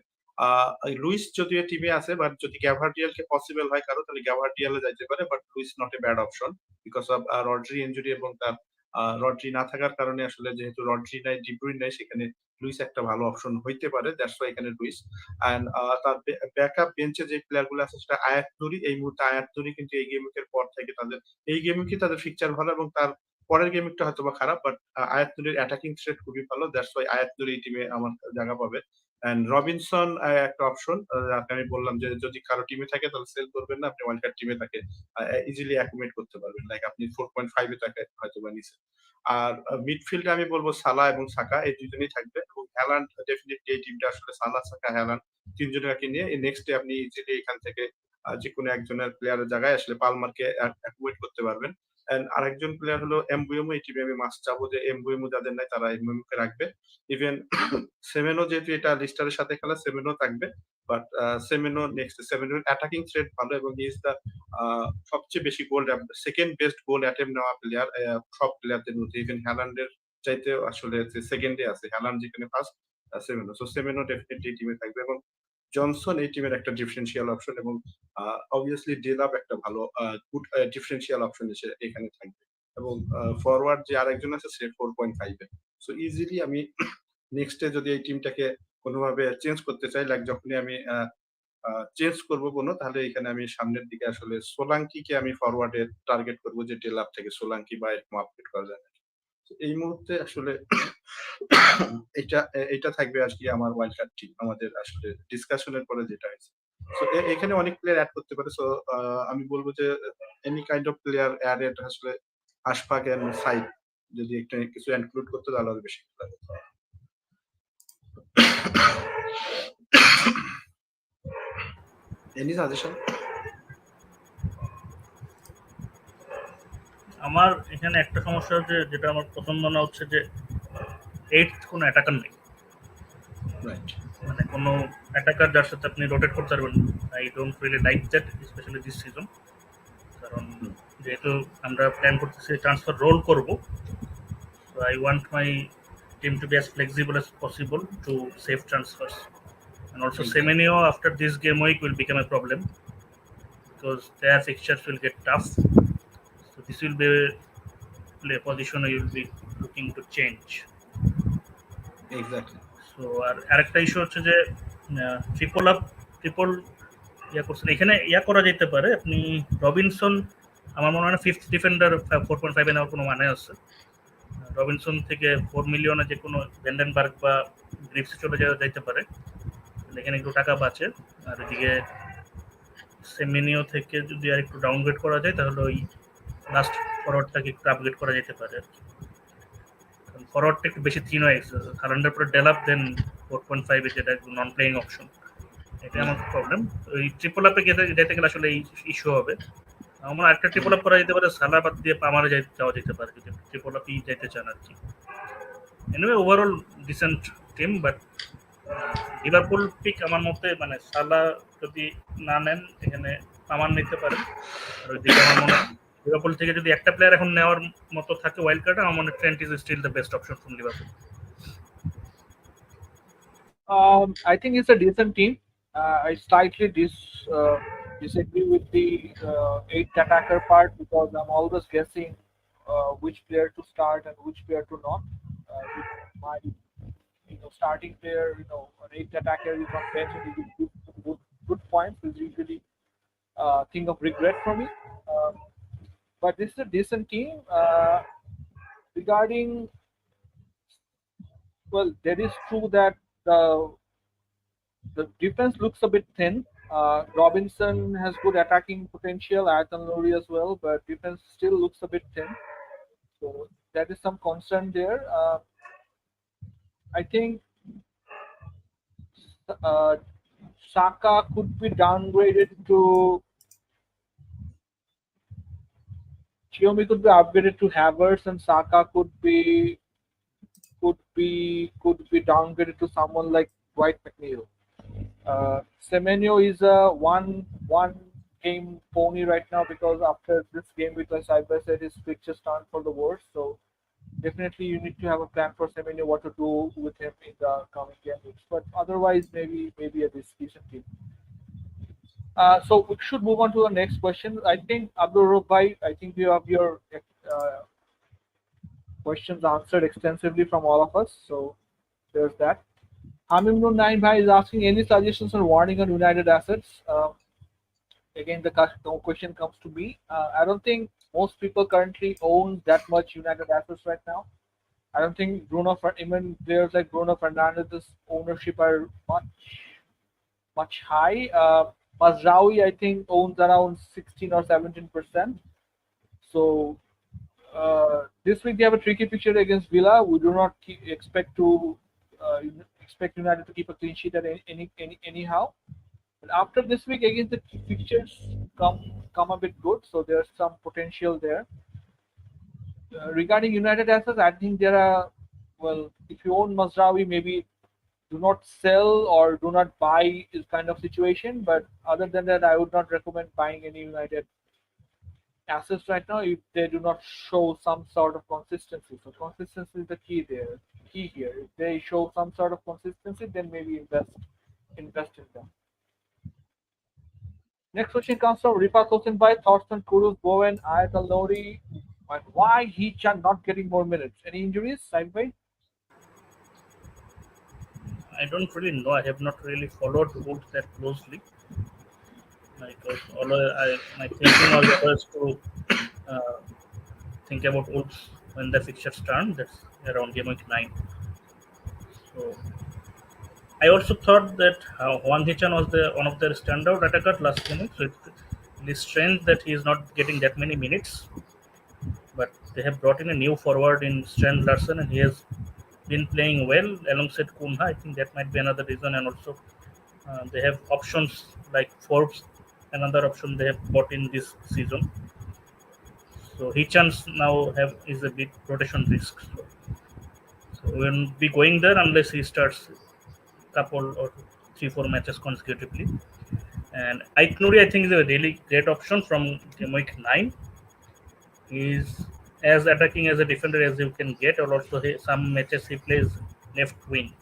Speaker 2: লুইস যদিও টিমে আছে, বাট যদি গ্যাভার্ডিয়ালকে পসিবল হয় কারো, তাহলে গ্যাভার্ডিয়ালে যাইতে পারে, but Luis not a bad option because of Rodri injury এবং তার রড্রি না থাকার কারণে আসলে যেহেতু রড্রি নাই, ডি ব্রুইন নাই, সেখানে লুইস একটা ভালো অপশন হইতে পারে, দ্যাটস ওয়াই এখানে লুইস। এন্ড তার ব্যাকআপ বেঞ্চে যে প্লেয়ার গুলো আছে সেটা আয়াত নুরি। এই মুহূর্তে আয়াত নুরি কিন্তু এই গেমের পর থেকে এই গেমে তাদের ফিকচার ভালো এবং তার পরের গেমটা হয়তো বা খারাপ, বাট আয়াত নুরির অ্যাটাকিং থ্রেট খুবই ভালো, দ্যাটস ওয়াই আয়াত নুরি এই টিমে আমার জায়গা পাবে। এন্ড রবিনসন একটা অপশন, আমি বললাম যে যদি কারো টিমে থাকে তাহলে সেল করবেন না, আপনি ওয়াইল্ড কার্ড টিমে তাকে ইজিলি অ্যাকুমুলেট করতে পারবেন, লাইক আপনি 4.5 এ তাকে হয়তো বা নিছেন। আর মিডফিল্ডে আমি বলবো সালা এবং সাকা এই দুজনেই থাকবে এবং হ্যালান্ড ডেফিনেটলি এই টিমটা আসলে সালা, সাকা, হ্যালান্ড তিনজনকে নিয়ে নেক্সট ডে আপনি ইজিলি এখান থেকে যে কোনো একজনের প্লেয়ারের জায়গায় আসলে পালমারকে অ্যাকুমুলেট করতে পারবেন। এন্ড আরেকজন প্লেয়ার হলো এমবুয়েমো, এই টিমে আমি মাস্ট চাবো যে এমবুয়েমো যাদের নাই তারা এমবুয়েমোকে রাখবে। ইভেন সেমেনো যেহেতু এটা লিস্টারের সাথে খেলা, সেমেনো থাকবে, বাট সেমেনো অ্যাটাকিং থ্রেট ভালো এবং হি ইজ দ্য সবচেয়ে বেশি গোল, সেকেন্ড বেস্ট গোল অ্যাটেম্প নেওয়া প্লেয়ার সব প্লেয়ারদের মধ্যে, ইভেন হ্যালান্ডের চাইতে আসলে সেকেন্ডে আছে, হ্যালান্ড যেখানে ফার্স্ট, সেমেনো। সো সেমেনো ডেফিনেটলি টিমে থাকবে এবং জনসন এই টিমের একটা ডিফারেন্সিয়াল অপশন এবং অবভিয়াসলি ডেলাপ একটা ভালো গুড ডিফারেন্সিয়াল অপশন এখানে থাকবে এবং ফরওয়ার্ড যে আরেকজন আছে সে 4.5 এ। সো ইজিলি আমি নেক্সট ডে যদি এই টিমটাকে কোনোভাবে চেঞ্জ করতে চাই, লাইক যখনই আমি চেঞ্জ করব কোনো, তাহলে এখানে আমি সামনের দিকে আসলে সোলাঙ্কিকে আমি ফরওয়ার্ডে টার্গেট করব, যে ডেলাপ থেকে সোলাঙ্কি বা এরকম আপডেট করা যায়। এই মুহূর্তে আসলে এটা থাকবে আজকে আমার ওয়াইল্ড কার্ড টিম, আমাদের আসলে ডিসকাশনের পরে যেটা হয়েছে। সো এখানে অনেক প্লেয়ার অ্যাড করতে পারে, সো আমি বলবো যে any kind of player added আসলে আশফাক এন্ড সাইদ যদি একটা কিছু ইনক্লুড করতে তাহলে আরো বেশি ভালো হতো। Any suggestion?
Speaker 3: আমার এখানে একটা সমস্যা হচ্ছে, যেটা আমার প্রথম মনে হচ্ছে যে 8th কোনো অ্যাটাকার নেই, মানে কোনো অ্যাটাকার যার সাথে আপনি রোটেট করতে পারবেন। I don't really like that, specially this season, কারণ যেহেতু আমরা প্ল্যান করতেছি ট্রান্সফার রোল করব, so I want my team to be as flexible as possible to save transfers. And also Semenyo after this game week will become a problem because their fixtures will get tough. So this will be a position you will be looking to change.
Speaker 2: Exactly.
Speaker 3: So আরেকটা issue হচ্ছে যে triple করছেন, এখানে করা যেতে পারে। আপনি Robinson, আমার মনে হয় না 5th ডিফেন্ডার 4.5 এ নেওয়ার কোনো মানে আছে। রবিনসন থেকে 4 মিলিয়নে যে কোনো ভ্যান্ডেনবার্গ বা গ্রিপসে চলে যাইতে পারে, এখানে একটু টাকা বাঁচে। আর এদিকে সেমিনিও থেকে যদি আর একটু ডাউনগ্রেড করা যায় তাহলে ওই লাস্ট ফরওয়ার্ডটাকে একটু আপগ্রেড করা যেতে পারে আর কি, কারণ ফরওয়ার্ডটা একটু বেশি থিন হয়ে গেছে। হালান্ডের পরে ডেলাপ, দেন 4.5 এ যেটা নন প্লেয়িং অপশন, এটা আমার প্রবলেম। ওই ট্রিপল আপে যেতে গেলে আসলে এই ইস্যু হবে। আমার একটা ট্রিপল আপ করা যেতে পারে, সালা বাদ দিয়ে পামারে যাওয়া যেতে পারে যদি ট্রিপল আপই যেতে চান আর কি। Anyway overall decent team, but Liverpool pick আমার মতে, মানে সালা যদি না নেন এখানে পামান নিতে পারে। আর ওইদিকে আমার মনে হয় লিভারপুল থেকে যদি একটা প্লেয়ার এখন নেওয়ার মতো থাকে ওয়াইল্ড কার্ডে, আমার মনে হয় Trent is still the best option from Liverpool.
Speaker 4: I think it's a decent team. I slightly disagree with the eighth attacker part because I'm always guessing which player to start and which player to not. With my starting player, an eighth attacker is on bench and he gives good points is usually thing of regret for me. But this is a decent team. Regarding, well, that is true that the defense looks a bit thin. Robinson has good attacking potential, Ayatan Lori as well, but defense still looks a bit thin. So that is some concern there. I think Saka could be downgraded to Xiaomi could be upgraded to Havertz, and Saka could be downgraded to someone like Dwight McNeil. Semenyo is a one game pony right now because after this game with us, side by side, his pictures turned for the worse. So definitely you need to have a plan for Semenyo what to do with him in the coming game weeks. But otherwise, maybe a decent team. So we should move on to the next question. I think Abdul Rubai, I think you have your questions answered extensively from all of us. So there's that. Hamimrun 9 Bhai is asking any suggestions or warning on United assets. Again, the question comes to me. I don't think most people currently own that much United assets right now. I don't think even players like Bruno Fernandez's ownership are much high. Mazraoui, I think, owns around 16 or 17%. So this week they have a tricky fixture against Villa. We do not expect United to keep a clean sheet at anyhow. But after this week, again, the fixtures come a bit good, so there's some potential there. Regarding United assets, I think there are, well, if you own Mazraoui, maybe do not sell or do not buy is kind of situation. But other than that, I would not recommend buying any United assets right now if they do not show some sort of consistency. So consistency is the key here. If they show some sort of consistency, then maybe invest in them. Next question comes from Rifa Kosenbai, thoughts on Kudus, Bowen, Ayatan Lori, and why Hee-chan not getting more minutes? Any injuries, Sideway?
Speaker 3: I don't really know. I have not really followed Wolves that closely. Because my thinking was always to think about Wolves when the fixtures turn. That's around game week 9. So I also thought that Hwang Hee-chan was one of their standout attackers last game. So it is strange that he is not getting that many minutes. But they have brought in a new forward in Strand Larsen, and he has been playing well alongside Cunha. I think that might be another reason. And also they have options like Forbes, another option they have bought in this season. So Hee-chan now is a big rotation risk. So we will be going there unless he starts couple or 3-4 matches consecutively. And Aït-Nouri, I think, is a really great option from game week 9. He's as attacking as a defender as you can get, or also some matches he plays left wing.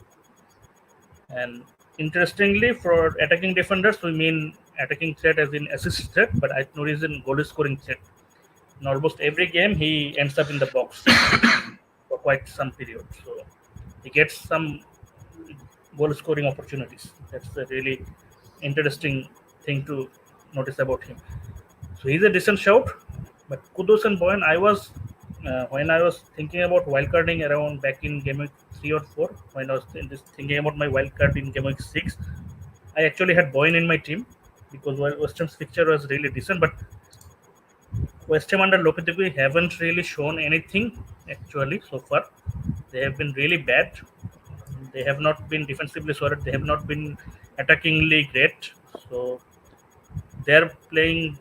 Speaker 3: And interestingly, for attacking defenders, we mean attacking threat as in assist threat, but Aït-Nouri is in goal scoring threat. In almost every game, he ends up in the box for quite some period. So he gets some goal scoring opportunities. That's a really interesting thing to notice about him. So he's a decent shout. But Kudus and Boyan, when I was thinking about wildcarding around back in game week 3 or 4, when I was thinking about my wildcard in game week 6, I actually had Boyan in my team because West Ham's fixture was really decent. But West Ham under Lopetegui haven't really shown anything actually so far. They have been really bad. They have not been defensively solid. They have not been attackingly great. So they're playing.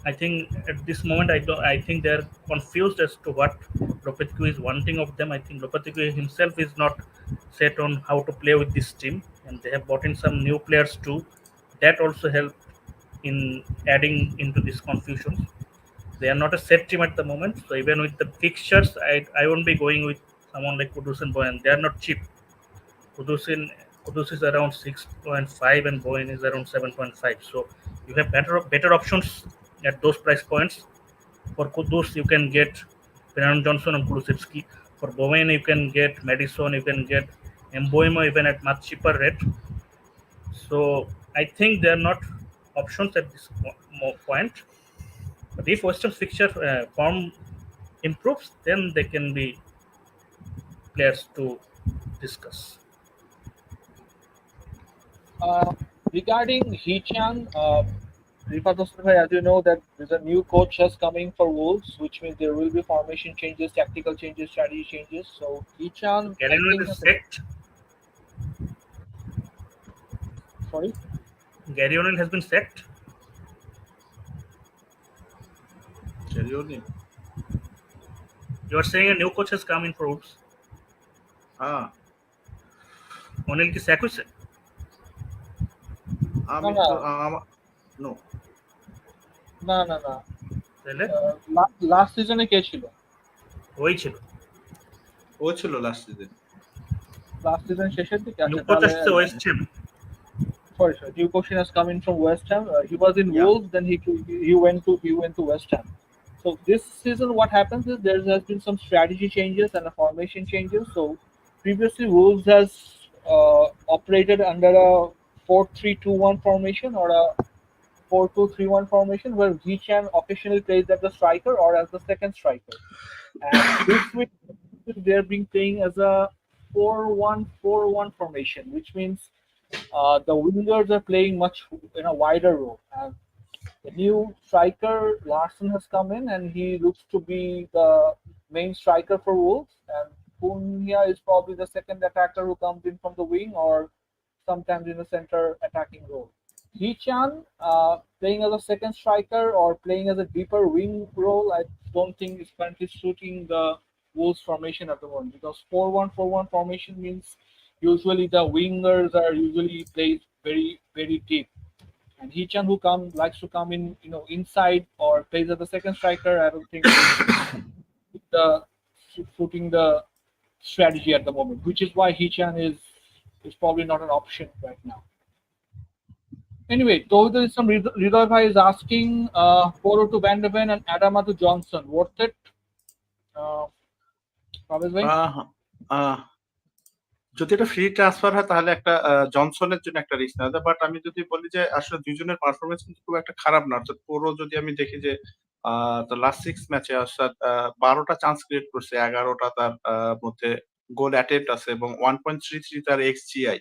Speaker 3: I think at this moment, I think they're confused as to what Lopetegui is wanting of them. I think Lopetegui himself is not set on how to play with this team, and they have brought in some new players too. That also helped in adding into this confusion. They are not a set team at the moment. So even with the fixtures, I won't be going with someone like Kudus and Boyan. They are not cheap. Kudus is around 6.5 and Boyan is around 7.5. So you have better options at those price points. For Kudus, you can get Brennan Johnson and Kulusevski. For Bowen, you can get Madison, you can get Mboimo even at much cheaper rate. So I think they are not options at this point. But if West Ham's fixture form improves, then they can be players to discuss.
Speaker 4: Regarding Hee-chan, Rifat Osman, as you know, that there's a new coach has coming for Wolves, which means there will be formation changes, tactical changes, strategy changes. So Hee-chan,
Speaker 3: Gary O'Neill is set.
Speaker 4: Sorry?
Speaker 3: Gary O'Neill has been set.
Speaker 2: Gary O'Neill.
Speaker 3: You are saying a new coach has come in for Wolves. O'Neill ki sack hoyche?
Speaker 2: আমি তো no
Speaker 4: না না না
Speaker 3: তাহলে
Speaker 4: last সিজনে কে ছিল?
Speaker 3: ওই ছিল
Speaker 2: লাস্ট
Speaker 4: সিজন শেষের দিকে।
Speaker 3: নিউ কোচ আসছে West Ham.
Speaker 4: Sorry, new coach has come in from West Ham. He was in Wolves, then he went to West Ham. So this season, what happens is there has been some strategy changes and a formation changes. So previously, Wolves has operated under a 4-3-2-1 formation or a 4-2-3-1 formation, where Hee-chan occasionally plays as the striker or as the second striker. And this week, they're being playing as a 4-1-4-1 formation, which means the wingers are playing much in a wider role. And the new striker Larsson has come in, and he looks to be the main striker for Wolves. And Cunha is probably the second attacker who comes in from the wing or sometimes in the center attacking role. Hee-chan playing as a second striker or playing as a deeper wing role, I don't think is currently suiting the Wolves formation at the moment, because 4-1-4-1 formation means usually the wingers are usually played very, very deep. And Hee-chan, who likes to come in, inside or plays as the second striker, I don't think suiting the strategy at the moment, which is why Hee-chan is probably not an option right now. Anyway, Tohidul Islam Ridoy Bhai is asking Poro to Van de Ven and Adama to Johnson. Worth it? Pravesh Bhai?
Speaker 2: যদি এটা free transfer হয় তাহলে একটা জনসনের জন্য একটা risk নেওয়া যায়। But আমি যদি বলি যে আসলে দুইজনের পারফরমেন্স কিন্তু খুব একটা খারাপ না। অর্থাৎ পুরো যদি আমি দেখি যে লাস্ট 6 ম্যাচে অর্থাৎ 12টা চান্স ক্রিয়েট করছে, 11টা তার মধ্যে গোল অ্যাটেম্প্ট আছে এবং 1.33 তার XGI।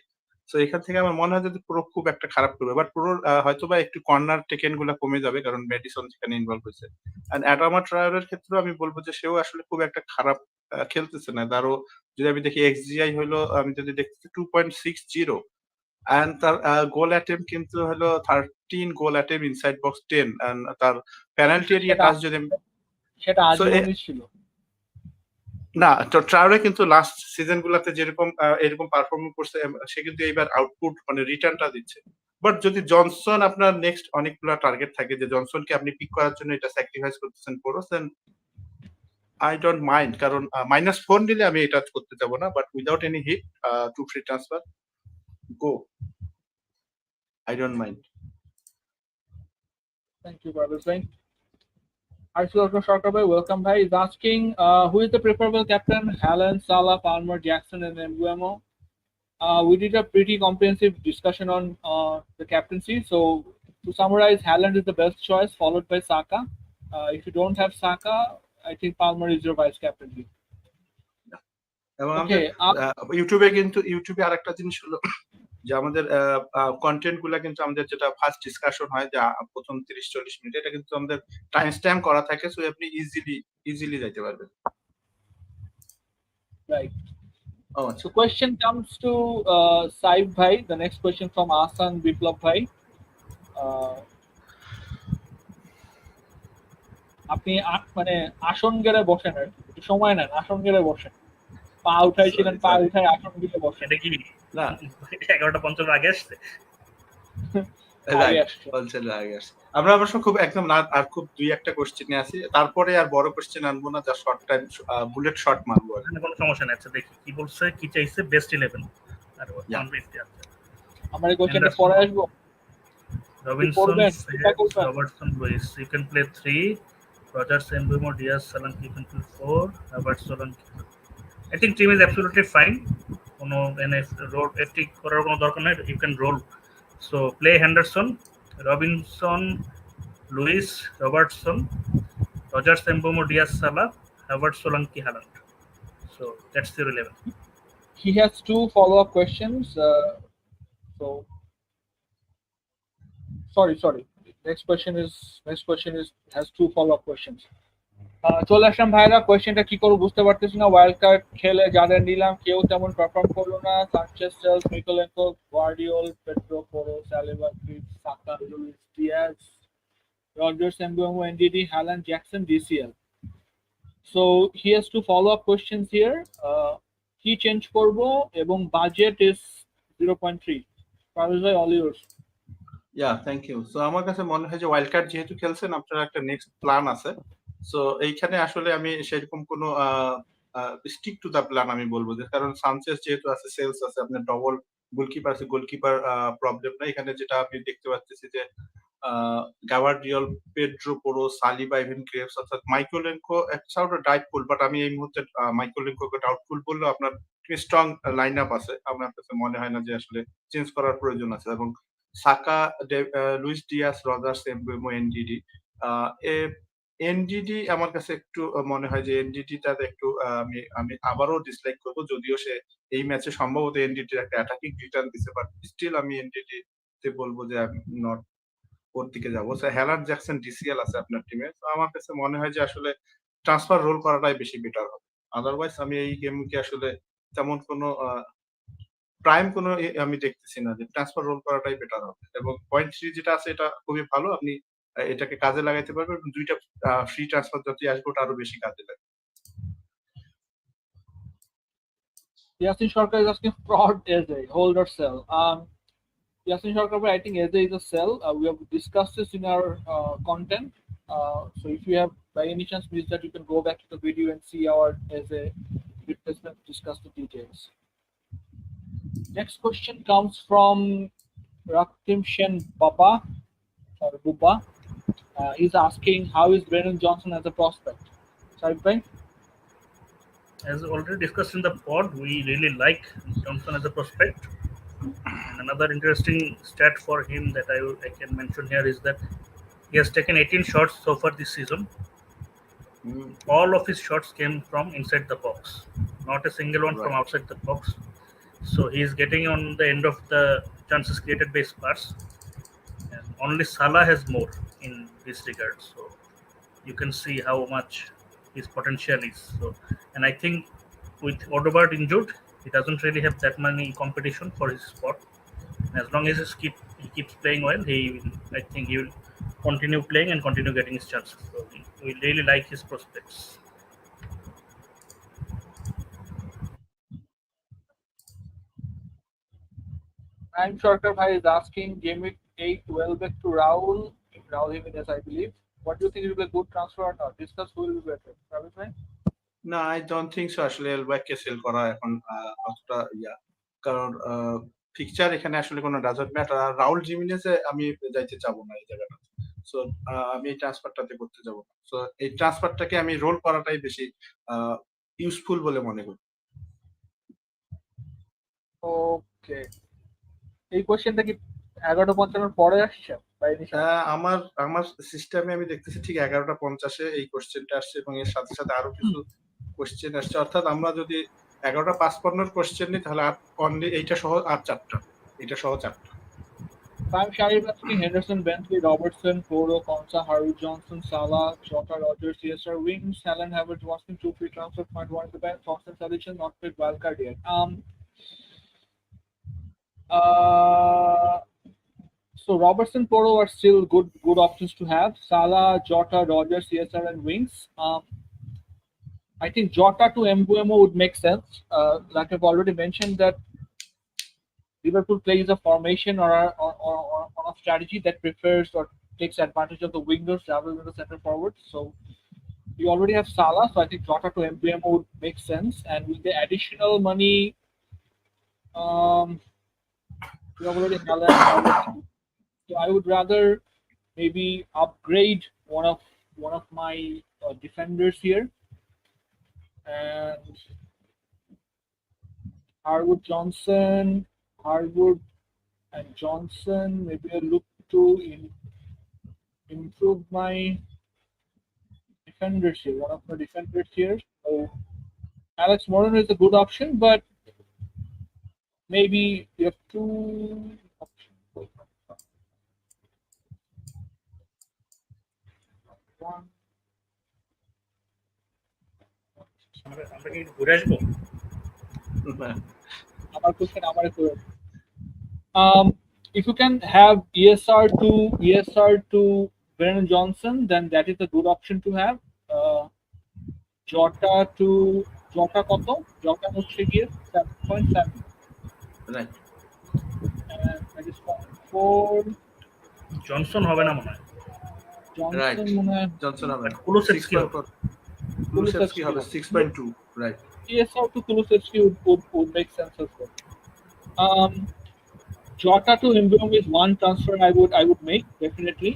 Speaker 2: সো এখান থেকে আমার মনে হয় যদি পুরো খুব একটা খারাপ করবে, বাট পুরো হয়তোবা একটু কর্নার টেকেন গুলা কমে যাবে, কারণ মেডিসন সেখানে ইনভলভ হয়েছে। এন্ড অ্যাডামা ট্রায়ারের ক্ষেত্রে আমি বলবো যে সেও আসলে খুব একটা খারাপ খেলতেছে না। তারও যদি আমি দেখি XGI হলো, আমি যদি দেখতেছি 2.60 এন্ড তার গোল অ্যাটেম্প্ট কিন্তু হলো 13 গোল অ্যাটেম্প্ট ইনসাইড বক্স 10 এন্ড তার পেনাল্টি এরিয়া টাচ যদি
Speaker 4: সেটা আজীবনই ছিল
Speaker 2: না। তো ট্রায়ারে কিন্তু লাস্ট সিজন গুলাতে যেরকম এরকম পারফর্ম করছে, সে কিন্তু এইবার আউটপুট মানে রিটার্নটা দিচ্ছে। বাট যদি জনসন আপনার নেক্সট অনেকগুলো টার্গেট থাকে যে জনসনকে আপনি পিক করার জন্য এটা স্যাক্রিফাইস করতেছেন পুরো, দেন I don't mind, কারণ -4 দিলে আমি এটা করতে যাব না, but without any hit to free transfer go, I don't mind.
Speaker 4: Thank you, Pravesh Bhai. Arshil Sharkar Bhai, welcome Bhai, is asking who is the preferable captain? Haaland, Salah, Palmer, Jackson, and Mbuemo. We did a pretty comprehensive discussion on the captaincy. So to summarize, Haaland is the best choice, followed by Saka. If you don't have Saka, I think Palmer is your vice captaincy.
Speaker 2: এবং আমাদের ইউটিউবে আরেকটা জিনিস হলো যে আমাদের content গুলা কিন্তু আমাদের যেটা ফার্স্ট ডিসকাশন হয় যে প্রথম 30-40 মিনিট, এটা কিন্তু আমাদের টাইম স্ট্যাম্প করা থাকে, সো আপনি ইজিলি যাইতে পারবেন।
Speaker 4: Right. So question comes to Saib Bhai. The next question from Asan Biplab Bhai. আপনি মানে আসন গেড়ে বসেন, আর একটু সময় নেন, আসন গেড়ে বসেন, পা উঠাইছিলেন, পা উঠাই আসন গেড়ে বসেন।
Speaker 3: এটা কি না 11:50 আগে আসছে?
Speaker 2: রাইট, কনসেপ্ট আগে আসছে। আমরা অবশ্য খুব একদম না আর খুব ২-১টা কোশ্চেনে আছি। তারপরে আর বড় কোশ্চেন আনবো না, যা শর্ট টাইম বুলেট শর্ট মারবো আর।
Speaker 3: কোনো সমস্যা নেই। আচ্ছা দেখি কি বলছে, কি চাইছে বেস্ট 11 আর 150 আছে।
Speaker 4: আমার এই কোশ্চেনটা পরে আসবো।
Speaker 3: Robinson, Robertson, Lewis. You can play 3. Rogers, 𝐚𝐵𝐺𝐬, Diaz, Salah. You can play 4. Havertz, Solanke. I think team is absolutely fine. কোনো roll FT করার কোনো দরকার নাই. You can roll. So play Henderson, Robinson, Lewis, Robertson, Rogers, 𝐚𝐵𝐺𝐬, Diaz, Salah, Havertz, Solanke, Haaland. So that's your 11.
Speaker 4: He has 2 follow-up questions. So sorry. Next question has 2 follow-up questions. চলে আসলাম ভাইরা, কোয়েশ্চেনটা কি করবো বুঝতে পারতেছি না। ওয়াইল্ড কার্ড খেলে যাদের নিলাম কেউ তেমন পারফর্ম করলো না। Sanchez, Sels, Mykolenko, Gvardiol, Pedro Porro, Saliba, Chris, Saka, Luis Diaz, Rogers, 𝐚𝐵𝐺𝐬, NDD, Haaland, Jackson, DCL. So he has 2 follow-up questions here. কি চেঞ্জ করবো এবং বাজেট ইজ 0.3. পারভেজ ভাই, all yours.
Speaker 2: Thank you. So আমার কাছে মনে হয় যে ওয়াইল্ড কার্ড যেহেতু খেলছেন, আপনার একটা নেক্সট প্ল্যান আছে। সো এইখানে আসলে আমি সেরকম কোনো স্টিক টু দা প্ল্যান আমি বলবো যে, কারণ সানচেজ যেহেতু আছে, সেলস আছে, আপনার ডবল গোলকিপার আছে, গোলকিপার প্রবলেম নাই এখানে। যেটা আমি দেখতে পাচ্ছি যে গাভার্ডিওল, Pedro Porro, Saliba, even graves, অর্থাৎ মাইকেলেঙ্কো একটা ডাউটফুল, বাট আমি এই মুহূর্তে মাইকেলেঙ্কোকে ডাউটফুল বললেও আপনার স্ট্রং লাইন আপ আছে। আমার কাছে মনে হয় না যে আসলে চেঞ্জ করার প্রয়োজন আছে। এবং Saka, Luis Diaz, Rogers, 𝐚𝐵𝐺𝐬, NDD। NDD আমার কাছে একটু মনে হয় যে NDD-টাতে একটু আমি আবারও ডিসলাইক করবো, যদিও সে এই ম্যাচে সম্ভবত NDD-র একটা অ্যাটাকিং রিটার্ন দিছে, বাট স্টিল আমি NDD-তে বলবো যে আমি নট ওর দিকে যাবো। সো হ্যালান্ড, জ্যাকসন, DCL আছে আপনার টিমে। তো আমার কাছে মনে হয় যে আসলে ট্রান্সফার রোল করাটাই বেশি বেটার হবে। আদারওয়াইজ আমি এই গেমকে আসলে তেমন কোনো প্রাইম কোনো আমি দেখতেছি না, যে ট্রান্সফার রোল করাটাই বেটার হবে। এবং পয়েন্ট 3 যেটা আছে এটা খুবই ভালো। আপনি এটাকে কাজে লাগাইতে পারবেন। 2 টা ফ্রি ট্রান্সফার যতই আসবে ওটা আরো বেশি কাজে লাগবে।
Speaker 4: Yasin Sharkar is asking fraud Eze, hold or sell. Yasin Sharkar, I think Eze is a sell. We have discussed this in our content. So if you have by any chance missed that, you can go back to the video and see our Eze replacement, discuss the details. Next question comes from Rakim Shen Baba or Buba. He's asking, how is Brennan Johnson as a prospect? Sorry, Brian?
Speaker 3: As already discussed in the pod, we really like Johnson as a prospect. And another interesting stat for him that I can mention here is that he has taken 18 shots so far this season. All of his shots came from inside the box, not a single one from outside the box. So he is getting on the end of the chances created by Spurs. And only Salah has more in this regard. So you can see how much his potential is. So, and I think with Odegaard injured, he doesn't really have that many competition for his spot. And as long as he keeps playing well, I think he will continue playing and continue getting his chances. So we really like his prospects.
Speaker 4: I'm Sharkar Bhai is asking, game week 8 Welbeck to Raul Jimenez, I believe. What do you think will be a good transfer or not? Discuss who will be better. Travis Bhai?
Speaker 2: না, I don't think so আসলে এলব্যাককে sell করা এখন অতটা কারণ fixture এখানে আসলে কোনো doesn't matter. R Raul জিমিনেজে আমি যাইতে চাবো না এই জায়গাটা। সো আমি এই ট্রান্সফারটাতে করতে যাবো না। সো এই ট্রান্সফারটাকে আমি রোল করাটাই বেশি ইউজফুল বলে মনে করি।
Speaker 4: ওকে, এই কোশ্চেনটা কি 11:55 পরে আসছে?
Speaker 2: আমার সিস্টেমে আমি দেখতেছি ঠিক 11:50 এই কোশ্চেনটা আসছে, এবং এর সাথে সাথে আরো কিছু কোশ্চেন আসছে। অর্থাৎ আমরা যদি 11:55 কোশ্চেন নিই, তাহলে অনলি এইটা সহ আর 4টা, এটা সহ 4টা।
Speaker 4: I'm Shahid asking Henderson, Bentley, Robertson, Poro, Konsa, Harvey Johnson, Salah, Jota, Rogers, CSR, Wings, Haaland, Havertz, Watson, 2 free transfer, point 1 to bank, Constant selection, not paid wildcard yet. So Robertson, Poro are still good options to have. Salah, Jota, Rogers, CSR, and Wings. I think Jota to 𝐚𝐵𝐺𝐬 would make sense. Like I've already mentioned that Liverpool plays a formation or a strategy that prefers or takes advantage of the wingers rather than the center forwards. So you already have Salah, so I think Jota to MBM would make sense. And with the additional money, you have already Haaland. So I would rather maybe upgrade one of my defenders here, and Harwood and Johnson. Maybe I look to improve my defenders here. One of my defenders here. So Alex Moreno is a good option, but maybe you have two options. One.
Speaker 3: আমরা কি ঘুরে আসবো?
Speaker 4: আমার question আমার করে। If you can have ESR to Brennan Johnson, then that is a good option to have. Jota কত? Jota হচ্ছে গিয়ে 7.7.
Speaker 2: Right.
Speaker 4: And that is 4.
Speaker 3: Johnson হবে না মনে হয়।
Speaker 2: Right.
Speaker 4: Johnson মনে হয়
Speaker 2: Johnson হবে না।
Speaker 3: কুলুসেভস্কি হবে।
Speaker 2: Kulusevski হবে 6.2. Right.
Speaker 4: ESR to Kulusevski would make sense as well. Jota to Mbeumo is one transfer I would make definitely.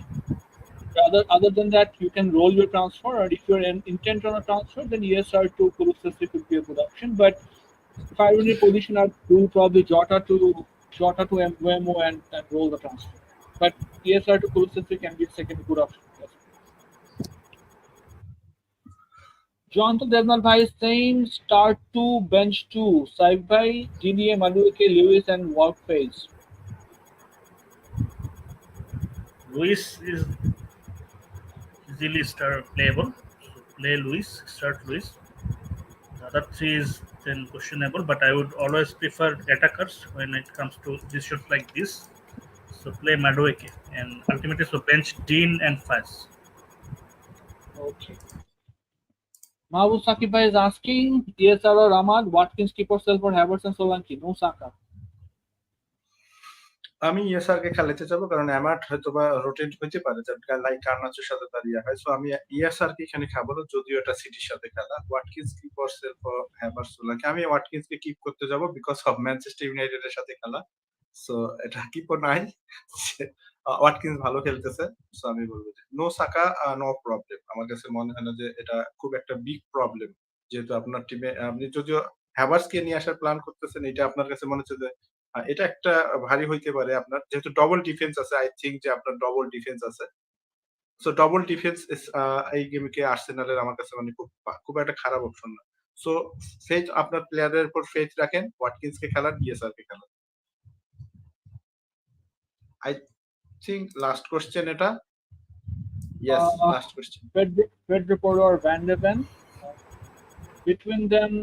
Speaker 4: Other than that, you can roll your transfer, or if you're intent on a transfer, then ESR to Kulusevski could be a good option. But if I were in a position, I'd do probably Jota to Mbeumo and roll the transfer. But ESR to Kulusevski can be a second good option. Jonathan Devnal Bhai is saying start 2, bench 2. Saif Bhai, Didier, Madueke, Lewis, and work phase.
Speaker 3: Luis is easily playable. So play Luis, start Luis. The other three is then questionable, but I would always prefer attackers when it comes to decisions like this. So play Madueke, and ultimately so bench Dean and Faz.
Speaker 4: Okay. Mahbub Sakib Bhai is asking, ESR or Ahmad, Watkins keep or sell for Havertz and Solanke? No Saka.
Speaker 2: আমি ইএসআরকে খেলাতে যাবো কারণ অ্যামাট হয়তো বা rotate হইতে পারে, যার like কার্নাচোর সাথে দাঁড়িয়ে হয়। সো আমি ইএসআরকে এখানে খাবো না, যদিও এটা সিটির সাথে খেলা। Watkins keep or sell for Havertz Solanke. আমি ওয়াটকিন্সকে কিপ করতে যাবো বিকজ অফ ম্যানচেস্টার ইউনাইটেডের সাথে খেলা। সো এটা কিপও নাই, ওয়াটকিন্স ভালো খেলতেছে। সো আমি বলবো যে নো সাকা, নো প্রবলেম। আমার কাছে মনে হয় না যে এটা খুব একটা বিগ প্রবলেম, যেহেতু আপনার টিমে আপনি যদিও হ্যাভার্টজকে নিয়ে আসার প্ল্যান করতেছেন, এটা আপনার কাছে মনে হচ্ছে যে এটা একটা ভারী হইতে পারে আপনার, যেহেতু ডবল ডিফেন্স আছে। আই থিংক যে আপনার ডবল ডিফেন্স আছে। সো ডবল ডিফেন্স এই গেমকে আর্সেনালের আমার কাছে মানে খুব একটা খারাপ অপশন না। সো ফেথ আপনার প্লেয়ারের উপর ফেথ রাখেন, ওয়াটকিন্সকে খেলান, ইএসআর কে খেলান। আই থিংক লাস্ট কোশ্চেন এটা। Yes, last question.
Speaker 4: Pedro Porro or Van de Ven? Between them,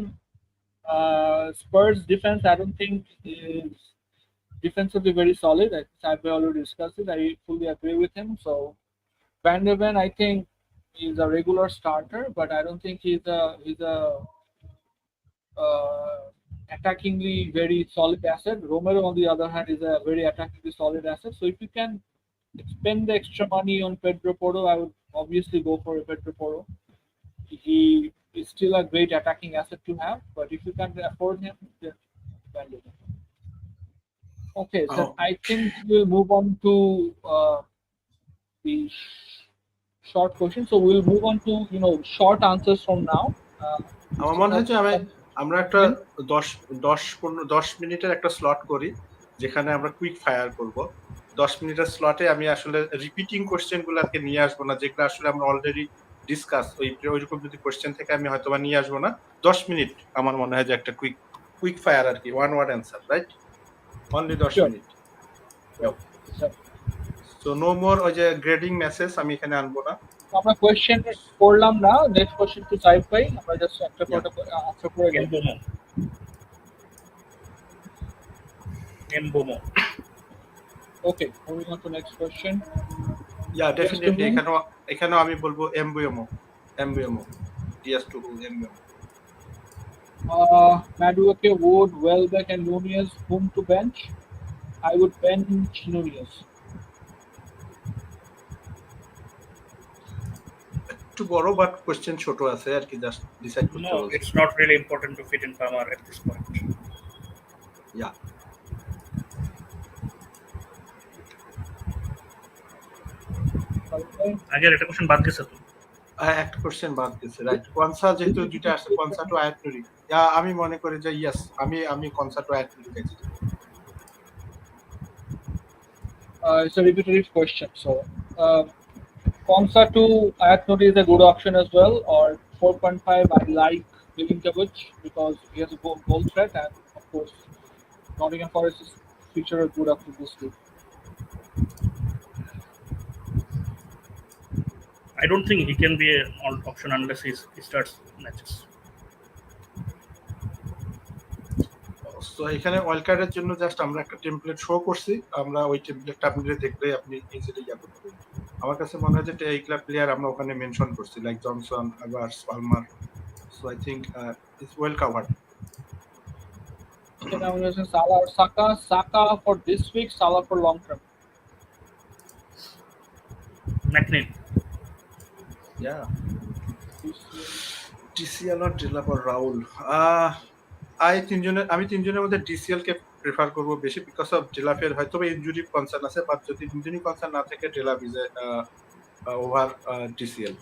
Speaker 4: Spurs defense I don't think is defensively very solid. I've already discussed it. I fully agree with him. So Van de Ven, I think, is a regular starter, but I don't think he's a attackingly very solid asset. Romero, on the other hand, is a very attackingly solid asset. So if you can spend the extra money on Pedro Porro, I would obviously go for Pedro Porro. He is still a great attacking asset to have, but if you can't afford him, then Van de Ven. Okay, so I think we'll move on to the short question. So we'll move on to short answers from now.
Speaker 2: আমার মনে হয় যে আমরা একটা 10 মিনিটের একটা slot করি, যেখানে আমরা কুইক ফায়ার করব। 10 মিনিটের স্লটে আমি আসলে রিপিটিং কোশ্চেন গুলোকে নিয়ে আসবো না, যেগুলো আসলে আমরা অলরেডি ডিসকাস। ওইরকম যদি কোশ্চেন থেকে আমি হয়তো বা নিয়ে আসবো না। 10 মিনিট আমার মনে হয় যে একটা কুইক ফায়ার আর কি, one word answer, right? Only 10 মিনিট। সো নো মোর ওই যে গ্রেডিং মেসেজ আমি এখানে আনবো না।
Speaker 4: আমরা কোশ্চেন করলাম না। নেক্সট কোশ্চেন টু সাইফ ভাই, আমরা জাস্ট একটা আনসার করে গেলাম।
Speaker 3: Mbeumo.
Speaker 4: Okay, moving on to next question.
Speaker 2: Yeah, definitely এখানেও আমি বলবো Mbeumo. Yes to Mbeumo.
Speaker 4: Madueke, Wood, Welbeck and Nunez, whom to bench? I would bench Nunez.
Speaker 2: একটু বড় বাট কোশ্চেন ছোট আছে আর কি, জাস্ট ডিসাইড করতে
Speaker 3: No,
Speaker 2: বলছি।
Speaker 3: it's not really important to fit in Palmer at this point.
Speaker 2: ইয়া
Speaker 3: আগের একটা question বাদ গেছে তো।
Speaker 2: একটা কোশ্চেন বাদ গেছে, রাইট। কনসা যেহেতু দুইটা আছে, কনসা টু আয়াত নুরি, আমি মনে করি যে ইয়েস, আমি কনসা টু আয়াত নুরি গেছি।
Speaker 4: It's a repetitive question. So, Konsa to Ayat Nuri is a good option as well. Or 4.5, I like 𝐻𝐬𝐿𝐻𝐿 because he has a goal threat, and of course, Nottingham Forest's future is good after this week.
Speaker 3: I don't think he can be an option unless he starts matches.
Speaker 2: So এখানে wild কার্ডের জন্য just আমরা একটা template show করছি, আমরা ওই টেমপ্লেটটা আপনি দেখলে আপনি ইজিলি ইয়া করতে পারবেন। আমার কাছে মনে হয় যে এইগুলা প্লেয়ার আমরা ওখানে মেনশন করছি, like Johnson, averse, Palmer. So I think it's well covered.
Speaker 4: Okay, now we're using Salah or Saka. Saka for this week, Salah for long term.
Speaker 3: McNeil.
Speaker 2: Yeah. DCL or Dilap or Raul. আমি তিনজনের মধ্যে DCL কে prefer করব বেশি, because of ডিলাফের হয়তো injury concern আছে, but যদি injury concern না থাকে Delap is over DCL.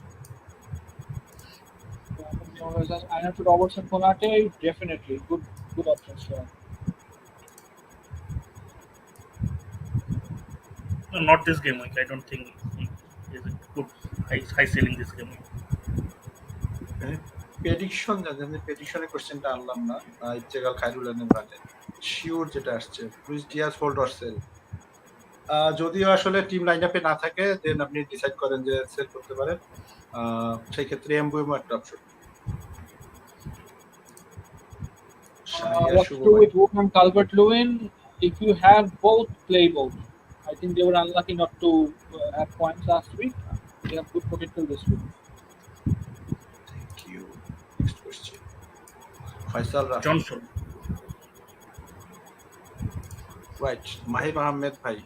Speaker 4: I have to Robertson Konate, definitely good options for him.
Speaker 3: No, not this game week. I don't think he is a good high ceiling this game week.
Speaker 2: Prediction জানেন, প্রেডিকশনের কোশ্চেনটা আনলাম না। ইচ্ছেগাল খায়রুল আলম রাতে sure যেটা আসছে Luis Diaz hold or sell. যদিও আসলে team লাইনআপে না থাকে দেন আপনি ডিসাইড করেন যে সেল করতে পারেন, সেই ক্ষেত্রে এমবুএম একটা option.
Speaker 4: What to do with Wood and Calvert-Lewin? If you have both, play both. I think they were unlucky not to have points last week. They have good potential this week.
Speaker 2: Thank you. Next question. Faisal Rafi.
Speaker 3: Johnson.
Speaker 2: Right. Mahib Ahmed ভাই,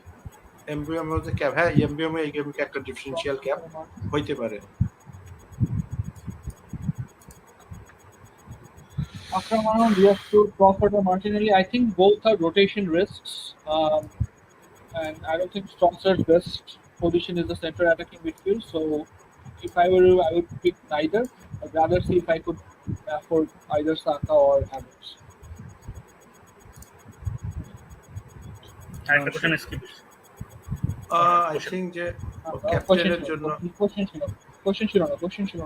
Speaker 2: এমবিএম এর যে cap, হ্যাঁ এমবিএম এই গেমে একটা differential cap হইতে পারে।
Speaker 4: Akram Arnold, Rashford, Crawford, or Martinelli. I think both are rotation risks, and I don't think Stromser's best position is the center attacking midfield. So, if I were, I would pick neither. I'd rather see if I could afford either Saka or Havertz.
Speaker 3: I have a question skip.
Speaker 2: I think যে ক্যাপ্টেনের জন্য
Speaker 4: Question ছিল না.
Speaker 3: Question ছিল।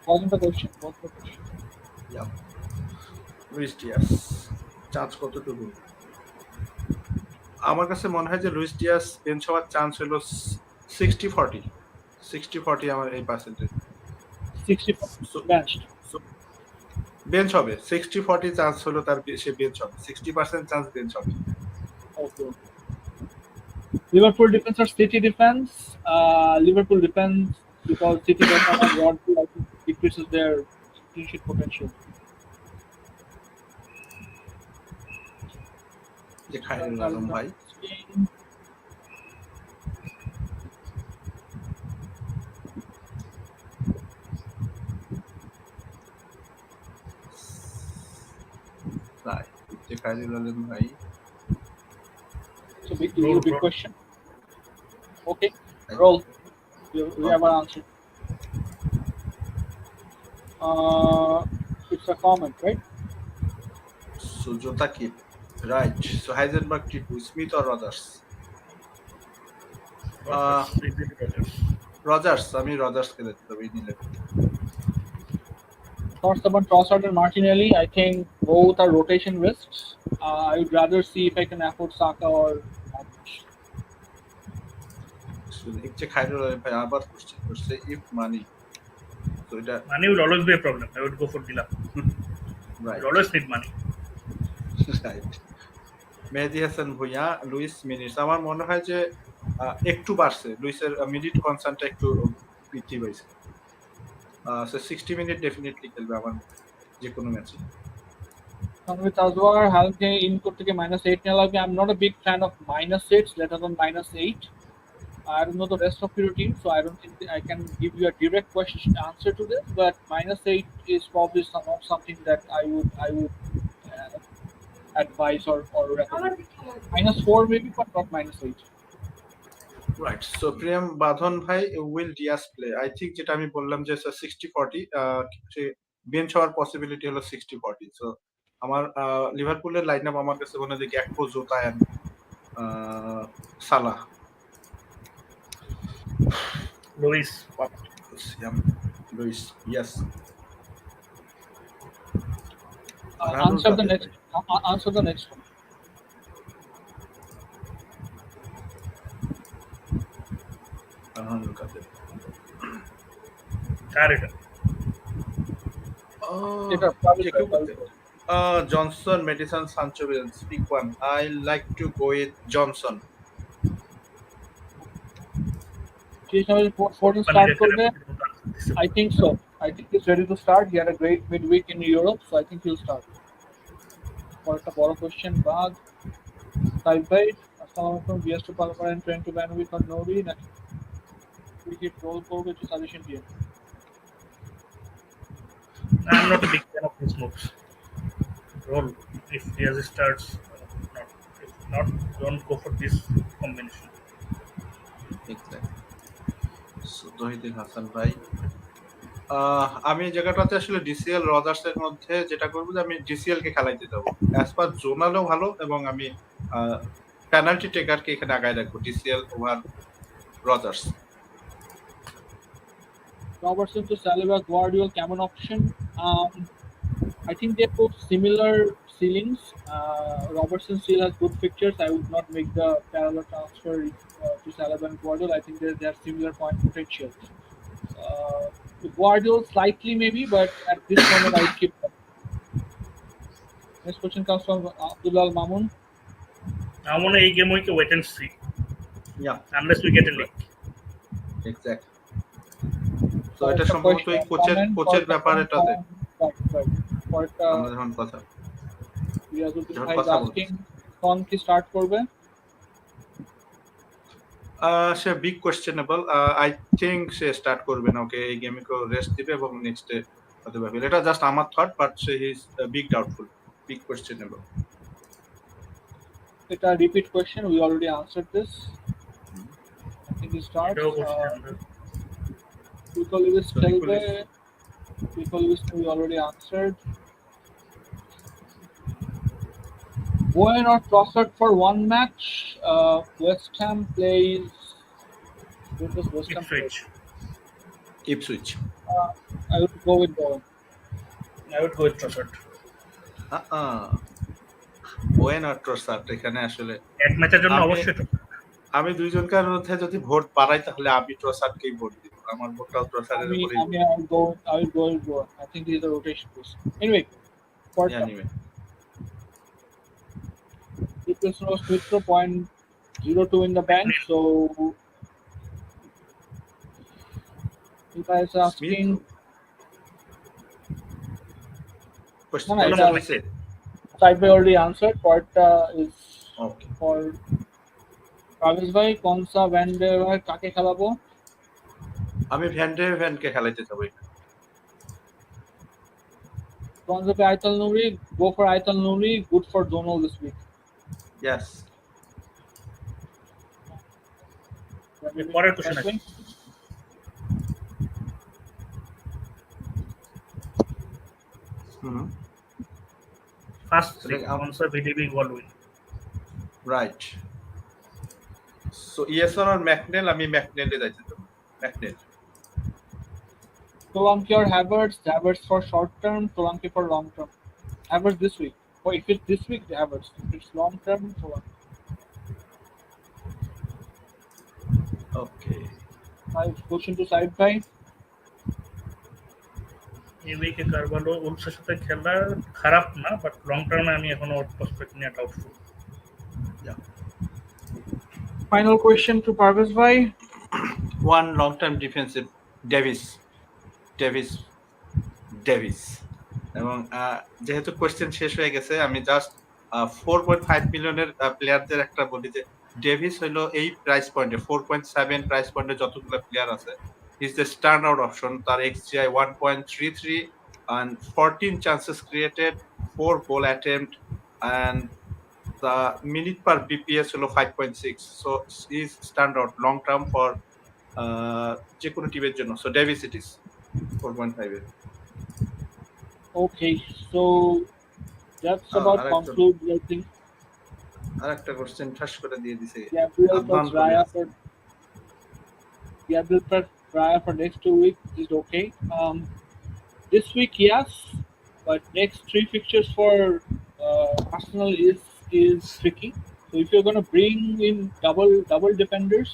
Speaker 4: Wasn't a question. Was the question.
Speaker 2: Yeah. Luis Diaz chance কতটুকু? আমার কাছে মনে হয় যে লুইস ডিয়াস বেঞ্চ হওয়ার চান্স হলো 60-40 আমার এই পার্সেন্টেজ।
Speaker 4: 60 benched.
Speaker 2: বেঞ্চ হবে 60-40 চান্স হলো তার, সে বেঞ্চ হবে 60% চান্স বেঞ্চ হবে।
Speaker 4: Okay. Liverpool defense or City defense? Liverpool defense, because City does not have Rodri, I think decreases their clean sheet potential.
Speaker 2: যে খায়রুল আলম ভাই, যে খায়রুল আলম ভাই।
Speaker 4: So big question. Okay, roll. We have our answer. It's a comment, right?
Speaker 2: So Jota keep. Right. So Heisenberg Tipu, Smith or Rodgers? Rodgers. আমি Rodgers কে দেখতে হবে নিলে।
Speaker 4: Thoughts about Trossard and Martinelli? I think both are rotation risks. I would rather see if I can afford Saka or Havertz.
Speaker 2: So একটু খায়রুল আলম ভাই আবার question করছে, if money. So এটা
Speaker 3: Money will always be a problem. I would go for Dilap.
Speaker 2: right.
Speaker 3: You always need money.
Speaker 2: Right. Mehedi Hasan Bhuiyan, Luis minutes আমার মনে হয় যে একটু বাড়ছে, লুইসের মিনিট কনসার্নটা একটু বৃদ্ধি পাইছে। সো 60 মিনিট ডেফিনেটলি খেলবে আমার যে কোনো ম্যাচে।
Speaker 4: With Azwar, Halke input থেকে -8 নেওয়া লাগবে. I'm not a big fan of -8, let alone -8. I don't know the rest of your team, so I don't think I can give you a direct question answer to this. But -8 is probably not something that I would advise or recommend. -4 maybe, but not -8.
Speaker 2: Right so Priyam Bandhan ভাই will Diaz play I think যেটা আমি বললাম যে 60-40 সে bench হওয়ার possibility হলো 60-40 so আমার লিভারপুলের line up আমার কাছে মনে হয় যে Gakpo Jota and Salah
Speaker 3: Luis.
Speaker 2: Luis, yes.
Speaker 4: Answer the next. Answer the next one.
Speaker 2: Johnson, Madison, Sancho Williams. Pick one. I like to go with Johnson.
Speaker 4: Start করবে? I think so. I think he's ready to start. He had a great midweek in Europe, so I think he'll start. For a big question, Bag, Type Bite, Assalamualaikum, BS to Palmer and Trent to Banwick or Nori. Next wicket roll over to solution here.
Speaker 3: I'm not a big fan of his moves. Roll if Eze starts, not. If not, don't go for this combination.
Speaker 2: Exactly. So Tohidin Hassan ভাই আমি এই জায়গাটাতে আসলে DCL Rogers এর মধ্যে যেটা করব যে আমি ডিসিএল কে খেলাইতে যাব অ্যাজ পার জোনালও ভালো এবং আমি পেনাল্টি টেকারকে এখানে আগায় রাখবো DCL over Rogers
Speaker 4: Robertson to Saliba, Guardiola, common option. I think they both similar ceilings. Robertson still has good fixtures. I would not make the parallel transfer to Saliba and Guardiola. I think they have similar point potential. Guardiola slightly maybe, but at this moment I would keep them. Next question comes from Abdullah Mamun.
Speaker 3: I want to game week wait and see.
Speaker 2: Yeah.
Speaker 3: Unless we get a link.
Speaker 2: Exactly. So এটা সম্ভবত এই কোচের ব্যাপারটাতে আমরা যখন কথা
Speaker 4: রিয়াজুদ্দিন ভাই asking কোন কি স্টার্ট করবে
Speaker 2: সে বিগ কোশ্চেনেবল আই থিংক সে স্টার্ট করবে না ওকে এই গেমে কো রেস্ট দিবে এবং নেক্সট ডে হতে পারে এটা জাস্ট আমার থট বাট সে is big doubtful big questionable
Speaker 4: এটা repeat question we already answered this I think he start people is we already answered. Bowen or Trossard for one match. West Ham plays. Where does West Ham play?
Speaker 2: Ipswich.
Speaker 4: I would go with Bowen.
Speaker 3: I would go with Trossard.
Speaker 2: Bowen or Trossard এখানে আসলে
Speaker 3: এক ম্যাচের জন্য অবশ্যই
Speaker 2: আমি দুইজনকার মধ্যে যদি vote বাড়াই তাহলে আমি ট্রসার্ডকেই ভোট দিব আমার ভোটটাও ট্রসার্ডের উপরেই
Speaker 4: I will go with Bowen. I think he's a rotation piece. Anyway, Replacement was with 0.02 in the bank, so you guys are asking. Type already answered. Porta is
Speaker 2: okay
Speaker 4: for Travis ভাই কোনসা ভ্যান্ডেভার কাকে খেলাবো
Speaker 2: আমি ভ্যানকে খেলাইতে যাব
Speaker 4: Quansah পে Ait Nouri go for Ait Nouri good for Ghono this week
Speaker 2: yes
Speaker 3: পরের question আছে first Quansah VDB goal win
Speaker 2: right So ESR or McNeil, আমি McNeil এ যাইতে দেব McNeil
Speaker 4: Solanke or Havertz for short term, Solanke for long term. Havertz this week. Or if it's this week, Havertz. If it's long term, Solanke.
Speaker 2: Okay.
Speaker 4: Question to side by.
Speaker 3: এই উইকে কারবালো উলসের সাথে খেলা খারাপ না but long টার্মে আমি এখনো ওর prospect নিয়ে doubtful
Speaker 4: Final question to Parvez bhai.
Speaker 2: One long-term defensive, Davis. এবং যেহেতু কোয়েশ্চেন শেষ হয়ে গেছে আমি জাস্ট 4.5 মিলিয়নের প্লেয়ারদের একটা বলি যে ডেভিস হইলো এই প্রাইস পয়েন্টে 4.7 প্রাইস পয়েন্টে যতগুলো প্লেয়ার আছে is the stand out option. তার XGI 1.33 and 14 chances created, 4 goal attempt and the minute per BPS হলো 5.6. So is stand out long term for যে কোনো টিমের জন্য। So Davis it is 4.5 এর।
Speaker 4: Okay, so that's about conclude, I think.
Speaker 2: আরেকটা question ঠাস করে দিয়ে দিছে।
Speaker 4: Gabriel Raya for next 2 weeks is okay. This week, yes, but next 3 fixtures for Arsenal is tricky. So if you're going to bring in double defenders,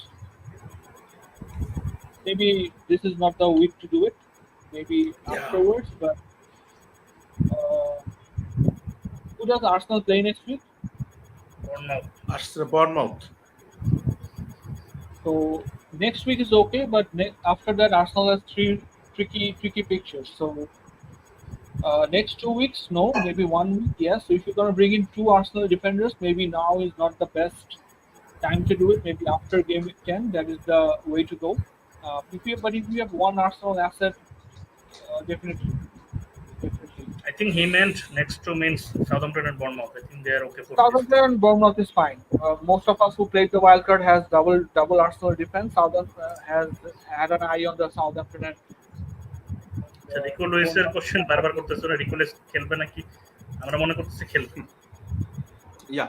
Speaker 4: maybe this is not the week to do it. Maybe afterwards, but who does Arsenal play next week?
Speaker 2: Bournemouth.
Speaker 4: So next week is okay, but after that Arsenal has 3 tricky pictures. So next 2 weeks, no. Maybe 1 week, yes. So if you're going to bring in 2 Arsenal defenders, maybe now is not the best time to do it. Maybe after game week 10, that is the way to go. But if you have 1 Arsenal asset, definitely.
Speaker 3: I think he meant next 2 means Southampton and Bournemouth. I think they are okay for
Speaker 4: Southampton and Bournemouth is fine. Most of us who played the wildcard has double Arsenal defense. Southampton has had an eye on the Southampton and
Speaker 3: Rico লুইসের question বারবার করতেছে না, Rico Luis খেলবে নাকি? আমরা মনে করতেছি খেলবে।
Speaker 2: ইয়া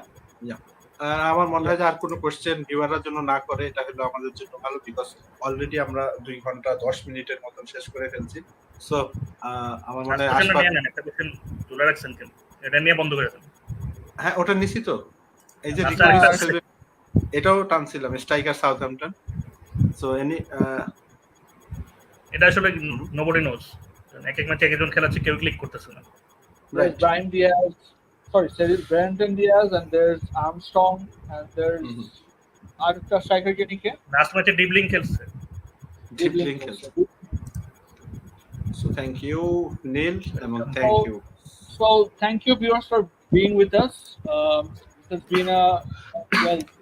Speaker 2: আমার মনে হয় যে আর কোনো কোশ্চেন ভিউয়ারদের জন্য না করে এটা হলো আমাদের জন্য ভালো, বিকজ অলরেডি আমরা 2 ঘন্টা 10 মিনিটের মতন শেষ করে ফেলছি। সো আমার মনে হয়
Speaker 3: একটা কোশ্চেন তুলে রাখছেন কেন? এটা নিয়ে বন্ধ করে দেন।
Speaker 2: হ্যাঁ, ওটা নিছি তো। এই যে এটাও টানছিলাম স্ট্রাইকার সাউথহ্যাম্পটন। সো
Speaker 3: এটা আসলে নোবডি নোজ। এক ম্যাচে একজন খেলাচ্ছে, কেউ ক্লিক করতেছে না।
Speaker 4: There's Brandon Diaz and there's Armstrong and there's আরেকটা স্ট্রাইকার কে নিকে
Speaker 3: লাস্ট ম্যাচে ডিবলিং খেলছে।
Speaker 2: So thank you Neil and
Speaker 4: thank you viewers for being with us. It has been a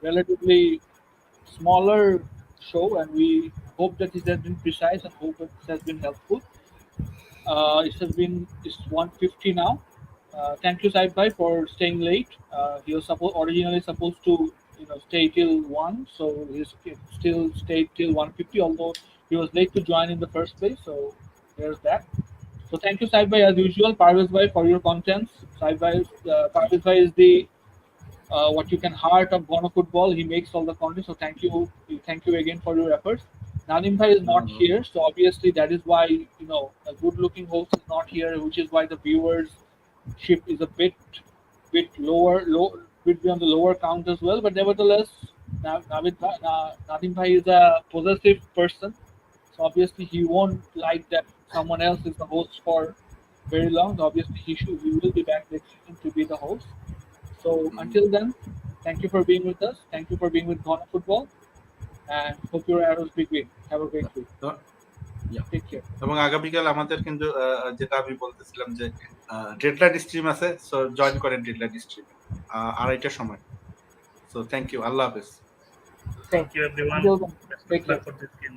Speaker 4: relatively smaller show and we hope that it has been precise and hope that it has been helpful. It's 1:50 now. Thank you Saib for staying late. He was originally supposed to stay till 1, so he still stayed till 1:50, although he was late to join in the first place. So there's that. So thank you Saib as usual. Parvez bhai for your contents. Saib bhai, Parvez bhai is the what you can heart of Ghono football. He makes all the content. So thank you again for your efforts. Nadim bhai is not here, so obviously that is why a good-looking host is not here, which is why the viewership is a bit on the lower count as well. But nevertheless, Nadim bhai is a possessive person, so obviously he won't like that someone else is the host for very long. So obviously he will be back next season to be the host. So until then, thank you for being with us. Thank you for being with Ghono Football. And hope your arrows big win. Have a great week. Take care.
Speaker 2: এবং আগামীকাল আমাদের কিন্তু যেটা আমি বলতেছিলাম যে deadline stream আছে, so join করেন ডেডলাইন স্ট্রিম 2:30টার সময়। সো থ্যাংক ইউ, আল্লাহ হাফেজ।
Speaker 3: Thank you everyone.
Speaker 4: Take care.
Speaker 3: For this game.